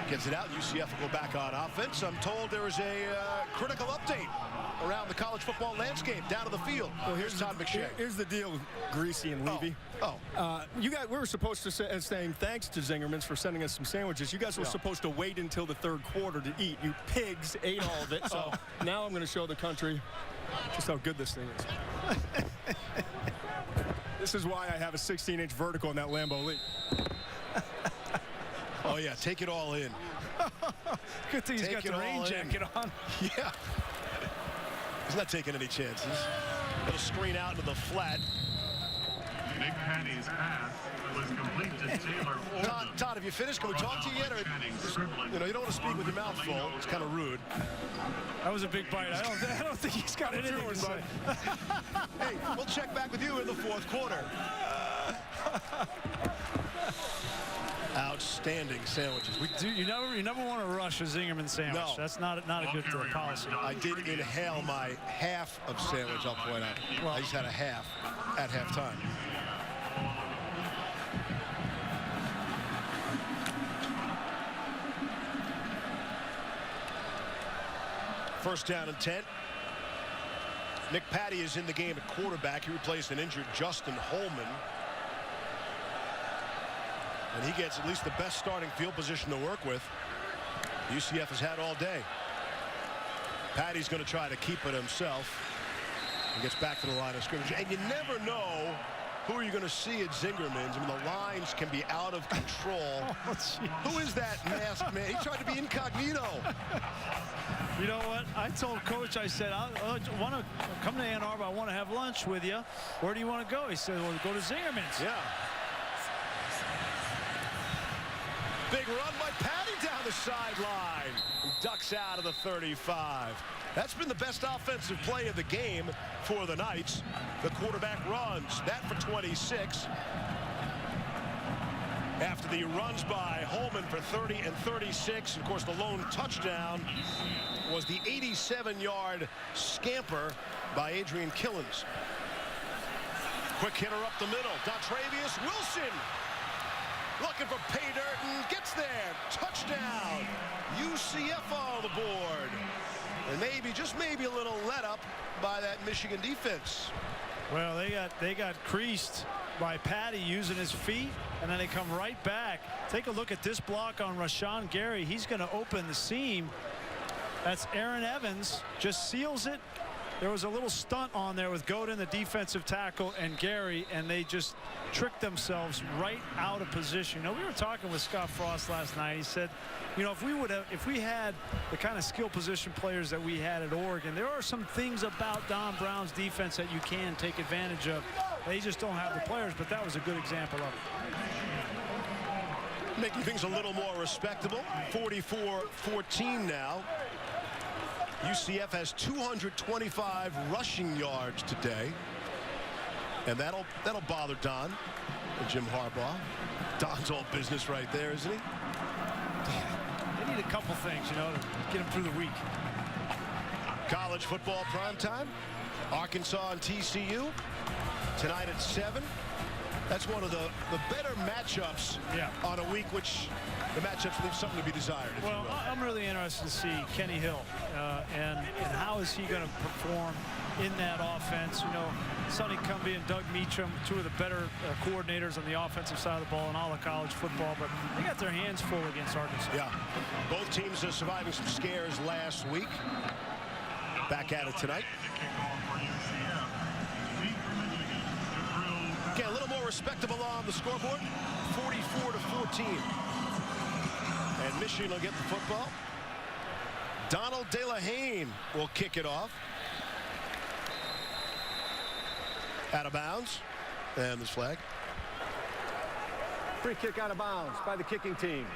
Speaker 2: Gets it out. UCF will go back on offense. I'm told there is a critical update around the college football landscape down to the field. Well, here's Todd McShay.
Speaker 4: Here's the deal with Greasy and Levy. We were supposed to saying thanks to Zingerman's for sending us some sandwiches. You guys were supposed to wait until the third quarter to eat. You pigs ate all of it. So now I'm going to show the country just how good this thing is. This is why I have a 16-inch vertical in that Lambeau League.
Speaker 2: Oh, yeah, take it all in.
Speaker 3: Good thing he's got the rain jacket on.
Speaker 2: Yeah. He's not taking any chances. Little screen out into the flat.
Speaker 6: Nick Penny's pass was complete to Taylor Fordham.
Speaker 2: Todd, have you finished? Can we talk to you yet? Or, you know, you don't want to speak with your mouth full. It's kind of rude.
Speaker 3: That was a big bite. I don't think he's got anything to say.
Speaker 2: Hey, we'll check back with you in the fourth quarter. Outstanding. outstanding sandwiches.
Speaker 3: You never want to rush a Zingerman sandwich.
Speaker 2: No.
Speaker 3: That's not a good policy.
Speaker 2: I did inhale my half of sandwich, I'll point out.
Speaker 3: Well,
Speaker 2: I just had a half at halftime. First down and 10. Nick Patty is in the game at quarterback. He replaced an injured Justin Holman. And he gets at least the best starting field position to work with UCF has had all day. Patty's going to try to keep it himself. He gets back to the line of scrimmage. And you never know who you're going to see at Zingerman's. I mean, the lines can be out of control. Who is that masked man? He tried to be incognito.
Speaker 3: You know what? I told Coach, I said, I want to come to Ann Arbor. I want to have lunch with you. Where do you want to go? He said, well, go to Zingerman's.
Speaker 2: Yeah. Big run by Patty down the sideline. Ducks out of the 35. That's been the best offensive play of the game for the Knights. The quarterback runs. That for 26. After the runs by Holman for 30 and 36. Of course, the lone touchdown was the 87-yard scamper by Adrian Killens. Quick hitter up the middle. Dontravius Wilson looking for pay dirt and gets there. Touchdown. UCF on the board. And maybe, just maybe, a little let up by that Michigan defense.
Speaker 3: Well, they got creased by Patty using his feet, and then they come right back. Take a look at this block on Rashawn Gary. He's going to open the seam. That's Aaron Evans, just seals it. There was a little stunt on there with Godin, the defensive tackle, and Gary, and they just tricked themselves right out of position. You know, we were talking with Scott Frost last night. He said, you know, if we had the kind of skill position players that we had at Oregon, there are some things about Don Brown's defense that you can take advantage of. They just don't have the players, but that was a good example of it.
Speaker 2: Making things a little more respectable. 44-14 now. UCF has 225 rushing yards today. And that'll bother Don and Jim Harbaugh. Don's all business right there, isn't he?
Speaker 3: They need a couple things, you know, to get them through the week.
Speaker 2: College football primetime. Arkansas and TCU tonight at 7. That's one of the better matchups on a week which the matchups leave something to be desired.
Speaker 3: Well, I'm really interested to see Kenny Hill and how is he going to perform in that offense. You know, Sonny Cumbie and Doug Meacham, two of the better coordinators on the offensive side of the ball in all of college football, but they got their hands full against Arkansas. Yeah, both teams are surviving some scares last week. Back at it tonight. Again, a little more respectable on the scoreboard, 44-14. And Michigan will get the football. Donald De La Haye will kick it off. Out of bounds. And this flag.
Speaker 5: Free kick out of bounds by the kicking team.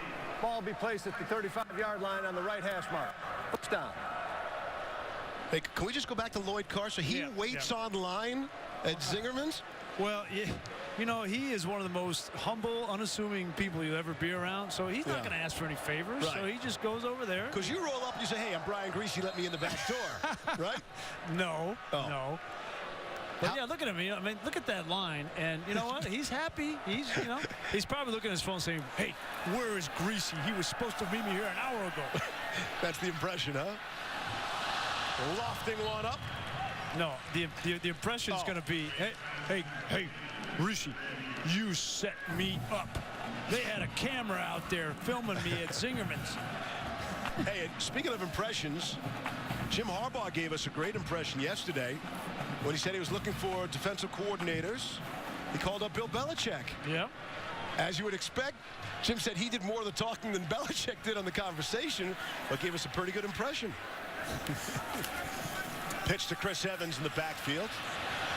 Speaker 5: Ball will be placed at the 35-yard line on the right hash mark. First down.
Speaker 2: Hey, can we just go back to Lloyd Carr? So he waits on line at Zingerman's?
Speaker 3: Well, you know, he is one of the most humble, unassuming people you'll ever be around. So he's not going to ask for any favors. Right. So he just goes over there.
Speaker 2: Because you roll up and you say, hey, I'm Brian Greasy, let me in the back door. Right?
Speaker 3: No. But yeah, look at him. I mean, look at that line. And you know what? He's happy. He's probably looking at his phone saying, hey, where is Greasy? He was supposed to meet me here an hour ago.
Speaker 2: That's the impression, huh? Lofting one up.
Speaker 3: No, the impression is going to be, hey, Rishi, you set me up. They had a camera out there filming me at Zingerman's.
Speaker 2: Hey, speaking of impressions, Jim Harbaugh gave us a great impression yesterday when he said he was looking for defensive coordinators. He called up Bill Belichick.
Speaker 3: Yeah.
Speaker 2: As you would expect, Jim said he did more of the talking than Belichick did on the conversation, but gave us a pretty good impression. Pitch to Chris Evans in the backfield.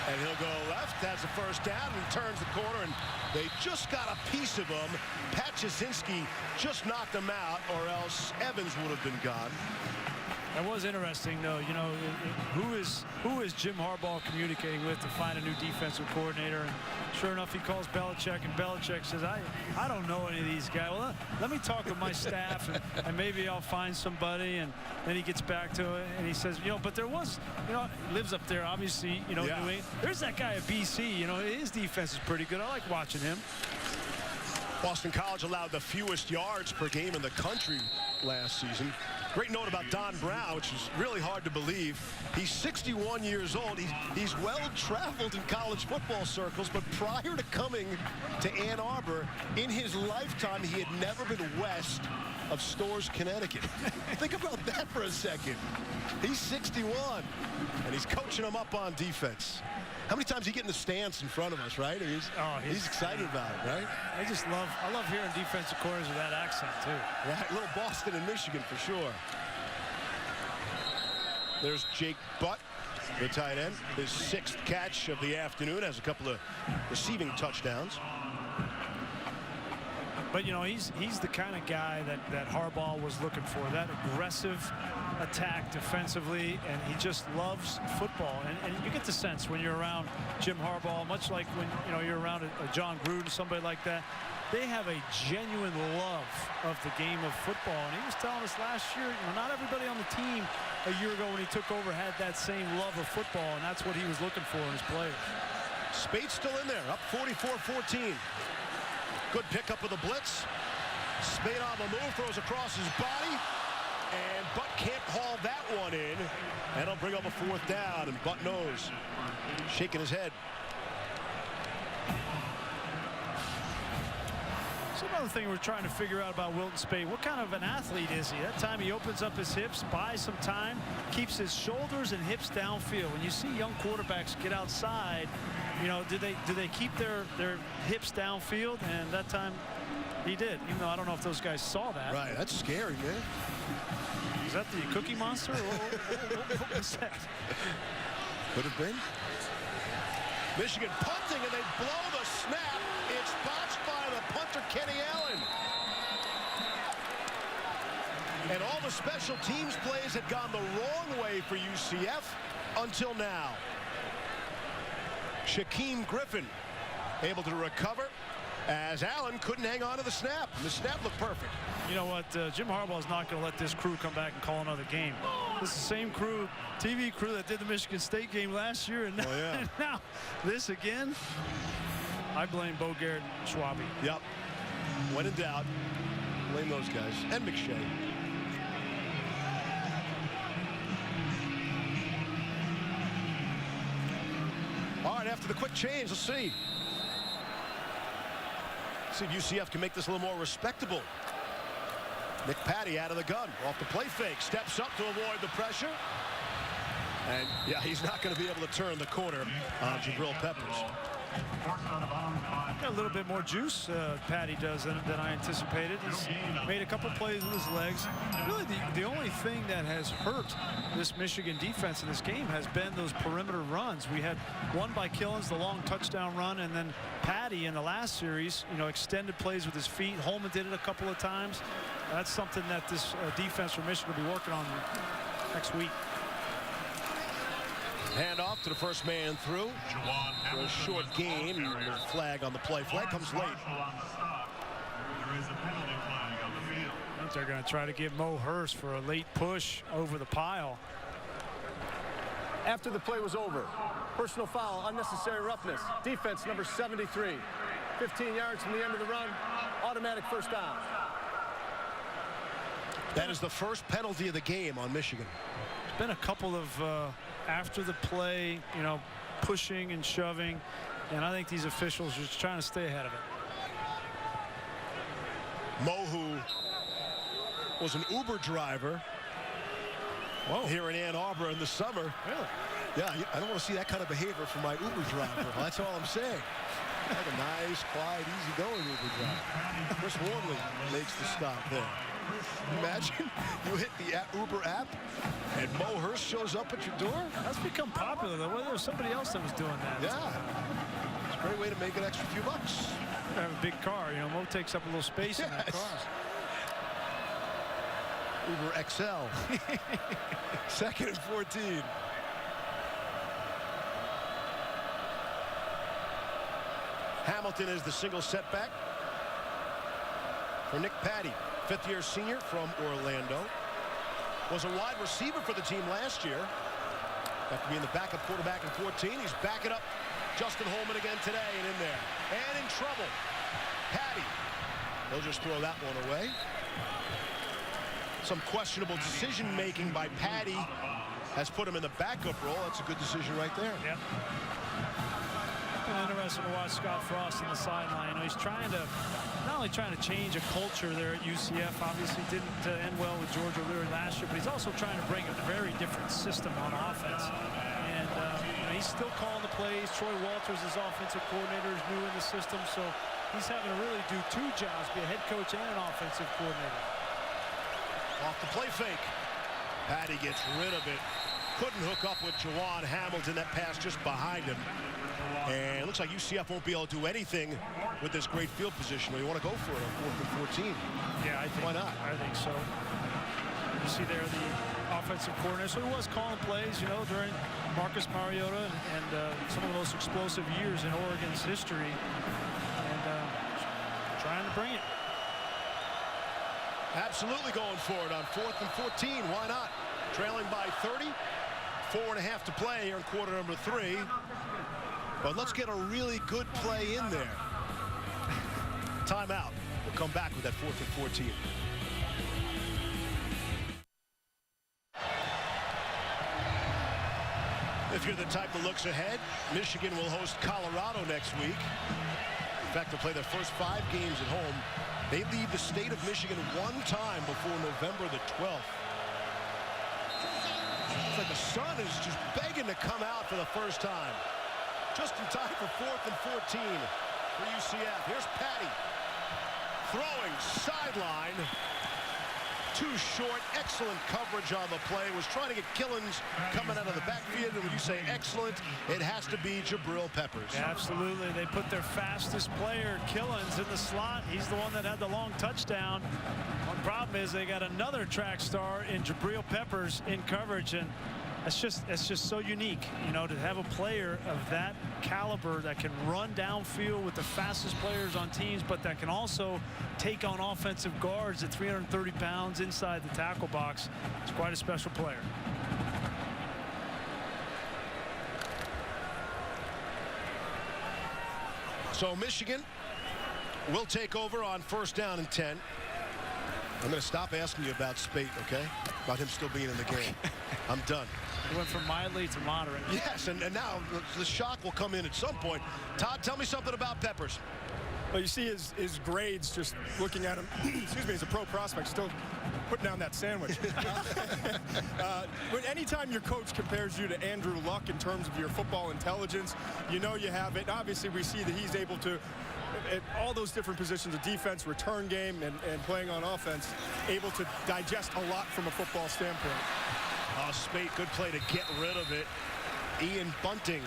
Speaker 2: And he'll go left, has the first down, and turns the corner, and they just got a piece of him. Pat Jasinski just knocked him out, or else Evans would have been gone.
Speaker 3: That was interesting, though. You know, who is Jim Harbaugh communicating with to find a new defensive coordinator? And sure enough, he calls Belichick, and Belichick says, I don't know any of these guys. Well, let me talk with my staff, and maybe I'll find somebody. And then he gets back to it, and he says, you know, but there was, you know, he lives up there, obviously, you know,
Speaker 2: Yeah.
Speaker 3: New England. There's that guy at BC. You know, his defense is pretty good. I like watching him.
Speaker 2: Boston College allowed the fewest yards per game in the country last season. Great note about Don Brown, which is really hard to believe. He's 61 years old. He's well-traveled in college football circles, but prior to coming to Ann Arbor, in his lifetime, he had never been west of Storrs, Connecticut. Think about that for a second. He's 61, and he's coaching them up on defense. How many times he get in the stands in front of us, right? He's excited about it, right?
Speaker 3: I love hearing defensive coordinators with that accent, too.
Speaker 2: Right, a little Boston and Michigan for sure. There's Jake Butt, the tight end. His 6th catch of the afternoon, has a couple of receiving touchdowns.
Speaker 3: But, you know, he's the kind of guy that Harbaugh was looking for, that aggressive attack defensively, and he just loves football. And you get the sense when you're around Jim Harbaugh, much like when, you know, you're around a John Gruden, somebody like that, they have a genuine love of the game of football. And he was telling us last year, you know, not everybody on the team a year ago when he took over had that same love of football, and that's what he was looking for in his players.
Speaker 2: Spate's still in there, up 44-14. Good pickup of the blitz. Spade on the move, throws across his body, and Butt can't haul that one in. And it'll bring up a 4th down, and Butt knows, shaking his head.
Speaker 3: So another thing we're trying to figure out about Wilton Spade, what kind of an athlete is he? That time he opens up his hips, buys some time, keeps his shoulders and hips downfield. When you see young quarterbacks get outside, you know, do they keep their hips downfield? And that time he did, even though I don't know if those guys saw that.
Speaker 2: Right, that's scary, man.
Speaker 3: Is that the Cookie Monster? What was that?
Speaker 2: Could have been. Michigan punting, and they blow the snap. It's botched by the punter, Kenny Allen. And all the special teams plays had gone the wrong way for UCF until now. Shaquem Griffin able to recover as Allen couldn't hang on to the snap. And the snap looked perfect.
Speaker 3: You know what? Jim Harbaugh is not going to let this crew come back and call another game. This is the same crew, TV crew that did the Michigan State game last year, and now, and now this again. I blame Bo Garrett and Schwabe.
Speaker 2: Yep. When in doubt, blame those guys. And McShay. All right, after the quick change, let's see. See if UCF can make this a little more respectable. Nick Patty out of the gun, off the play fake, steps up to avoid the pressure. And yeah, he's not going to be able to turn the corner on Jabril Peppers.
Speaker 3: Got a little bit more juice, Patty does, than I anticipated. He's made a couple plays with his legs. Really, the only thing that has hurt this Michigan defense in this game has been those perimeter runs. We had one by Killens, the long touchdown run, and then Patty in the last series, you know, extended plays with his feet. Holman did it a couple of times. That's something that this defense from Michigan will be working on next week.
Speaker 2: Hand off to the first man through. For a short gain. There's a flag on the play. Flag comes late.
Speaker 6: There is a penalty flag on the field.
Speaker 3: I think they're going to try to give Mo Hurst for a late push over the pile.
Speaker 5: After the play was over, personal foul, unnecessary roughness. Defense number 73. 15 yards from the end of the run. Automatic first down.
Speaker 2: That is the first penalty of the game on Michigan.
Speaker 3: There's been a couple of after the play, you know, pushing and shoving, and I think these officials are just trying to stay ahead of it.
Speaker 2: Mo, who was an Uber driver here in Ann Arbor in the summer.
Speaker 3: Really?
Speaker 2: Yeah, I don't want to see that kind of behavior from my Uber driver. That's all I'm saying. Like a nice, quiet, easygoing Uber driver. Chris Wormley makes the stop there. Imagine you hit the Uber app and Mo Hurst shows up at your door.
Speaker 3: That's become popular, though. Well, there was somebody else that was doing that.
Speaker 2: Yeah. It's a great way to make an extra few bucks.
Speaker 3: I have a big car. You know, Mo takes up a little space in that car.
Speaker 2: Uber XL. 2nd and 14. Hamilton is the single setback for Nick Patty, 5th-year senior from Orlando. Was a wide receiver for the team last year. After being the backup quarterback in 14, he's backing up Justin Holman again today and in there. And in trouble. Patty. He'll just throw that one away. Some questionable decision-making by Patty has put him in the backup role. That's a good decision right there.
Speaker 3: Yep. Interesting to watch Scott Frost on the sideline. He's trying to not only trying to change a culture there at UCF. Obviously didn't end well with George O'Leary last year, but he's also trying to bring a very different system on offense. And he's still calling the plays. Troy Walters, his offensive coordinator, is new in the system, so he's having to really do 2 jobs, be a head coach and an offensive coordinator.
Speaker 2: Off the play fake. Patty gets rid of it. Couldn't hook up with Jawan Hamilton. That pass just behind him. And it looks like UCF won't be able to do anything with this great field position. You want to go for it on 4th and 14.
Speaker 3: Yeah, I think,
Speaker 2: why not?
Speaker 3: I think so. You see there the offensive coordinator. So he was calling plays, during Marcus Mariota and some of the most explosive years in Oregon's history. And trying to bring it.
Speaker 2: Absolutely going for it on 4th and 14. Why not? Trailing by 30. 4.5 to play here in quarter number 3. But let's get a really good play in there. Timeout. We'll come back with that 4th and 14. If you're the type that looks ahead, Michigan will host Colorado next week. In fact, they'll play their first 5 games at home. They leave the state of Michigan 1 time before November the 12th. It's like the sun is just begging to come out for the first time. Just in time for 4th and 14 for UCF. Here's Patty. Throwing sideline. Too short. Excellent coverage on the play. Was trying to get Killens coming out of the backfield. And when you say excellent, it has to be Jabril Peppers.
Speaker 3: Absolutely. They put their fastest player, Killens, in the slot. He's the one that had the long touchdown. One problem is they got another track star in Jabril Peppers in coverage. And it's just so unique, to have a player of that caliber that can run downfield with the fastest players on teams, but that can also take on offensive guards at 330 pounds inside the tackle box. It's quite a special player.
Speaker 2: So Michigan will take over on 1st down and 10. I'm going to stop asking you about Spate, okay? About him still being in the game. I'm done.
Speaker 3: It went from mildly to moderate.
Speaker 2: Yes, and now the shock will come in at some point. Todd, tell me something about Peppers.
Speaker 4: Well, you see his grades just looking at him, excuse me, as a pro prospect, still putting down that sandwich. But anytime your coach compares you to Andrew Luck in terms of your football intelligence, you have it. Obviously, we see that he's able to, at all those different positions of defense, return game, and playing on offense, able to digest a lot from a football standpoint.
Speaker 2: Spate, good play to get rid of it. Ian Bunting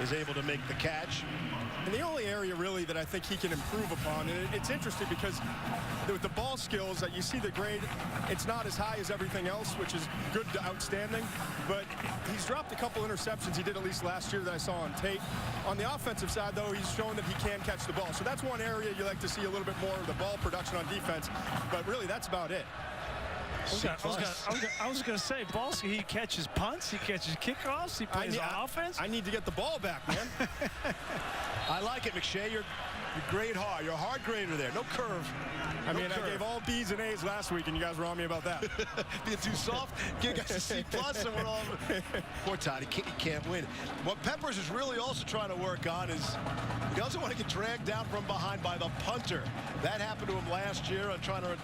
Speaker 2: is able to make the catch.
Speaker 4: And the only area really that I think he can improve upon, and it's interesting because with the ball skills that you see the grade, it's not as high as everything else, which is good to outstanding, but he's dropped a couple interceptions he did at least last year that I saw on tape. On the offensive side, though, he's shown that he can catch the ball. So that's one area you like to see a little bit more of the ball production on defense, but really that's about it.
Speaker 3: I was going to say, he catches punts, he catches kickoffs, he plays on offense.
Speaker 4: I need to get the ball back, man.
Speaker 2: I like it, McShay. You're grade hard. You're a hard grader there. No curve.
Speaker 4: I gave all B's and A's last week, and you guys were on me about that.
Speaker 2: Being too soft, give guys a C+, and we're all... Poor Todd, he can't win. What Peppers is really also trying to work on is he doesn't want to get dragged down from behind by the punter. That happened to him last year on trying to...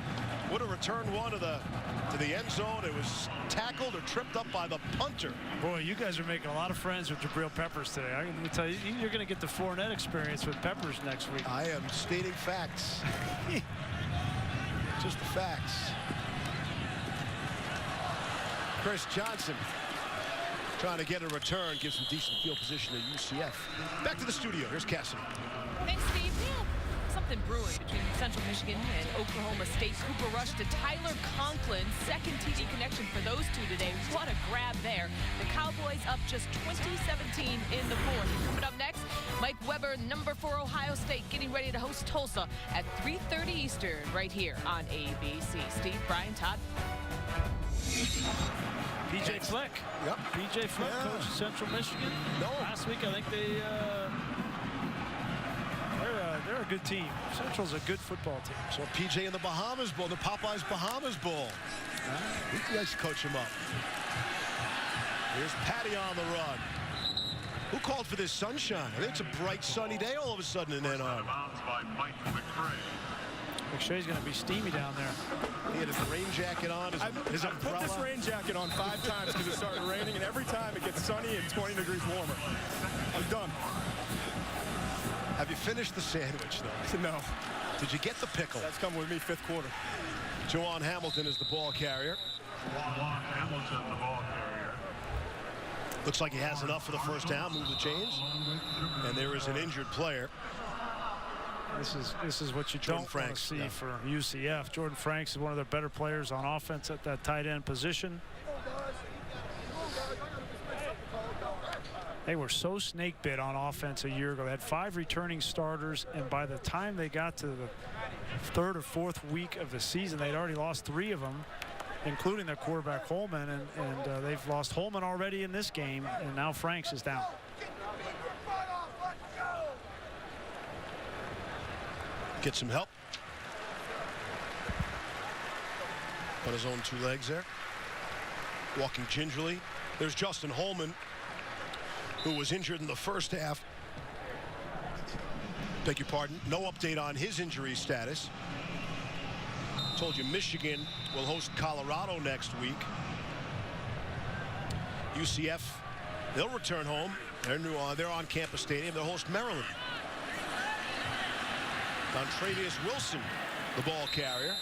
Speaker 2: would have returned one to the end zone. It was tackled or tripped up by the punter.
Speaker 3: Boy, you guys are making a lot of friends with Jabril Peppers today. Let me tell you, you're going to get the Fournette experience with Peppers next week.
Speaker 2: I am stating facts. Just the facts. Chris Johnson trying to get a return, give some decent field position to UCF. Back to the studio. Here's Cassidy.
Speaker 7: Thanks, Steve. Yeah, some Nothing brewing between Central Michigan and Oklahoma State. Cooper Rush to Tyler Conklin. Second TD connection for those two today. What a grab there. The Cowboys up just 20-17 in the fourth. Coming up next, Mike Weber, number 4 Ohio State, getting ready to host Tulsa at 3:30 Eastern right here on ABC. Steve, Brian, Todd.
Speaker 3: PJ Fleck.
Speaker 2: Yep.
Speaker 3: PJ Fleck, coach of Central Michigan.
Speaker 2: No.
Speaker 3: Last week, I think they're a good team. Central's a good football team.
Speaker 2: So PJ in the Bahamas Bowl, the Popeyes Bahamas Bowl. You guys coach him up. Here's Patty on the run. Who called for this sunshine? I think it's a bright sunny day all of a sudden in Ann Arbor.
Speaker 3: McShay's going to be steamy down there.
Speaker 2: He had his rain jacket on, his
Speaker 4: I've put this rain jacket on 5 times because it started raining, and every time it gets sunny and 20 degrees warmer. I'm done.
Speaker 2: Have you finished the sandwich, though?
Speaker 4: No.
Speaker 2: Did you get the pickle?
Speaker 4: That's coming with me 5th quarter.
Speaker 2: Juwan Hamilton is the ball carrier.
Speaker 6: Juwan Hamilton, the ball carrier.
Speaker 2: Looks like he has enough for the first down. Move the chains. And there is an injured player.
Speaker 3: This is what you don't want to see for UCF. Jordan Franks is one of their better players on offense at that tight end position. They were so snake bit on offense a year ago. They had 5 returning starters, and by the time they got to the 3rd or 4th week of the season, they'd already lost 3 of them, including their quarterback Holman, and they've lost Holman already in this game, and now Franks is down.
Speaker 2: Get some help. On his own 2 legs there. Walking gingerly. There's Justin Holman, who was injured in the first half. Beg your pardon. No update on his injury status. Told you Michigan will host Colorado next week. UCF, they'll return home. They're on Campus Stadium. They'll host Maryland. Dontravius Wilson, the ball carrier,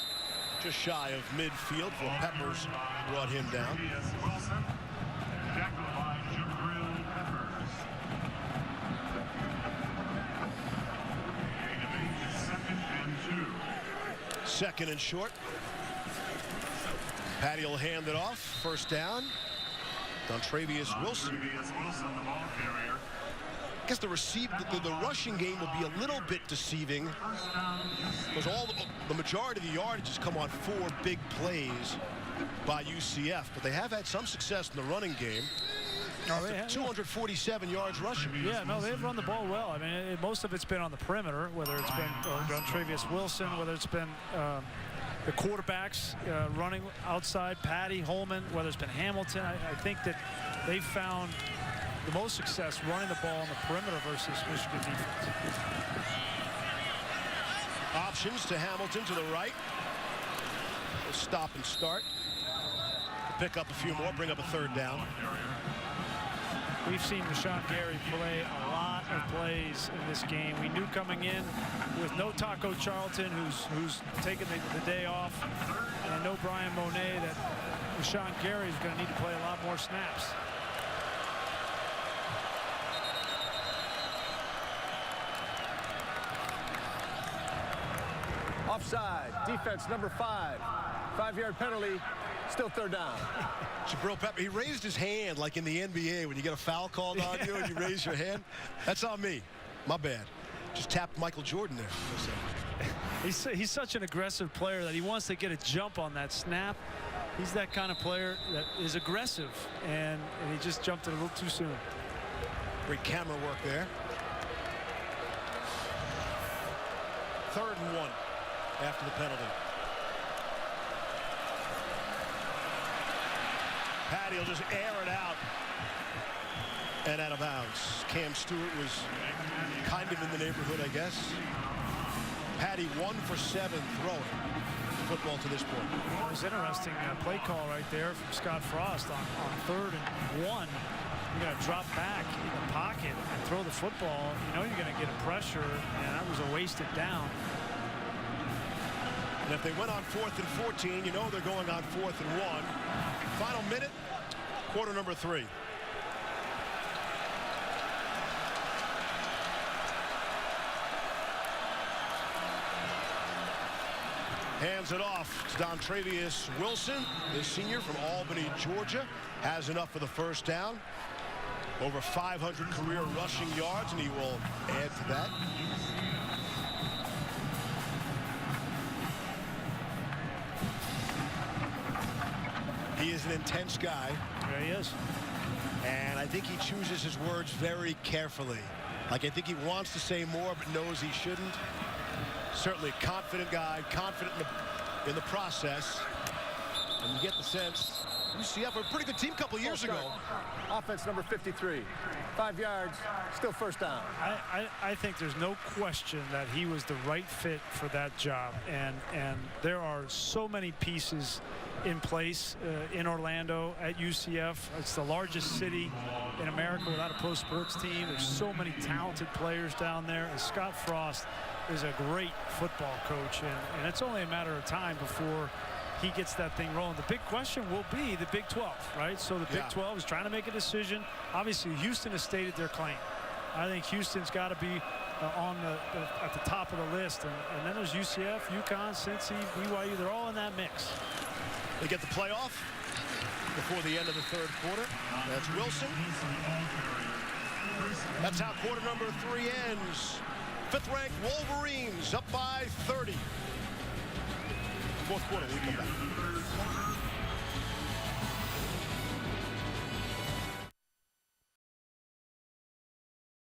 Speaker 2: just shy of midfield for Peppers, brought him down.
Speaker 6: Wilson, tackled by Jabril Peppers. Gain of 8, 2nd and 2.
Speaker 2: 2nd and short. Patty will hand it off. First down. Dontravius Wilson.
Speaker 6: Dontravius Wilson, the ball carrier.
Speaker 2: I guess the rushing game will be a little bit deceiving because the majority of the yardage has come on 4 big plays by UCF, but they have had some success in the running game. 247 yards rushing.
Speaker 3: Yeah, no, they've run the ball well. I mean, most of it's been on the perimeter, whether it's been Dontravius Wilson, whether it's been the quarterbacks running outside, Patty, Holman, whether it's been Hamilton. I think that they've found the most success running the ball on the perimeter versus Michigan defense.
Speaker 2: Options to Hamilton to the right. We'll stop and start. Pick up a few more, bring up a 3rd down.
Speaker 3: We've seen Rashawn Gary play a lot of plays in this game. We knew coming in with no Taco Charlton, who's taken the day off, and no Brian Monet, that Rashawn Gary is going to need to play a lot more snaps.
Speaker 5: Offside. Defense number 5. 5-yard penalty. Still 3rd down.
Speaker 2: Jabril Pepper, he raised his hand like in the NBA when you get a foul called on you and you raise your hand. That's on me. My bad. Just tapped Michael Jordan there.
Speaker 3: He's such an aggressive player that he wants to get a jump on that snap. He's that kind of player that is aggressive, and he just jumped it a little too soon.
Speaker 2: Great camera work there. 3rd and 1 after the penalty. Patty will just air it out and out of bounds. Cam Stewart was kind of in the neighborhood, I guess. Patty 1 for 7 throwing football to this point.
Speaker 3: It was interesting play call right there from Scott Frost on 3rd and 1. You're going to drop back in the pocket and throw the football. You know you're going to get a pressure, and that was a wasted down.
Speaker 2: And if they went on 4th and 14, you know they're going on 4th and 1. Final minute, quarter number 3. Hands it off to Dontravius Wilson. This senior from Albany, Georgia, has enough for the first down. Over 500 career rushing yards, and he will add to that. He is an intense guy.
Speaker 3: There he is.
Speaker 2: And I think he chooses his words very carefully. Like, I think he wants to say more, but knows he shouldn't. Certainly a confident guy, confident in the process. And you get the sense UCF were a pretty good team a couple years ago.
Speaker 5: Offense number 53. 5 yards, still first down.
Speaker 3: I think there's no question that he was the right fit for that job. And there are so many pieces in place in Orlando at UCF. It's the largest city in America without a pro sports team. There's so many talented players down there. And Scott Frost is a great football coach. And it's only a matter of time before he gets that thing rolling. The big question will be the Big 12, right? So the Big 12 is trying to make a decision. Obviously, Houston has stated their claim. I think Houston's got to be at the top of the list. And then there's UCF, UConn, Cincy, BYU. They're all in that mix.
Speaker 2: They get the playoff before the end of the third quarter. That's Wilson. That's how quarter number 3 ends. 5th-ranked Wolverines up by 30. Fourth quarter, we come back.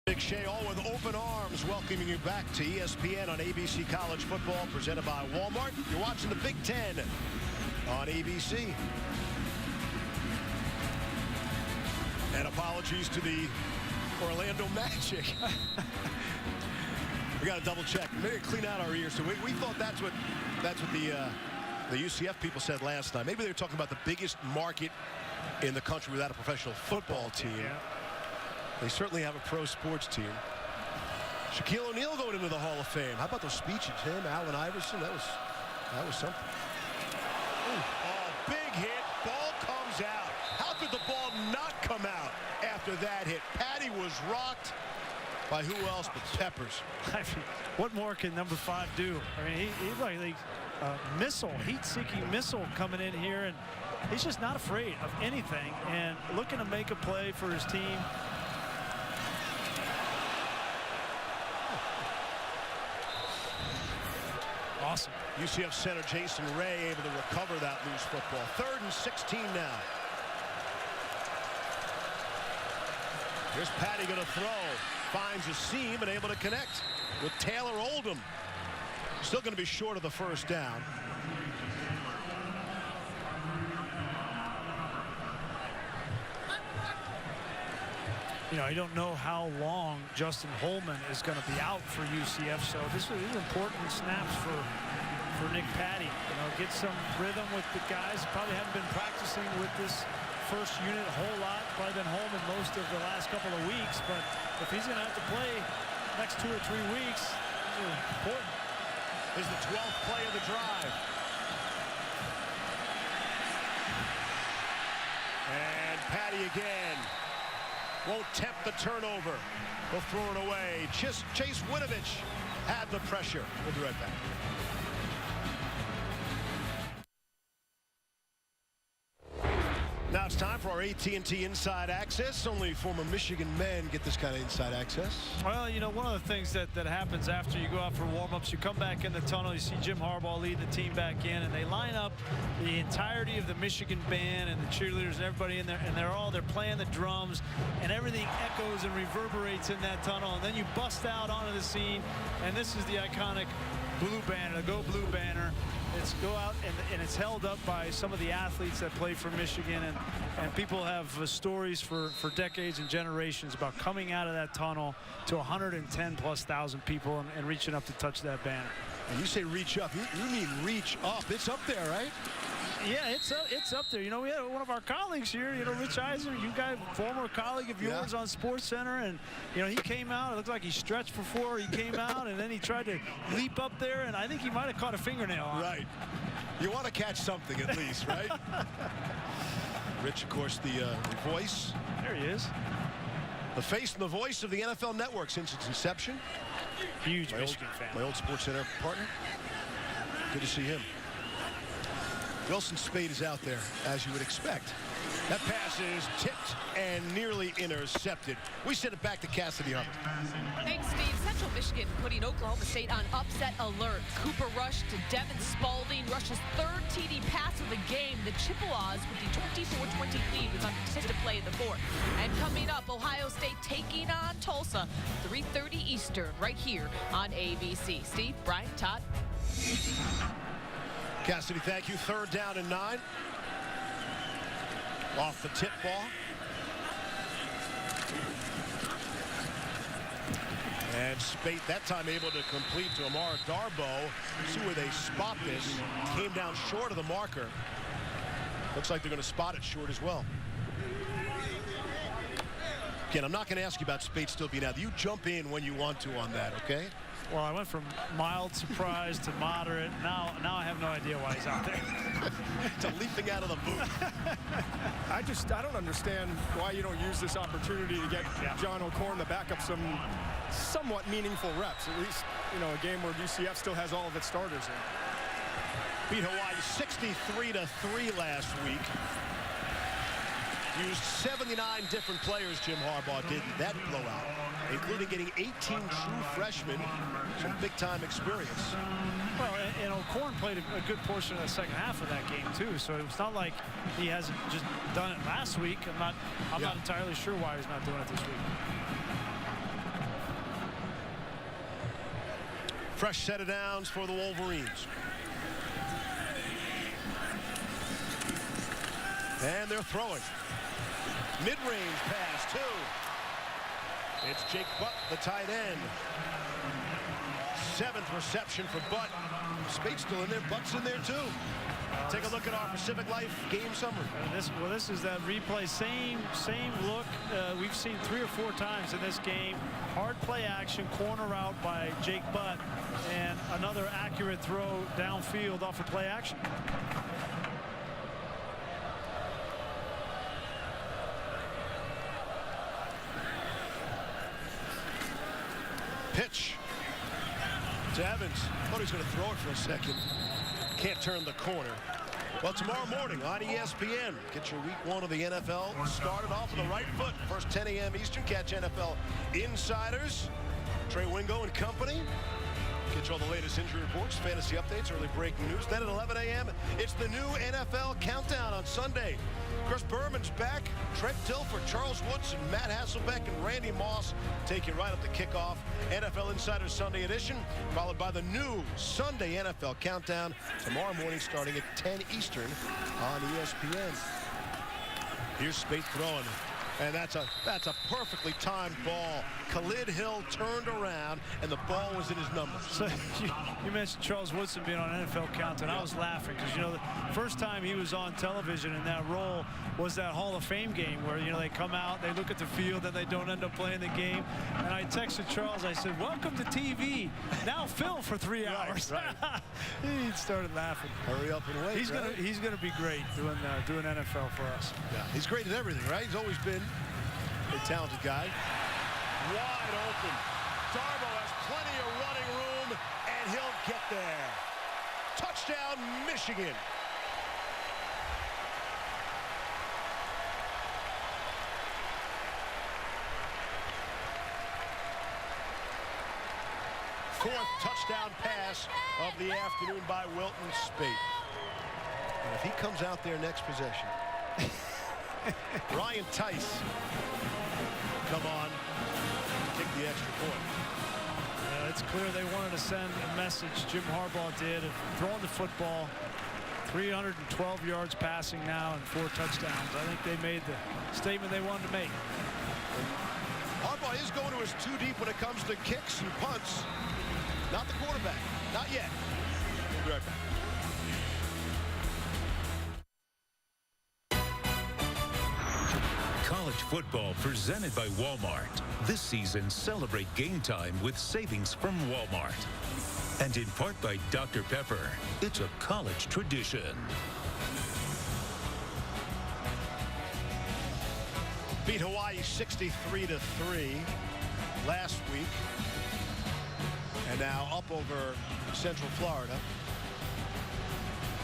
Speaker 2: Big Shea, all with open arms, welcoming you back to ESPN on ABC College Football, presented by Walmart. You're watching the Big Ten on ABC. And apologies to the Orlando Magic. We got to double check. Maybe clean out our ears. So we thought that's what the UCF people said last time. Maybe they were talking about the biggest market in the country without a professional football team.
Speaker 3: Yeah.
Speaker 2: They certainly have a pro sports team. Shaquille O'Neal going into the Hall of Fame. How about those speeches? Him, Allen Iverson. That was something. Ooh. Oh, big hit. Ball comes out. How could the ball not come out after that hit? Patty was rocked by who else but Peppers.
Speaker 3: I mean, what more can number 5 do? I mean, he's like a missile, heat-seeking missile coming in here, and he's just not afraid of anything and looking to make a play for his team. Awesome.
Speaker 2: UCF center Jason Ray able to recover that loose football. 3rd and 16 now. Here's Patty going to throw. Finds a seam and able to connect with Taylor Oldham. Still going to be short of the first down.
Speaker 3: You know, I don't know how long Justin Holman is going to be out for UCF, so this is important snaps for Nick Patty. You know, get some rhythm with the guys. Probably haven't been practicing with this first unit a whole lot. Probably been home in most of the last couple of weeks, but if he's going to have to play next 2 or 3 weeks, it's important.
Speaker 2: Is the 12th play of the drive. And Patty again. Won't tempt the turnover. They'll throw it away. Chase Winovich had the pressure. We'll be right back. Now it's time for our AT&T Inside Access. Only former Michigan men get this kind of inside access.
Speaker 3: Well, you know, one of the things that happens after you go out for warm-ups, you come back in the tunnel, you see Jim Harbaugh lead the team back in, and they line up the entirety of the Michigan band and the cheerleaders and everybody in there, and they're playing the drums, and everything echoes and reverberates in that tunnel, and then you bust out onto the scene, and this is the iconic blue banner, the Go Blue banner. It's go out and it's held up by some of the athletes that play for Michigan, and people have stories for decades and generations about coming out of that tunnel to 110,000+ people and reaching up to touch that banner.
Speaker 2: When you say reach up, you mean reach up. It's up there, right?
Speaker 3: Yeah, it's up there. You know, we had one of our colleagues here, you know, Rich Eisen, you guys, former colleague of yours on SportsCenter, and you know, he came out. It looked like he stretched before he came out, and then he tried to leap up there, and I think he might have caught a fingernail on it.
Speaker 2: Right. You want to catch something at least, right? Rich, of course, the voice.
Speaker 3: There he is.
Speaker 2: The face and the voice of the NFL Network since its inception.
Speaker 3: Huge Michigan fan.
Speaker 2: My old SportsCenter partner. Good to see him. Wilson Speight is out there, as you would expect. That pass is tipped and nearly intercepted. We send it back to Cassidy Hubbard.
Speaker 7: Thanks, Steve. Central Michigan putting Oklahoma State on upset alert. Cooper Rush to Devin Spalding. Rush's third TD pass of the game. The Chippewas with the 24-20 lead was on to play in the fourth. And coming up, Ohio State taking on Tulsa, 3:30 Eastern, right here on ABC. Steve, Brian, Todd.
Speaker 2: Cassidy, thank you. 3rd down and 9. Off the tip ball. And Speight that time able to complete to Amara Darboh. See where they spot this. Came down short of the marker. Looks like they're going to spot it short as well. Again, I'm not going to ask you about Speight still being out. You jump in when you want to on that, okay?
Speaker 3: Well, I went from mild surprise to moderate. Now I have no idea why he's out there.
Speaker 2: To leaping out of the boot.
Speaker 4: I don't understand why you don't use this opportunity to get John O'Korn to back up some somewhat meaningful reps. At least, you know, a game where UCF still has all of its starters in.
Speaker 2: Beat Hawaii 63-3 last week. Used 79 different players, Jim Harbaugh did in that blowout, including getting 18 true freshmen, some big-time experience.
Speaker 3: Well, and O'Korn played a good portion of the second half of that game, too, so it's not like he hasn't just done it last week. I'm not entirely sure why he's not doing it this week.
Speaker 2: Fresh set of downs for the Wolverines. And they're throwing. Mid-range pass, 2. It's Jake Butt, the tight end. 7th reception for Butt. Spate's still in there. Butt's in there, too. Take a look at our Pacific Life game summary.
Speaker 3: This is that replay. Same look we've seen 3 or 4 times in this game. Hard play action, corner route by Jake Butt, and another accurate throw downfield off of play action.
Speaker 2: Pitch to Evans. Thought he was going to throw it for a second. Can't turn the corner. Well, tomorrow morning on ESPN, get your week 1 of the NFL started off with the right foot. First 10 a.m. Eastern, catch NFL Insiders, Trey Wingo and company. Get you all the latest injury reports, fantasy updates, early breaking news. Then at 11 a.m., it's the new NFL Countdown on Sunday. Chris Berman's back. Trent Dilfer, Charles Woodson, Matt Hasselbeck, and Randy Moss take you right up to kickoff. NFL Insiders Sunday edition, followed by the new Sunday NFL Countdown tomorrow morning starting at 10 Eastern on ESPN. Here's Speight throwing. And that's a perfectly timed ball. Khalid Hill turned around, and the ball was in his numbers.
Speaker 3: So you mentioned Charles Woodson being on NFL Countdown. I was laughing because, you know, the first time he was on television in that role was that Hall of Fame game where, you know, they come out, they look at the field, and they don't end up playing the game. And I texted Charles. I said, "Welcome to TV. Now Phil for 3 hours."
Speaker 2: Right.
Speaker 3: He started laughing.
Speaker 2: Hurry up and wait.
Speaker 3: He's gonna be great doing NFL for us.
Speaker 2: Yeah, he's great at everything, right? He's always been a talented guy. Wide open. Darboh has plenty of running room, and he'll get there. Touchdown, Michigan. Fourth touchdown pass of the afternoon by Wilton Speight. And if he comes out there next possession, Ryan Tice, come on, kick the extra point.
Speaker 3: It's clear they wanted to send a message. Jim Harbaugh did of throwing the football. 312 yards passing now and 4 touchdowns. I think they made the statement they wanted to make.
Speaker 2: Harbaugh is going to his 2 deep when it comes to kicks and punts. Not the quarterback. Not yet. We'll be right back.
Speaker 1: College football presented by Walmart. This season, celebrate game time with savings from Walmart. And in part by Dr. Pepper. It's a college tradition.
Speaker 2: Beat Hawaii 63-3 last week. And now up over Central Florida.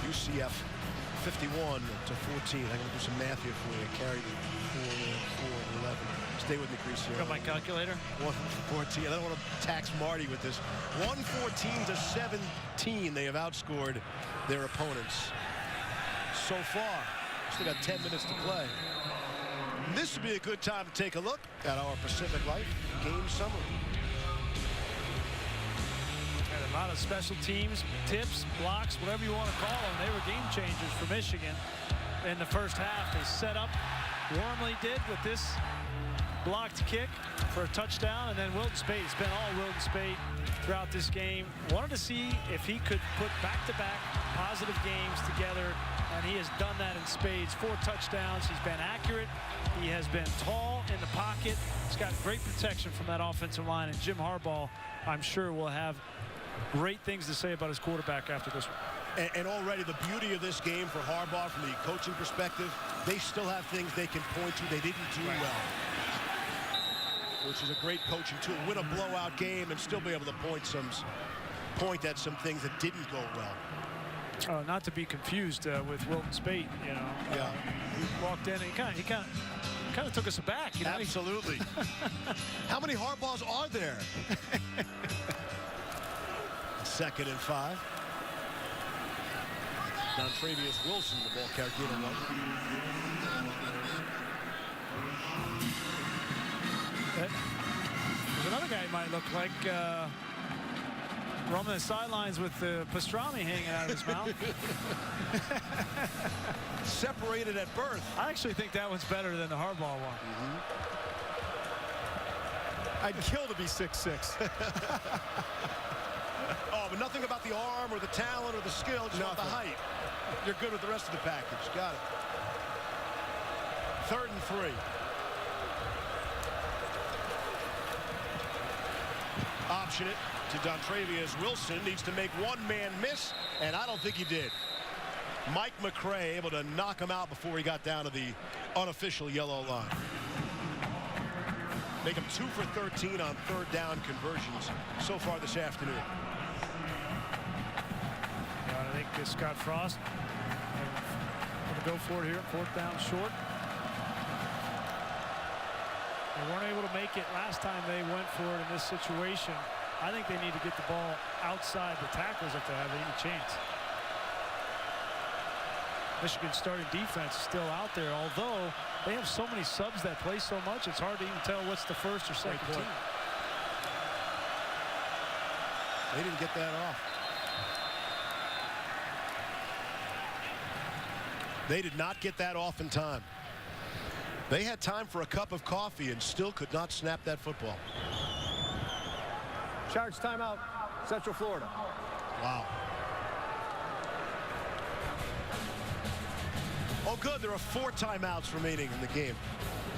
Speaker 2: UCF 51 to 14. I'm going to do some math here for you. Carried 4, 11. Stay with me, Greasy.
Speaker 3: Got my calculator.
Speaker 2: 114. I don't want to tax Marty with this. 114 to 17. They have outscored their opponents so far. Still got 10 minutes to play. This would be a good time to take a look at our Pacific Life game summary.
Speaker 3: And a lot of special teams, tips, blocks, whatever you want to call them. They were game changers for Michigan in the first half. They set up, Wormley did with this blocked kick for a touchdown, and then Wilton Spate. It's been all Wilton Spate throughout this game. Wanted to see if he could put back-to-back positive games together, and he has done that in spades. 4 touchdowns. He's been accurate. He has been tall in the pocket. He's got great protection from that offensive line, and Jim Harbaugh, I'm sure, will have great things to say about his quarterback after this one.
Speaker 2: And already the beauty of this game for Harbaugh from the coaching perspective, they still have things they can point to they didn't do well, which is a great coaching tool. Win a blowout game and still be able to point at some things that didn't go well.
Speaker 3: Not to be confused with Wilton Spate, you know.
Speaker 2: Yeah.
Speaker 3: He walked in and he kind of took us aback. You know?
Speaker 2: Absolutely. How many Harbaughs are there? 2nd and 5. Dontravius Wilson, the ball carried in one.
Speaker 3: There's another guy might look like roaming the sidelines with the pastrami hanging out of his mouth.
Speaker 2: Separated at birth.
Speaker 3: I actually think that one's better than the Harbaugh one.
Speaker 4: I'd kill to be 6'6".
Speaker 2: Oh, but nothing about the arm or the talent or the skill, just about the height. You're good with the rest of the package. Got it. 3rd and 3. Option it to Dontravius Wilson. Needs to make one man miss, and I don't think he did. Mike McCray able to knock him out before he got down to the unofficial yellow line. Make him 2 for 13 on 3rd down conversions so far this afternoon.
Speaker 3: I think Scott Frost going to go for it here. 4th down short. They weren't able to make it last time they went for it in this situation. I think they need to get the ball outside the tackles if they have any chance. Michigan's starting defense is still out there, although they have so many subs that play so much, it's hard to even tell what's the first or second team.
Speaker 2: They didn't get that off. They did not get that off in time. They had time for a cup of coffee and still could not snap that football.
Speaker 5: Sharks timeout, Central Florida.
Speaker 2: Wow. Oh, good. There are 4 timeouts remaining in the game.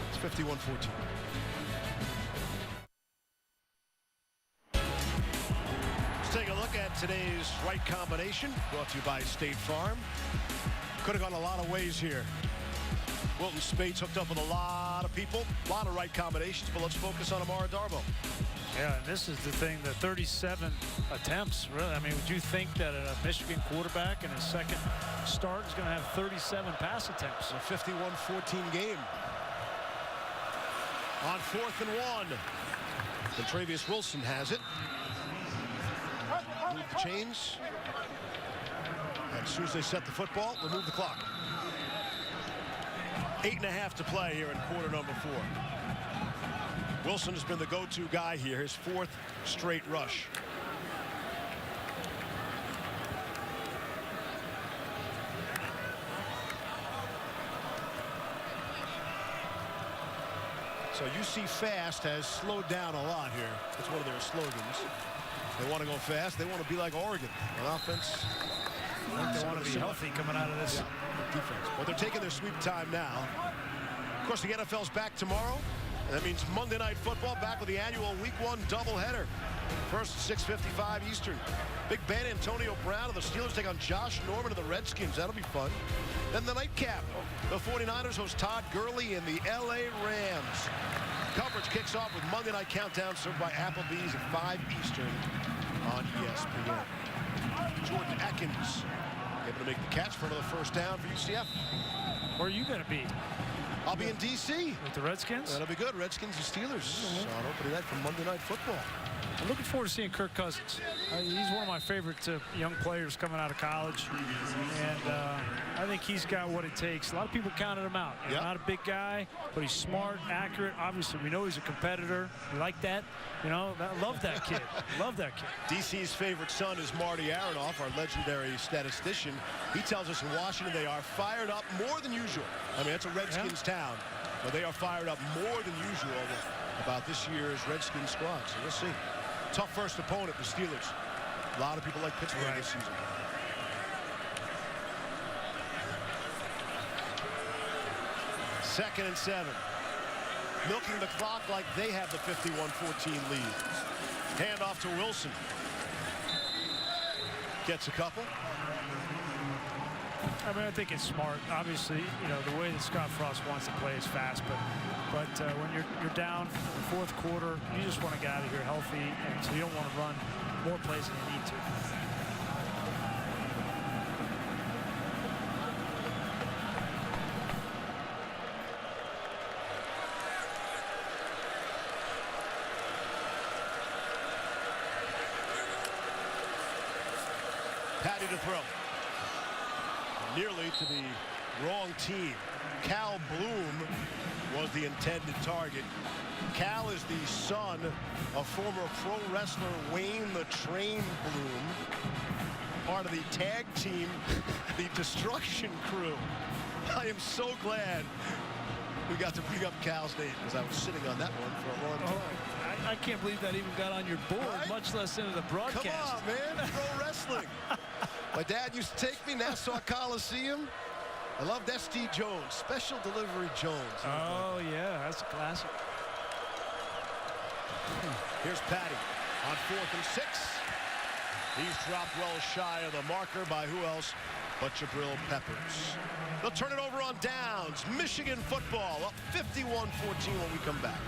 Speaker 2: It's 51-14. Let's take a look at today's right combination, brought to you by State Farm. Could have gone a lot of ways here. Wilton Spate's hooked up with a lot of people, a lot of right combinations, but let's focus on Amara Darboh.
Speaker 3: Yeah, and this is the thing, the 37 attempts, really. I mean, would you think that a Michigan quarterback in his second start is going to have 37 pass attempts?
Speaker 2: A 51-14 game. On 4th and 1. Dontravius Wilson has it. Move the chains. And as soon as they set the football, remove the clock. 8.5 to play here in quarter number 4. Wilson has been the go-to guy here, his 4th straight rush. So UC Fast has slowed down a lot here. That's one of their slogans. They want to go fast. They want to be like Oregon on offense.
Speaker 3: They want to be healthy coming out of this
Speaker 2: defense. But they're taking their sweep time now. Of course, the NFL's back tomorrow. That means Monday Night Football back with the annual Week 1 doubleheader. First at 6:55 Eastern. Big Ben Antonio Brown of the Steelers take on Josh Norman of the Redskins. That'll be fun. Then the nightcap. The 49ers host Todd Gurley and the LA Rams. Coverage kicks off with Monday Night Countdown served by Applebee's at 5 Eastern on ESPN. Jordan Atkins able to make the catch for another first down for UCF.
Speaker 3: Where are you going to be?
Speaker 2: I'll be in D.C.
Speaker 3: With the Redskins?
Speaker 2: That'll be good. Redskins and Steelers on opening night for Monday Night Football.
Speaker 3: I'm looking forward to seeing Kirk Cousins. He's one of my favorite young players coming out of college. And I think he's got what it takes. A lot of people counted him out. You know, not a big guy, but he's smart, accurate. Obviously, we know he's a competitor. We like that. You know, love that kid. Love that kid.
Speaker 2: DC's favorite son is Marty Aronoff, our legendary statistician. He tells us in Washington they are fired up more than usual. I mean, it's a Redskins town, but they are fired up more than usual about this year's Redskins squad. So we'll see. Tough first opponent, the Steelers. A lot of people like Pittsburgh this season. Second and 7. Milking the clock like they have the 51-14 lead. Handoff to Wilson. Gets a couple.
Speaker 3: I mean, I think it's smart. Obviously, you know, the way that Scott Frost wants to play is fast, but when you're down in the fourth quarter, you just want to get out of here healthy, and so you don't want to run more plays than you need to.
Speaker 2: Patty to throw. Nearly to the wrong team. Cal Bloom was the intended target. Cal is the son of former pro wrestler Wayne the Train Bloom, part of the tag team, the Destruction Crew. I am so glad we got to bring up Cal's name because I was sitting on that one for a long time.
Speaker 3: I can't believe that even got on your board, much less into the broadcast.
Speaker 2: Come on, man. Pro wrestling. My dad used to take me Nassau Coliseum. I loved S.D. Jones, Special Delivery Jones.
Speaker 3: Oh, yeah, that's a classic.
Speaker 2: Here's Patty on 4th and 6. He's dropped well shy of the marker by who else but Jabril Peppers. They'll turn it over on downs. Michigan football up 51-14 when we come back.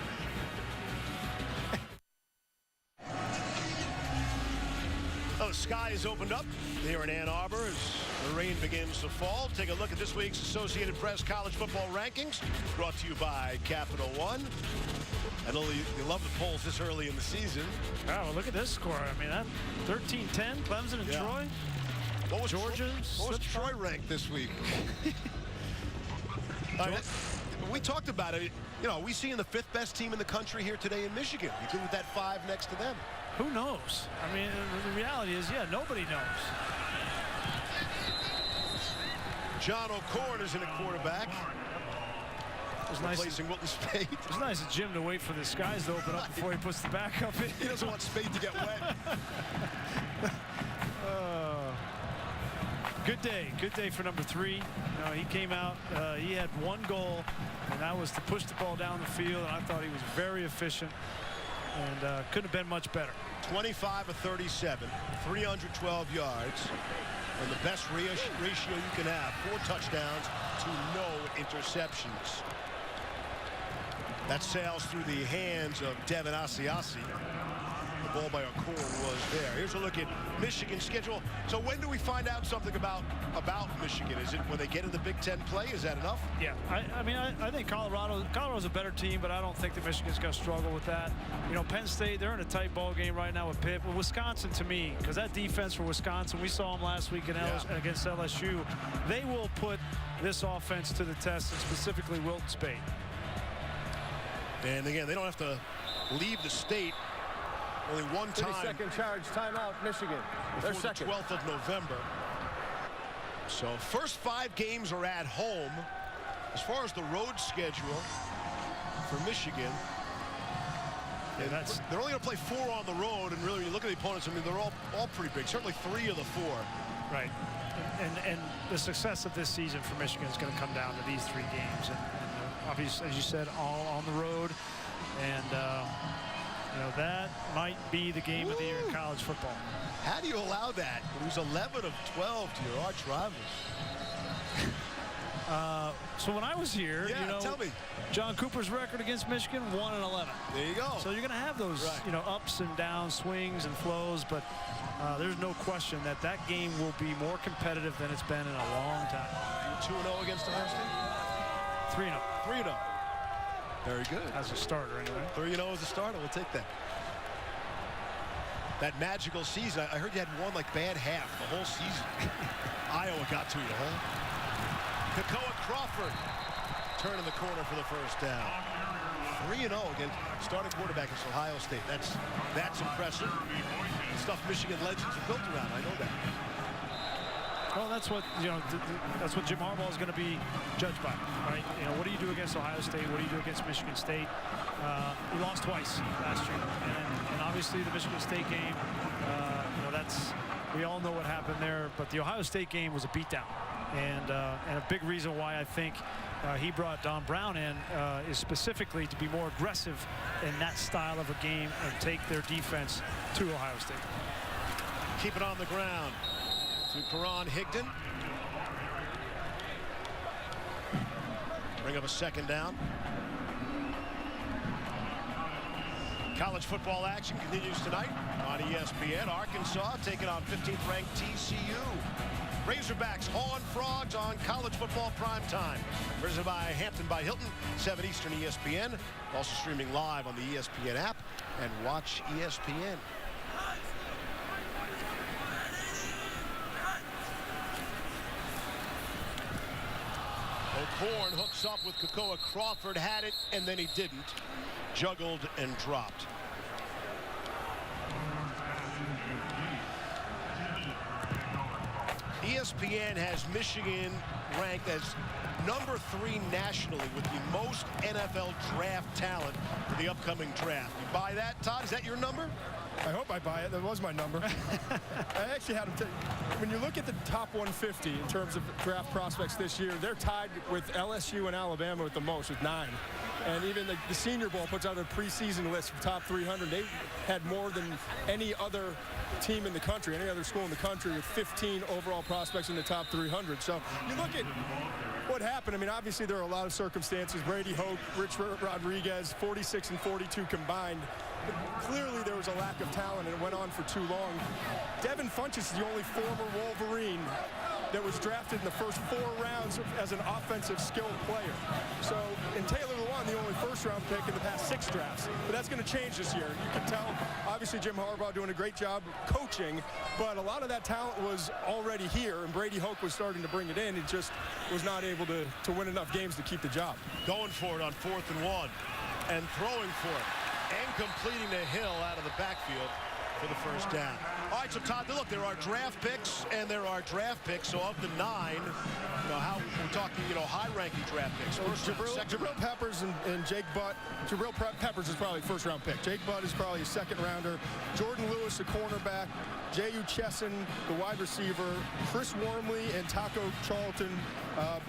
Speaker 2: Oh, the sky is opened up here in Ann Arbor as the rain begins to fall. Take a look at this week's Associated Press College Football Rankings, brought to you by Capital One. I know you love the polls this early in the season.
Speaker 3: Oh, well, look at this score. I mean, that 13-10, Clemson and Troy.
Speaker 2: What was
Speaker 3: Georgia?
Speaker 2: What was Troy ranked this week? We talked about it. You know, we seeing the 5th best team in the country here today in Michigan. You good with that 5 next to them?
Speaker 3: Who knows? I mean, the reality is, yeah, nobody knows.
Speaker 2: John O'Corn is in at quarterback.
Speaker 3: It was nice
Speaker 2: replacing Wilton Spade.
Speaker 3: It was nice of Jim to wait for the skies to open up before he puts the backup in.
Speaker 2: He doesn't want Spade to get wet.
Speaker 3: Good day for number 3. You know, he came out, he had one goal, and that was to push the ball down the field, and I thought he was very efficient and couldn't have been much better.
Speaker 2: 25 of 37, 312 yards, and the best ratio you can have, 4 touchdowns to no interceptions. That sails through the hands of Devin Asiasi. The ball by O'Corn was there. Here's a look at Michigan's schedule. So when do we find out something about Michigan? Is it when they get in the Big Ten play? Is that enough?
Speaker 3: Yeah, I mean, I think Colorado's a better team, but I don't think that Michigan's going to struggle with that. You know, Penn State, they're in a tight ball game right now with Pitt. But Wisconsin, to me, because that defense for Wisconsin, we saw them last week against LSU. They will put this offense to the test, and specifically Wilton Spade.
Speaker 2: And again, they don't have to leave the state only one time.
Speaker 5: 30-second charge, timeout, Michigan. They're
Speaker 2: Before
Speaker 5: second.
Speaker 2: The 12th of November. So first 5 games are at home. As far as the road schedule for Michigan, they're only going to play 4 on the road, and really, when you look at the opponents, I mean, they're all pretty big. Certainly 3 of the 4.
Speaker 3: Right. And the success of this season for Michigan is going to come down to these 3 games. And obviously, as you said, all on the road. And, you know, that might be the game of the year in college football.
Speaker 2: How do you allow that? Lose 11 of 12 to your arch rivals.
Speaker 3: So when I was here,
Speaker 2: Yeah,
Speaker 3: you know,
Speaker 2: tell me.
Speaker 3: John Cooper's record against Michigan, 1-11.
Speaker 2: There you go.
Speaker 3: So you're going to have those,
Speaker 2: Right.
Speaker 3: you know, ups and downs, swings and flows, but there's no question that that game will be more competitive than it's been in a long time.
Speaker 2: 2-0 against Ohio State?
Speaker 3: 3-0.
Speaker 2: 3-0. Very good.
Speaker 3: As a starter, anyway.
Speaker 2: 3-0 as a starter. We'll take that. That magical season. I heard you had one like bad half the whole season. Iowa got to you, huh? Kakoa Crawford turning the corner for the first down. 3-0 against starting quarterback against Ohio State. That's impressive. Stuff Michigan legends are built around. I know that.
Speaker 3: Well, that's what, you know, that's what Jim Harbaugh is going to be judged by, right? You know, what do you do against Ohio State? What do you do against Michigan State? He lost twice last year, and obviously the Michigan State game, you know, we all know what happened there. But the Ohio State game was a beatdown, and a big reason why I think he brought Don Brown in is specifically to be more aggressive in that style of a game and take their defense to Ohio State.
Speaker 2: Keep it on the ground to Karan Higdon. Bring up a second down. College football action continues tonight on ESPN. Arkansas taking on 15th ranked TCU. Razorbacks Hawing Frogs on college football prime time. Presented by Hampton by Hilton, 7 Eastern ESPN. Also streaming live on the ESPN app and watch ESPN. O'Korn hooks up with Kakoa Crawford, had it, and then he didn't. Juggled and dropped. ESPN has Michigan ranked as number 3 nationally with the most NFL draft talent for the upcoming draft. You buy that, Todd? Is that your number?
Speaker 9: I hope I buy it. That was my number. I actually had them when you look at the top 150 in terms of draft prospects this year, they're tied with LSU and Alabama with the most, with 9. And even the Senior Bowl puts out a preseason list of top 300. They had more than any other team in the country, any other school in the country, with 15 overall prospects in the top 300. So you look at what happened. I mean, obviously there are a lot of circumstances. Brady Hoke, Rich Rodriguez, 46 and 42 combined. But clearly there was a lack of talent, and it went on for too long. Devin Funchess is the only former Wolverine that was drafted in the first 4 rounds as an offensive skilled player. So, and Taylor Lewan, the only first-round pick in the past 6 drafts. But that's going to change this year. You can tell, obviously, Jim Harbaugh doing a great job coaching, but a lot of that talent was already here, and Brady Hoke was starting to bring it in. He just was not able to win enough games to keep the job.
Speaker 2: Going for it on 4th and 1, and throwing for it, and completing the hill out of the backfield for the first down. All right, so Todd, look, there are draft picks and there are draft picks. So of the 9, you know, how we're talking, you know, high-ranking draft picks.
Speaker 9: Jabril Peppers and Jake Butt. Jabril Peppers is probably a first-round pick. Jake Butt is probably a second-rounder. Jordan Lewis, the cornerback. J.U. Chesson, the wide receiver. Chris Wormley and Taco Charlton,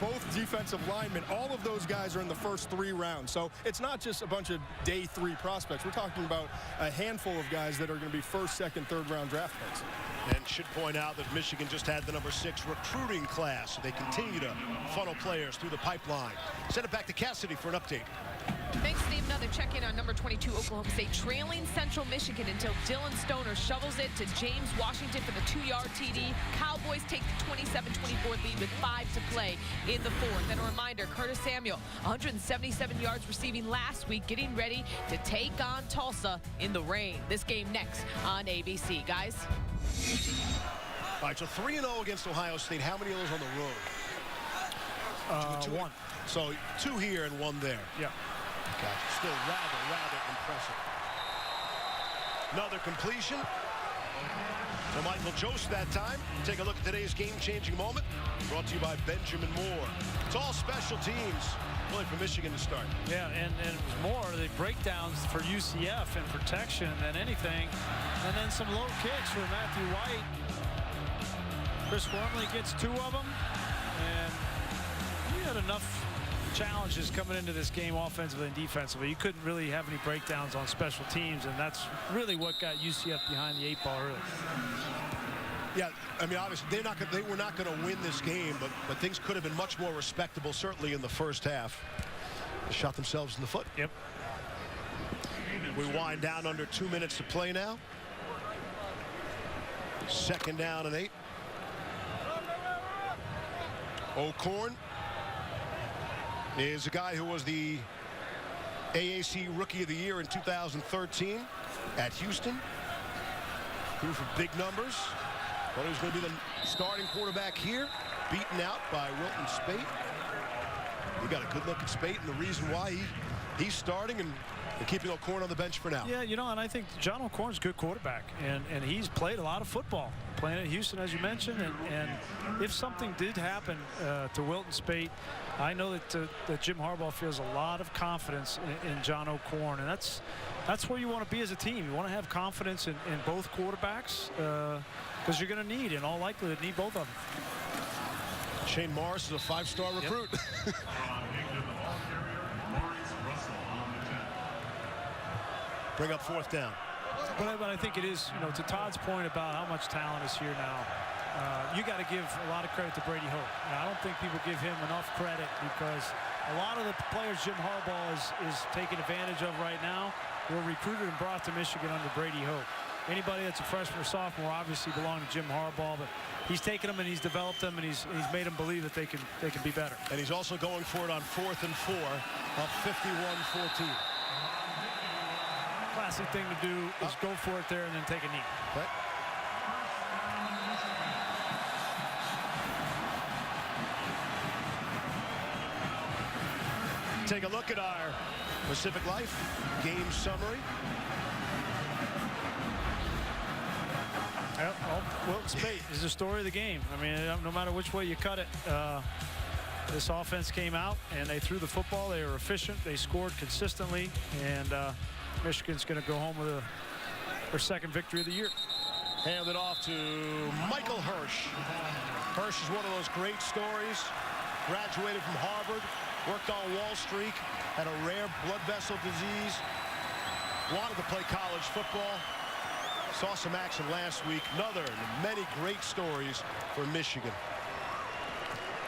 Speaker 9: both defensive linemen. All of those guys are in the first 3 rounds. So it's not just a bunch of day 3 prospects. We're talking about a handful of guys that are going to be first, second, third-round draft picks.
Speaker 2: And should point out that Michigan just had the number 6 recruiting class. So they continue to funnel players through the pipeline. Send it back to Cassidy for an update.
Speaker 7: Thanks, Steve. Another check-in on number 22, Oklahoma State, trailing Central Michigan until Dylan Stoner shovels it to James Washington for the 2-yard TD. Cowboys take the 27-24 lead with 5 to play in the 4th. And a reminder, Curtis Samuel, 177 yards receiving last week, getting ready to take on Tulsa in the rain. This game next on ABC, guys.
Speaker 2: All right, so 3-0 against Ohio State. How many of those on the road?
Speaker 3: 1.
Speaker 2: So 2 here and 1 there.
Speaker 3: Yeah.
Speaker 2: Gotcha. Still rather impressive. Another completion to Michael Jost that time. Take a look at today's game-changing moment. Brought to you by Benjamin Moore. It's all special teams. Really for Michigan to start.
Speaker 3: Yeah, and it was more the breakdowns for UCF and protection than anything. And then some low kicks for Matthew White. Chris Wormley gets 2 of them. And he had enough challenges coming into this game offensively and defensively. You couldn't really have any breakdowns on special teams, and that's really what got UCF behind the 8 ball early.
Speaker 2: Yeah, I mean, obviously, they were not going to win this game, but things could have been much more respectable, certainly in the first half. They shot themselves in the foot.
Speaker 3: Yep.
Speaker 2: We wind down under 2 minutes to play now. 2nd down and 8. O'Korn is a guy who was the AAC Rookie of the Year in 2013 at Houston. Threw for big numbers. Thought he was going to be the starting quarterback here. Beaten out by Wilton Spate. You got a good look at Spate and the reason why he's starting and keeping O'Korn on the bench for now.
Speaker 3: Yeah, you know, and I think John O'Korn's a good quarterback, and he's played a lot of football, playing at Houston, as you mentioned, and if something did happen to Wilton Spate, I know that Jim Harbaugh feels a lot of confidence in John O'Korn, and that's where you want to be as a team. You want to have confidence in both quarterbacks because you're going to need, in all likelihood, both of them.
Speaker 2: Shane Morris is a 5-star recruit.
Speaker 6: Yep.
Speaker 2: Bring up 4th down.
Speaker 3: But I think it is, you know, to Todd's point about how much talent is here now, you got to give a lot of credit to Brady Hoke. Now, I don't think people give him enough credit because a lot of the players Jim Harbaugh is taking advantage of right now were recruited and brought to Michigan under Brady Hoke. Anybody that's a freshman or sophomore obviously belong to Jim Harbaugh, but he's taken them and he's developed them and he's made them believe that they can be better.
Speaker 2: And he's also going for it on 4th and 4 of 51-14.
Speaker 3: Classic thing to do is go for it there and then take a knee.
Speaker 2: Okay. Take a look at our Pacific Life game summary.
Speaker 3: Wilton Spate is the story of the game. I mean, no matter which way you cut it, this offense came out and they threw the football. They were efficient. They scored consistently, and Michigan's going to go home with their 2nd victory of the year.
Speaker 2: Handed off to Michael Hirsch. Hirsch is one of those great stories. Graduated from Harvard, worked on Wall Street, had a rare blood vessel disease, wanted to play college football. Saw some action last week. Another of many great stories for Michigan.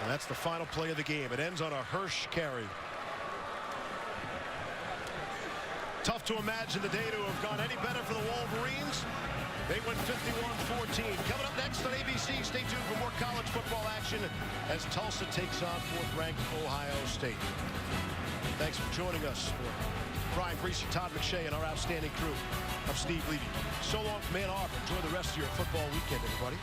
Speaker 2: And that's the final play of the game. It ends on a Hirsch carry. Tough to imagine the day to have gone any better for the Wolverines. They win 51-14. Coming up next on ABC, stay tuned for more college football action as Tulsa takes on 4th-ranked Ohio State. Thanks for joining us. For Brian Greasy, Todd McShay, and our outstanding crew, I'm Steve Levy. So long from Ann Arbor. Enjoy the rest of your football weekend, everybody.